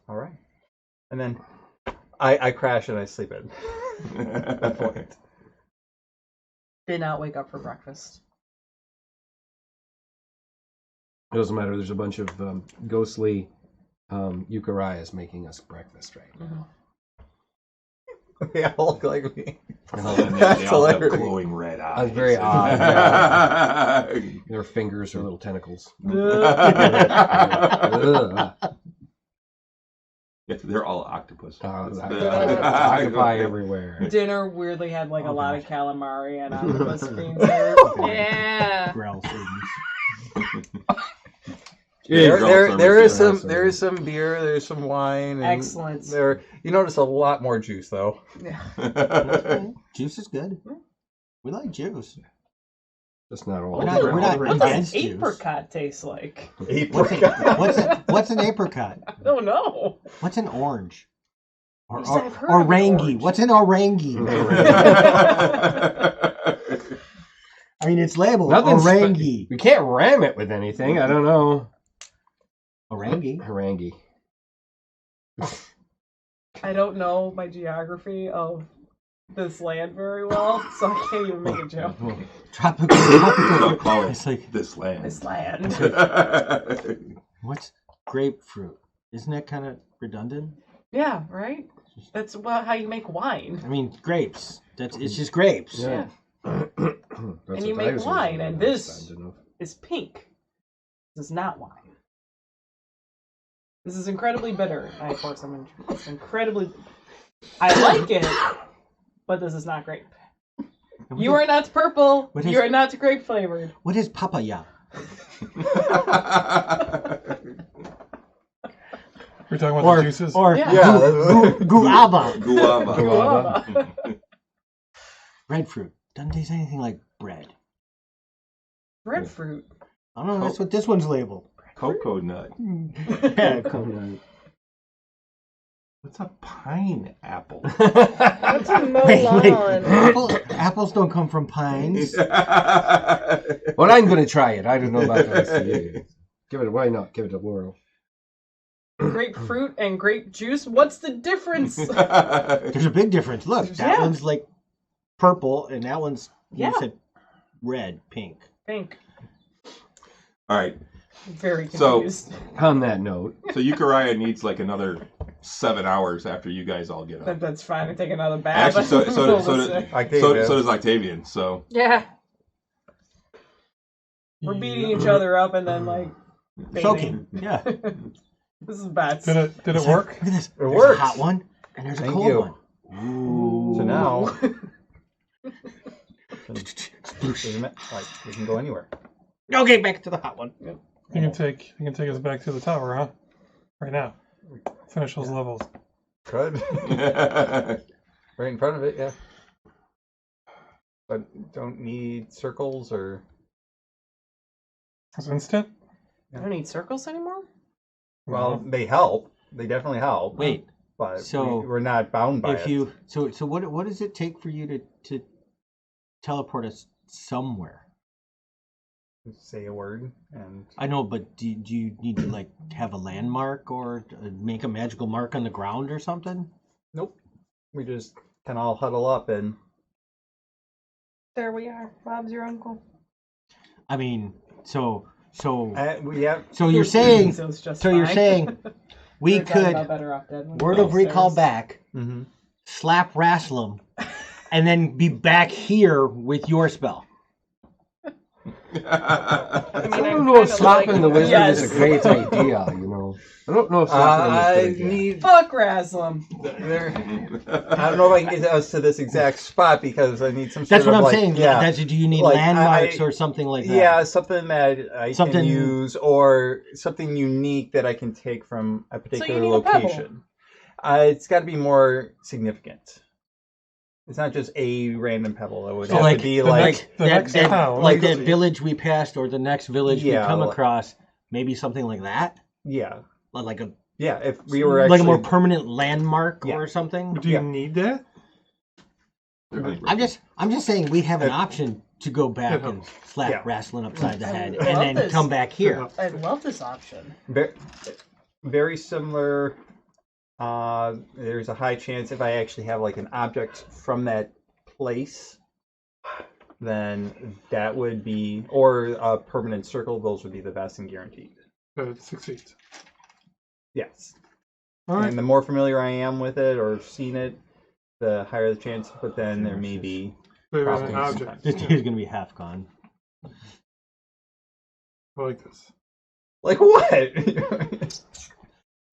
all right, and then I crash and I sleep in. At that point. Did not wake up for breakfast. It doesn't matter. There's a bunch of ghostly Eucharias making us breakfast right now. They all look like me. And they That's all have hilarious. glowing red eyes. That's very odd. Their fingers are little tentacles. Ugh. Yeah, they're all octopus. Octopi everywhere. Dinner weirdly had like a Oh, lot gosh. of calamari and octopus being served. Yeah. Grell students. There There is some beer, there's some wine. And Excellent. You notice a lot more juice though. Yeah. Juice is good. We like juice. That's not all. We're not What does against juice. apricot taste like? What's an apricot? I don't know. What's an orange? Or Yes, I've heard of an orange. orange. What's an orange? I mean, it's labeled Nothing's orange. We can't ram it with anything. I don't know. Orange. Harangue. I don't know my geography of this land very well, so I can't even make a joke. Tropical. So call It's like this land. This land. what's grapefruit? Isn't that kind of redundant? Yeah, right? That's how you make wine. I mean, grapes. It's just grapes. Yeah. That's And you what I make was wine, using and when I this signed it off. is pink. This is not wine. This is incredibly bitter. Of course, it's incredibly. I like it, but this is not grape. You are not purple. You are not grape flavored. What is papaya? We're talking about the juices. Or Yeah. guava. Guava. Breadfruit. Doesn't taste anything like bread. Breadfruit. I don't know. That's what this one's labeled. Cocoa nut. Yeah, coconut. What's a pineapple? What's a Wait. melon? Apples don't come from pines. Well, I'm going to try it. I don't know about the rest of you. Why not? Give it a whirl. Grapefruit and grape juice. What's the difference? There's a big difference. Look, that Yeah. one's like purple, and that one's you Yeah. said red, pink. Pink. All right. Very So- confused. On that note, So Euchariah needs like another 7 hours after you guys all get up. That's fine. I take another bath. Actually, so Octavia. does Octavian. So Yeah. We're beating each other up and then like bathing. Soaking. Yeah. This is bad. Did it work? Look at this. It There's works. a hot one, and there's a Thank cold you. one. Ooh. So now, we can go anywhere. Okay, back to the hot one. You can take us back to the tower, huh? Right now. Finish those levels. Could. Right in front of it, yeah. But don't need circles or. It's instant? I don't need circles anymore? Well, they help. They definitely help. Wait. But So, we're not bound by If it. you so what does it take for you to teleport us somewhere? Say a word and. I know, but do you need to like have a landmark or make a magical mark on the ground or something? Nope. We just can all huddle up and. There we are. Bob's your uncle. I mean, so We have. so you're saying So it's just so you're fine. saying we We're talking could about Better Off Dead when word we of go recall upstairs. back, Mm-hmm. slap Raslam, and then be back here with your spell. I mean, don't know if kinda slapping like- the wizard Yes. is a great idea, you know. I don't know if slapping I him is good. need. Fuck Raslam. I don't know if I can get us to this exact spot because I need some. That's sort what I'm of, like, saying. Yeah. Do you need Like, landmarks I- or something like that? Yeah, something that I Something- can use or something unique that I can take from a particular need a pebble. location. It's got to be more significant. It's not just a random pebble. It would So have like to be the like The next town. like that village we passed or the next village Yeah, we come like- across, maybe something like that, yeah, like a yeah. If we were actually like a more permanent landmark Yeah. or something. Do you Yeah. need that? I'm just saying we have an option to go back Yeah. and slap Yeah. Rasslin upside the head I and love then this. come back here. I love this option. very similar. There's a high chance if I actually have like an object from that place, then that would be, or a permanent circle. Those would be the best and guaranteed. It succeeds. Yes. All right. And the more familiar I am with it or seen it, the higher the chance. But then there may be There is an problems object. This sometimes. dude's gonna be half gone. I like this. Like what?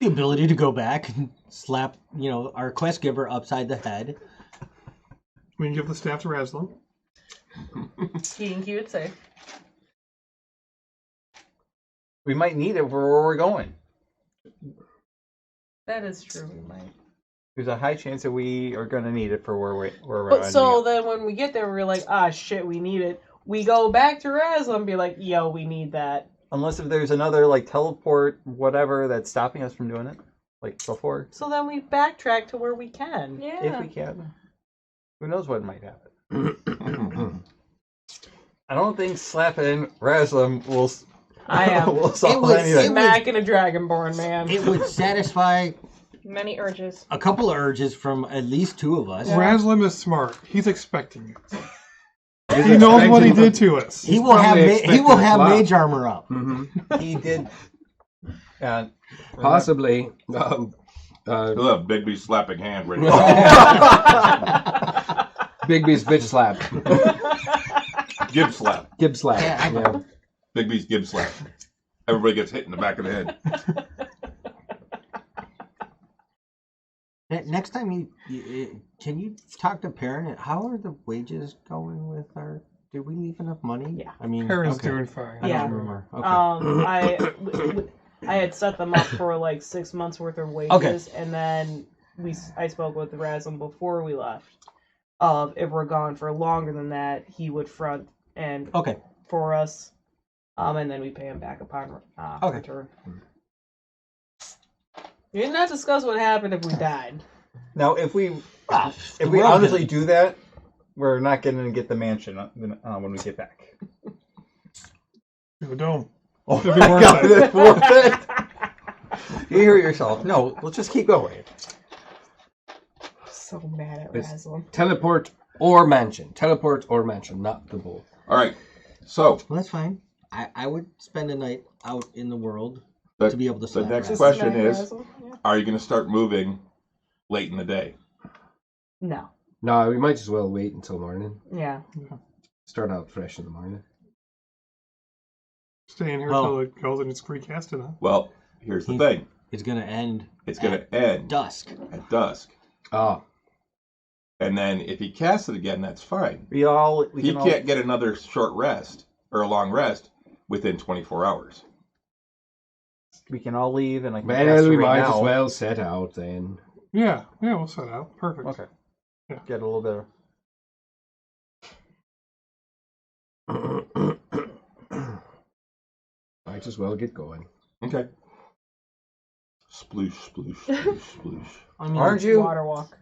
The ability to go back and slap, our quest giver upside the head. We can give the staff to Raslam. He can keep it safe. We might need it for where we're going. That is true. We might. There's a high chance that we are going to need it for where we're But ending so up. then when we get there, we're like, ah, shit, we need it. we go back to Razla and be like, yo, we need that. Unless if there's another like teleport whatever that's stopping us from doing it, like before. So then we backtrack to where we can. Yeah. If we can. Who knows what might happen. I don't think slapping Raslam will will solve would- anything. Smack in a Dragonborn, man. It would satisfy Many urges. a couple of urges from at least two of us. Raslam is smart. He's expecting it. He knows what he did to us. He will have probably he will expecting a have slap. mage armor up. He did. Possibly. Look, Bigby slapping hand right now. Bigby's bitch slap. Gib slap. Gib slap. Yeah, I know. Yeah. Bigby's Gib slap. Everybody gets hit in the back of the head. Next time can you talk to Perrin? How are the wages going with our? Did we leave enough money? Yeah. I mean, Perrin's okay. doing fine. I Yeah. don't remember. Okay. I had set them up for like 6 months worth of wages, Okay. and then I spoke with Razum before we left. If we're gone for longer than that, he would front and Okay. for us, and then we pay him back upon Okay. return. We did not discuss what happened if we died. Now, if we the we world honestly did. do that, we're not going to get the mansion when we get back. The dome. Oh It'll be my worth God, it. it's worth it. You hear yourself. No, let's just keep going. So mad at It's- Razum. Teleport or mansion. Teleport or mansion, not the both. All right. So Well, that's fine. I would spend a night out in the world the, to be able to the slap next Razum. question Smack is: Razum? Yeah. are you going to start moving late in the day? No. No, we might as well wait until morning. Yeah. Start out fresh in the morning. Stay in here Well- until it goes and it's recasted, huh? Well, here's the He's- thing: It's gonna end it's going at to end dusk. at dusk, Oh, and then if he casts it again, that's fine. We He can all can't get another short rest or a long rest within 24 hours. we can all leave, and I can well, cast we right might now. as well set out then. Yeah, we'll set out. Perfect. Okay. Yeah. Get a little bit. Might as well get going. Okay. Sploosh, sploosh, sploosh, sploosh. I mean, Aren't you? Water walk.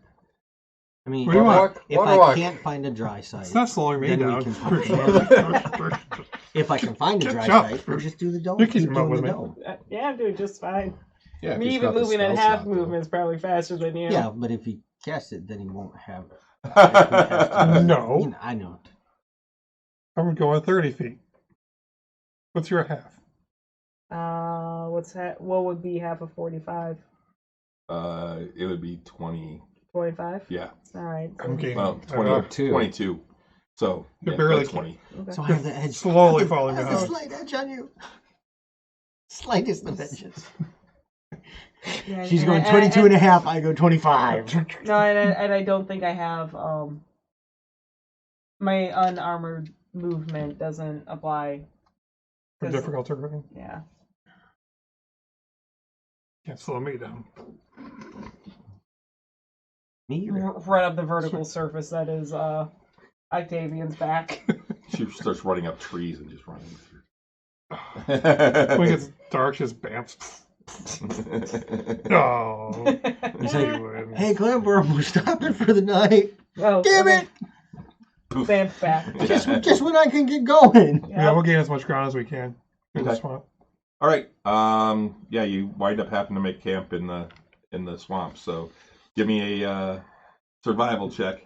I mean, What do you want? if Water I walk. can't find a dry site, It's not slowing me Then we down. can- if I can find a Good dry job. site, we'll just do the dome. You Keep keep up doing with the me. dome. Yeah, I'm doing just fine. Yeah, if Me he's even got the moving at spell half slot, though. movement is probably faster than you. Yeah, but if he casts it, then he won't have. No. I know. I'm going 30 feet. What's your half? What's that? What would be half of 45? It would be 20. 25? Yeah. All right. I'm gaining. Well, I don't know. 22. So, You yeah, barely that's 20. Okay. So I have the edge. Slowly falling I have behind. a slight edge on you. Slightest of edges. Yeah, She's and going I- 22 and a half. I go 25. No, and I don't think I have my unarmored movement doesn't apply. For 'Cause- difficult terrain. Yeah. Can't slow me down. Me either. Right up the vertical surface that is Octavian's back. She starts running up trees and just running through. When it gets dark, just bamps. Oh. He's like, you win. hey, Glenborough, we're stopping for the night. Oh, Damn it! Vamp back. Just when I can get going. Yeah, we'll gain as much ground as we can in the Okay. swamp. All right. Yeah, you wind up having to make camp in the swamp. So, give me a survival check.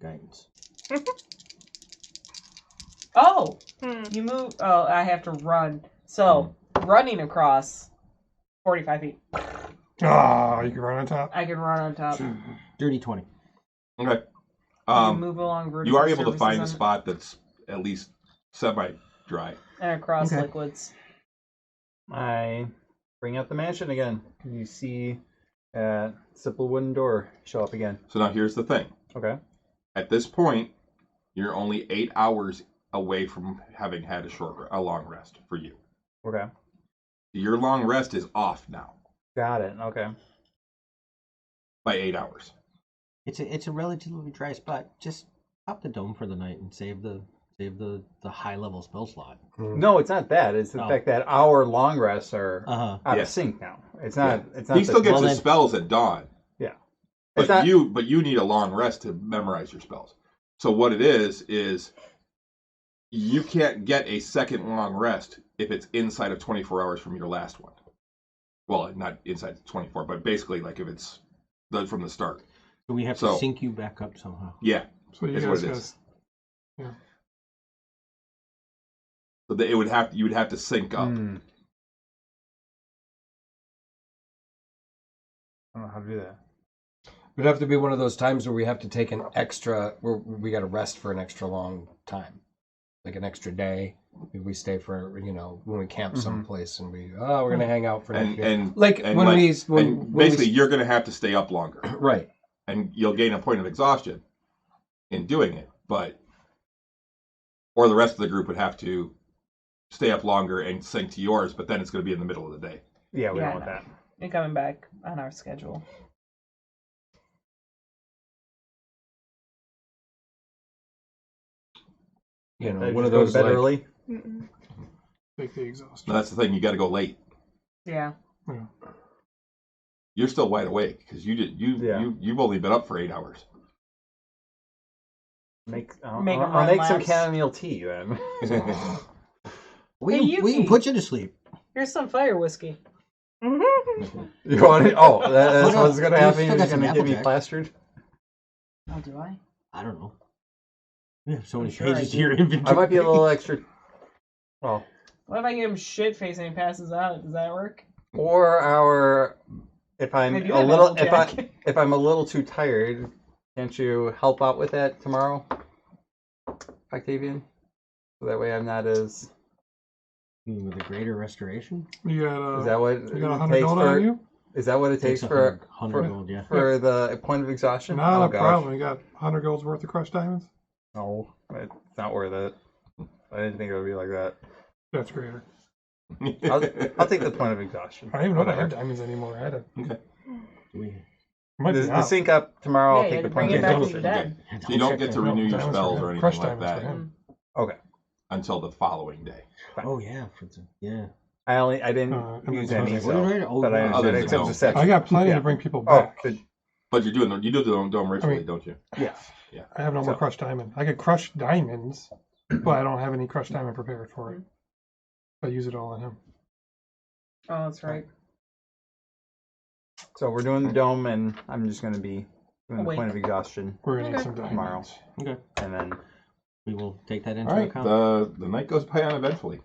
Guidance. Oh, Hmm. you move. Oh, I have to run. So running across 45 feet. Ah, you can run on top. I can run on top. Dirty 20. Okay. You move along vertical You are able to surfaces find a on- spot that's at least semi-dry. and across Okay. liquids. I bring out the mansion again. You see a simple wooden door show up again. So now here's the thing. Okay. At this point, you're only 8 hours away from having had a long rest for you. Okay. Your long rest is off now Got it. Okay. by 8 hours. It's a relatively dry spot. Just Pop the dome for the night and save the high level spell slot. No, it's not that. It's the fact that our long rests are out of sync now. It's not. It's not. He still gets his spells at dawn. Yeah. But you need a long rest to memorize your spells. So what it is you can't get a second long rest if it's inside of 24 hours from your last one. Well, not inside 24, but basically like if it's from the start. So we have to sync you back up somehow. Yeah. So you is guys what it is. Yeah. So that you would have to sync up. I don't know how to do that. It'd have to be one of those times where we have to take an extra, where we got to rest for an extra long time, like an extra day. If we stay for, when we camp someplace and we're gonna hang out for basically you're gonna have to stay up longer, right? And you'll gain a point of exhaustion in doing it, or the rest of the group would have to stay up longer and sync to yours, but then it's going to be in the middle of the day. Yeah, we don't want that. And coming back on our schedule. One of those bed early. Take the exhaustion. No, that's the thing. You got to go late. Yeah. You're still wide awake because you've only been up for 8 hours. I'll make some chamomile tea then. We can put you to sleep. Here's some fire whiskey. You want it? Oh, that's what's going to happen. You're going to get me plastered? Oh, do I? I don't know. Yeah, so many pages to your inventory. I might be a little extra. Well, what if I give him shit face and he passes out? Does that work? Or if I'm a little too tired, can't you help out with that tomorrow, Octavian? So that way I'm not as. With a greater restoration? You got, is that what you got 100 gold on you? Is that what it takes for 100 gold? Yeah. For the point of exhaustion? Not a problem. You got 100 gold's worth of crushed diamonds. No, it's not worth it. I didn't think it would be like that. That's greater. I'll take the point of exhaustion. I don't even know if I have diamonds anymore. I had to. Okay. The sync up tomorrow. I'll take the point of exhaustion. You don't get to renew your spells or anything like that. Okay. Until the following day. Oh yeah, yeah. I didn't use any, but I except the section. I got plenty to bring people back. But you do the dome ritually, don't you? Yeah. I have no more crushed diamond. I could crush diamonds, but I don't have any crushed diamond prepared for it. I use it all on him. Oh, that's right. So we're doing the dome, and I'm just going to be doing the point of exhaustion. We're going to need some diamonds tomorrow. Okay. And then we will take that into account. The night goes by uneventfully.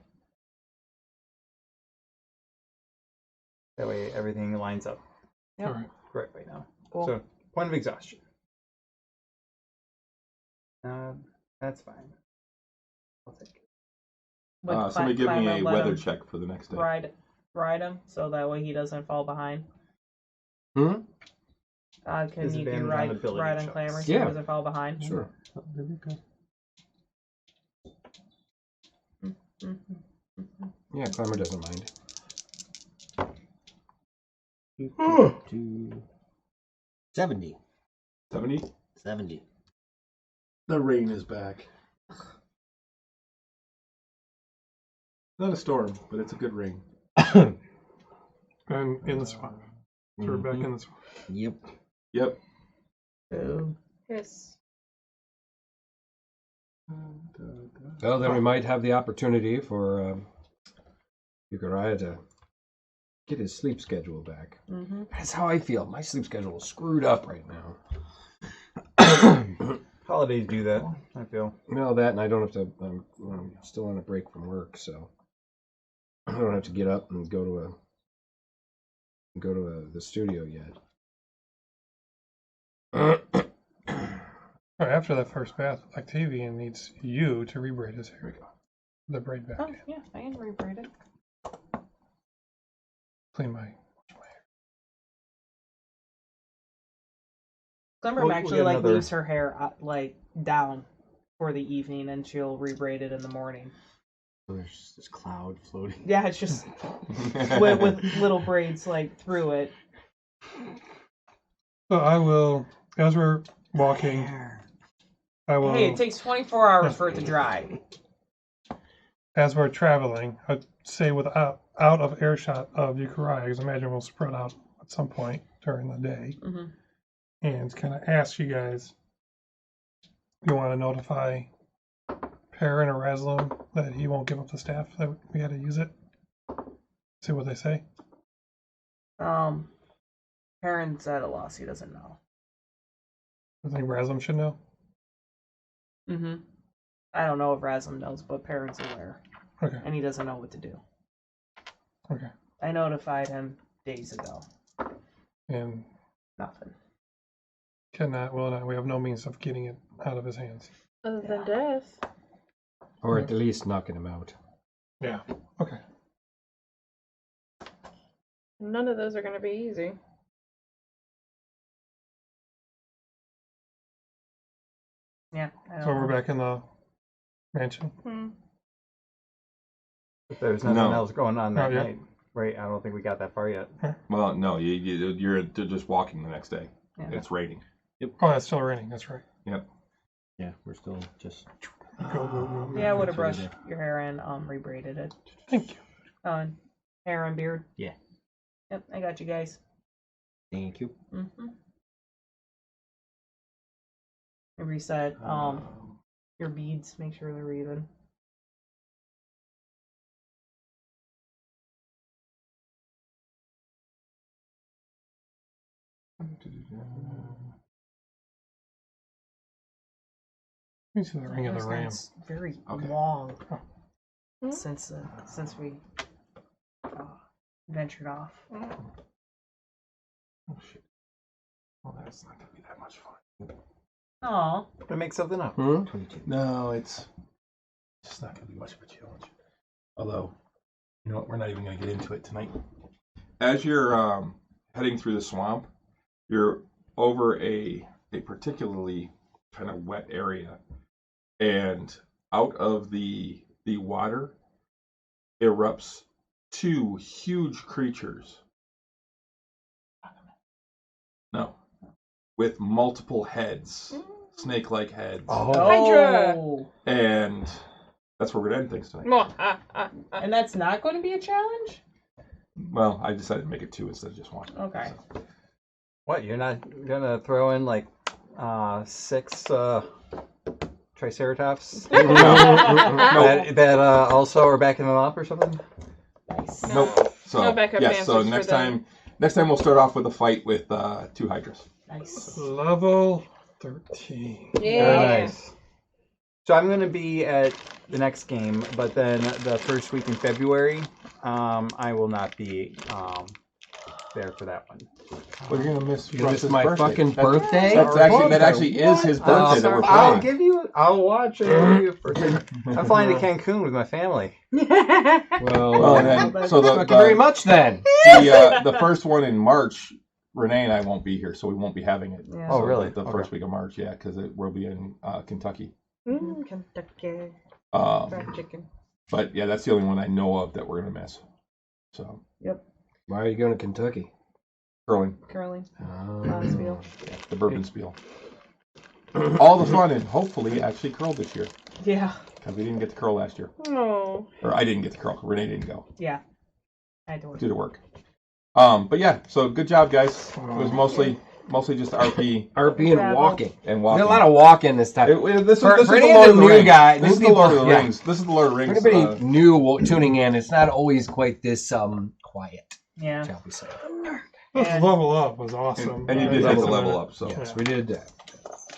That way everything lines up. Yep. Correctly now. Cool. So point of exhaustion. That's fine. I'll take it. Somebody give me a weather check for the next day. Ride him so that way he doesn't fall behind. Hmm? Can you do ride on Clamor so he doesn't fall behind? Sure. Yeah, Clamor doesn't mind. 70. 70? 70. The rain is back. Not a storm, but it's a good rain. And in the swamp. So we're back in the swamp. Yep. Yes. Well, then we might have the opportunity for Uriah to get his sleep schedule back. Mm-hmm. That's how I feel. My sleep schedule is screwed up right now. Holidays do that, I feel. Well, that, and I don't have to. I'm still on a break from work, so I don't have to get up and go to the studio yet. After that first bath, Octavian needs you to rebraid his hair. The braid back. Oh, yeah, I can rebraid it. Clean my hair. Glimmer actually leaves her hair down for the evening, and she'll rebraid it in the morning. So there's this cloud floating. Yeah, it's just with little braids through it. So I will, as we're walking, I will. Hey, it takes 24 hours for it to dry. As we're traveling, I'd say out of earshot of Yukurai, because I imagine we'll spread out at some point during the day, and kind of ask you guys if you want to notify Perrin or Raslam that he won't give up the staff, that we had to use it. See what they say. Perrin's at a loss. He doesn't know. I think Raslam should know. I don't know if Raslam knows, but Perrin's aware. Okay. And he doesn't know what to do. Okay. I notified him days ago. And Nothing. will not. We have no means of getting it out of his hands. Other than death. Or at least knocking him out. Yeah. Okay. None of those are going to be easy. Yeah. So we're back in the mansion. If there's nothing No. else going on that Not yet. night, right? I don't think we got that far yet. Well, no, you're just walking the next day. Yeah. It's raining. Oh, it's still raining. That's right. Yep. Yeah, we're still just. Go. Yeah, I would have brushed your hair and rebraided it. Thank you. Hair and beard. Yeah. Yep, I got you guys. Thank you. Reset your beads. Make sure they're even. Let me see the ring of the ram. It's very Okay. long Hmm? since we ventured off. Oh shit. Well, that's not gonna be that much fun. Aw. To make something up. No, it's just not gonna be much of a challenge. Although, you know what? We're not even gonna get into it tonight. As you're heading through the swamp, you're over a particularly kind of wet area, and out of the water erupts two huge creatures. No, with multiple heads, snake-like heads, Hydra! and that's where we're gonna end things tonight. And that's not going to be a challenge? Well, I decided to make it two instead of just one. Okay. What? You're not gonna throw in like 6 Triceratops that also are backing them up or something? Nice. Nope. So No backup yes. So answers for them. next time we'll start off with a fight with 2 hydras. Nice. Level 13. Yeah. Very nice. So I'm going to be at the next game, but then the first week in February, I will not be there for that one. Well, you're gonna miss. You missed my fucking birthday? That actually is his birthday that we're playing. I'll watch it. I'm flying to Cancun with my family. Well, then, so Thank you very much then. the first one in March, Renee and I won't be here, so we won't be having it. Yeah. Oh, So really? The first week of March, yeah, because we'll be in Kentucky. Kentucky. Um, Fried chicken. but yeah, that's the only one I know of that we're gonna miss. So Why are you going to Kentucky? curling, Curling. Oh. Spiel. the bourbon spiel. All the fun and hopefully actually curl this year Yeah. because we didn't get to curl last year, Oh. or I didn't get to curl. Renee didn't go Yeah. I had to work. due to work. But yeah, so good job, guys. It was mostly just RP RP and Travel. walking. and We walking. did a lot of walking this time. This For is the any Lord of of the the new Rings. guys, This is new the Lord of the people, yeah. Rings. This is the Lord of the Rings. For anybody new tuning in, it's not always quite this quiet, Yeah. shall we say. This And- level up was awesome. and you did have to level up. So Yes, we did that.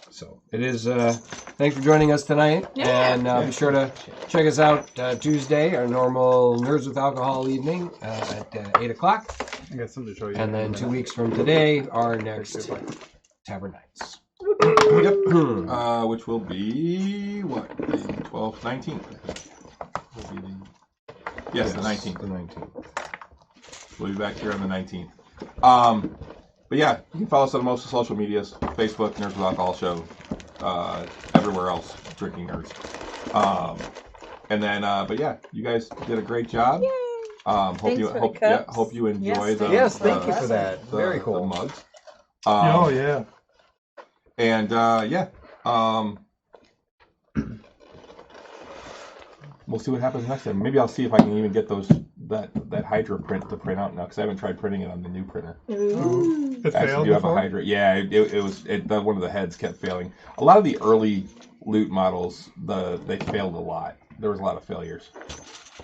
So it is. Thanks for joining us tonight, and be sure to check us out Tuesday, our normal Nerds with Alcohol evening at 8 o'clock, I got something to show you. and then 2 weeks from today, our next Tavern Knights. Yep. Which will be what? The 12th, 19th. Will be the 19th. The 19th. We'll be back here on the 19th. But yeah, you can follow us on most of the social medias: Facebook, Nerds with Alcohol Show, everywhere else, Drinking Nerds. And then, but yeah, you guys did a great job. Hope Thanks you for the hope cups. hope you enjoy Yes, the Yes, thank you for that. the- Very the cool. mugs. Oh yeah. And we'll see what happens next time. Maybe I'll see if I can even get that Hydra print to print out now because I haven't tried printing it on the new printer. It I actually failed do have a before? Hydra. Yeah, one of the heads kept failing. A lot of the early loot models, they failed a lot. There was a lot of failures.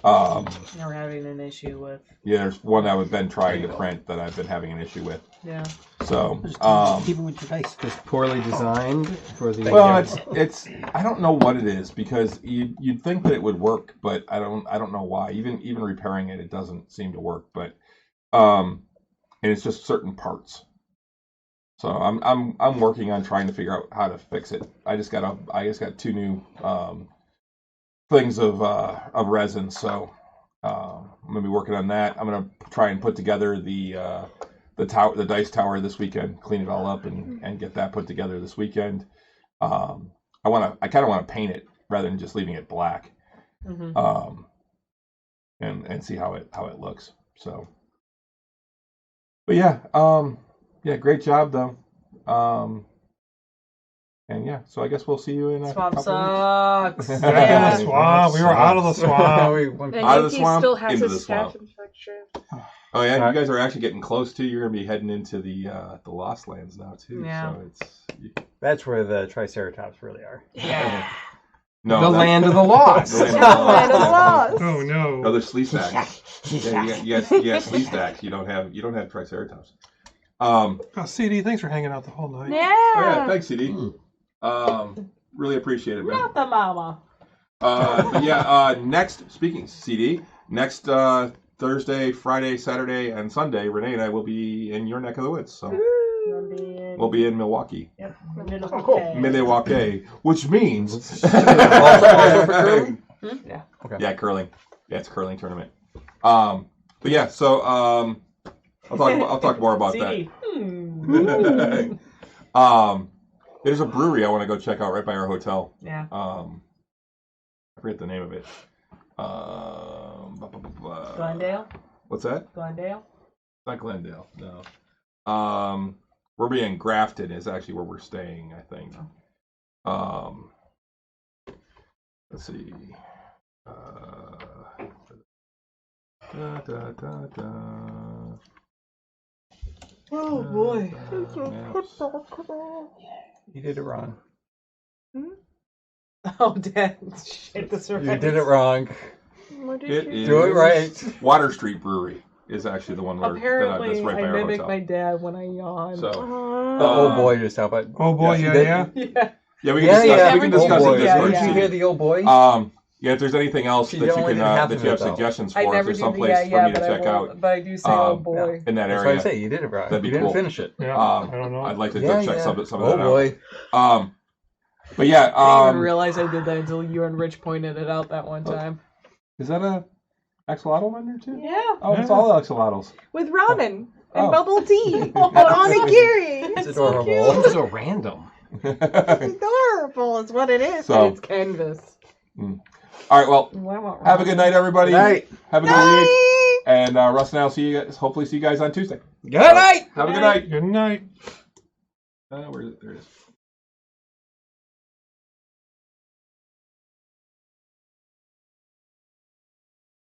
Now we're having an issue with. Yeah, there's one I've been trying to print that I've been having an issue with. Yeah. So, keep it with your dice. Just poorly designed for the. well, it's I don't know what it is because you'd think that it would work, but I don't know why. Even repairing it doesn't seem to work. But and it's just certain parts. So I'm working on trying to figure out how to fix it. I just got 2 new things of resin, so I'm gonna be working on that. I'm gonna try and put together the dice tower this weekend, clean it all up and get that put together this weekend. I kind of want to paint it rather than just leaving it black, and see how it looks. So, but yeah, great job though. And yeah, so I guess we'll see you in a Swamp couple sucks. weeks. Back in the swamp. We were out of the swamp. And Out of the Yuki swamp, still has into his the swamp. staph infection. Oh yeah, you guys are actually getting close to. You're gonna be heading into the Lost Lands now too. Yeah. So it's That's where the Triceratops really are. Yeah. no the that's- land of the lost. The land of the Land of the lost. Lost. Oh no. No, there's Slee stacks. Yeah, you got Slee stacks. You don't have Triceratops. Oh, CD, thanks for hanging out the whole night. Oh yeah, Yeah. thanks, CD. Really appreciate it, man. Not the mama. But yeah, next CD, next Thursday, Friday, Saturday, and Sunday, Renee and I will be in your neck of the woods. So we'll be in Milwaukee. Yep. Milwaukee, which means Yeah. Okay. yeah, curling. Yeah, it's a curling tournament. But yeah, so I'll talk more about CD. that. There's a brewery I want to go check out right by our hotel. Yeah. I forget the name of it. Glendale? What's that? Glendale? Not Glendale, no. We're being Grafton is actually where we're staying, I think. Let's see. Oh boy. Maps. You did it wrong. Oh, Dad. Shit, that's right. You did it wrong. What did It you is Do it right. Water Street Brewery is actually the one that's Apparently, right by I our mimic hotel. my dad when I yawn. So The old boy just helped it. Oh boy, Yeah, yeah. yeah, we Yeah, can discuss. yeah. We can Old discuss boy. it. Yeah, Discord. Did you hear the old boy? Yeah, if there's anything else She that you only can did half that of you it, have though. suggestions for, I if never there's do some the place for me to check out but I do say oh boy. in that That's why I area, say you did it right. That'd be You didn't cool. finish it. Yeah. I don't know. I'd like to Yeah, go check yeah. some of Oh that boy. out. But yeah, I didn't even realize I did that until you and Rich pointed it out that one time. is that a axolotl vendor too? Yeah, Oh, it's all axolotls. with ramen and Oh. bubble tea and onigiri. It's so adorable. It's so random. It's adorable is what it is. So- And it's canvas. All right, well, Wow. have a good night, everybody. Good night. Have a good week. And Russ and I'll hopefully see you guys on Tuesday. Good night. Have a good night. Good night. Where is it? There it is.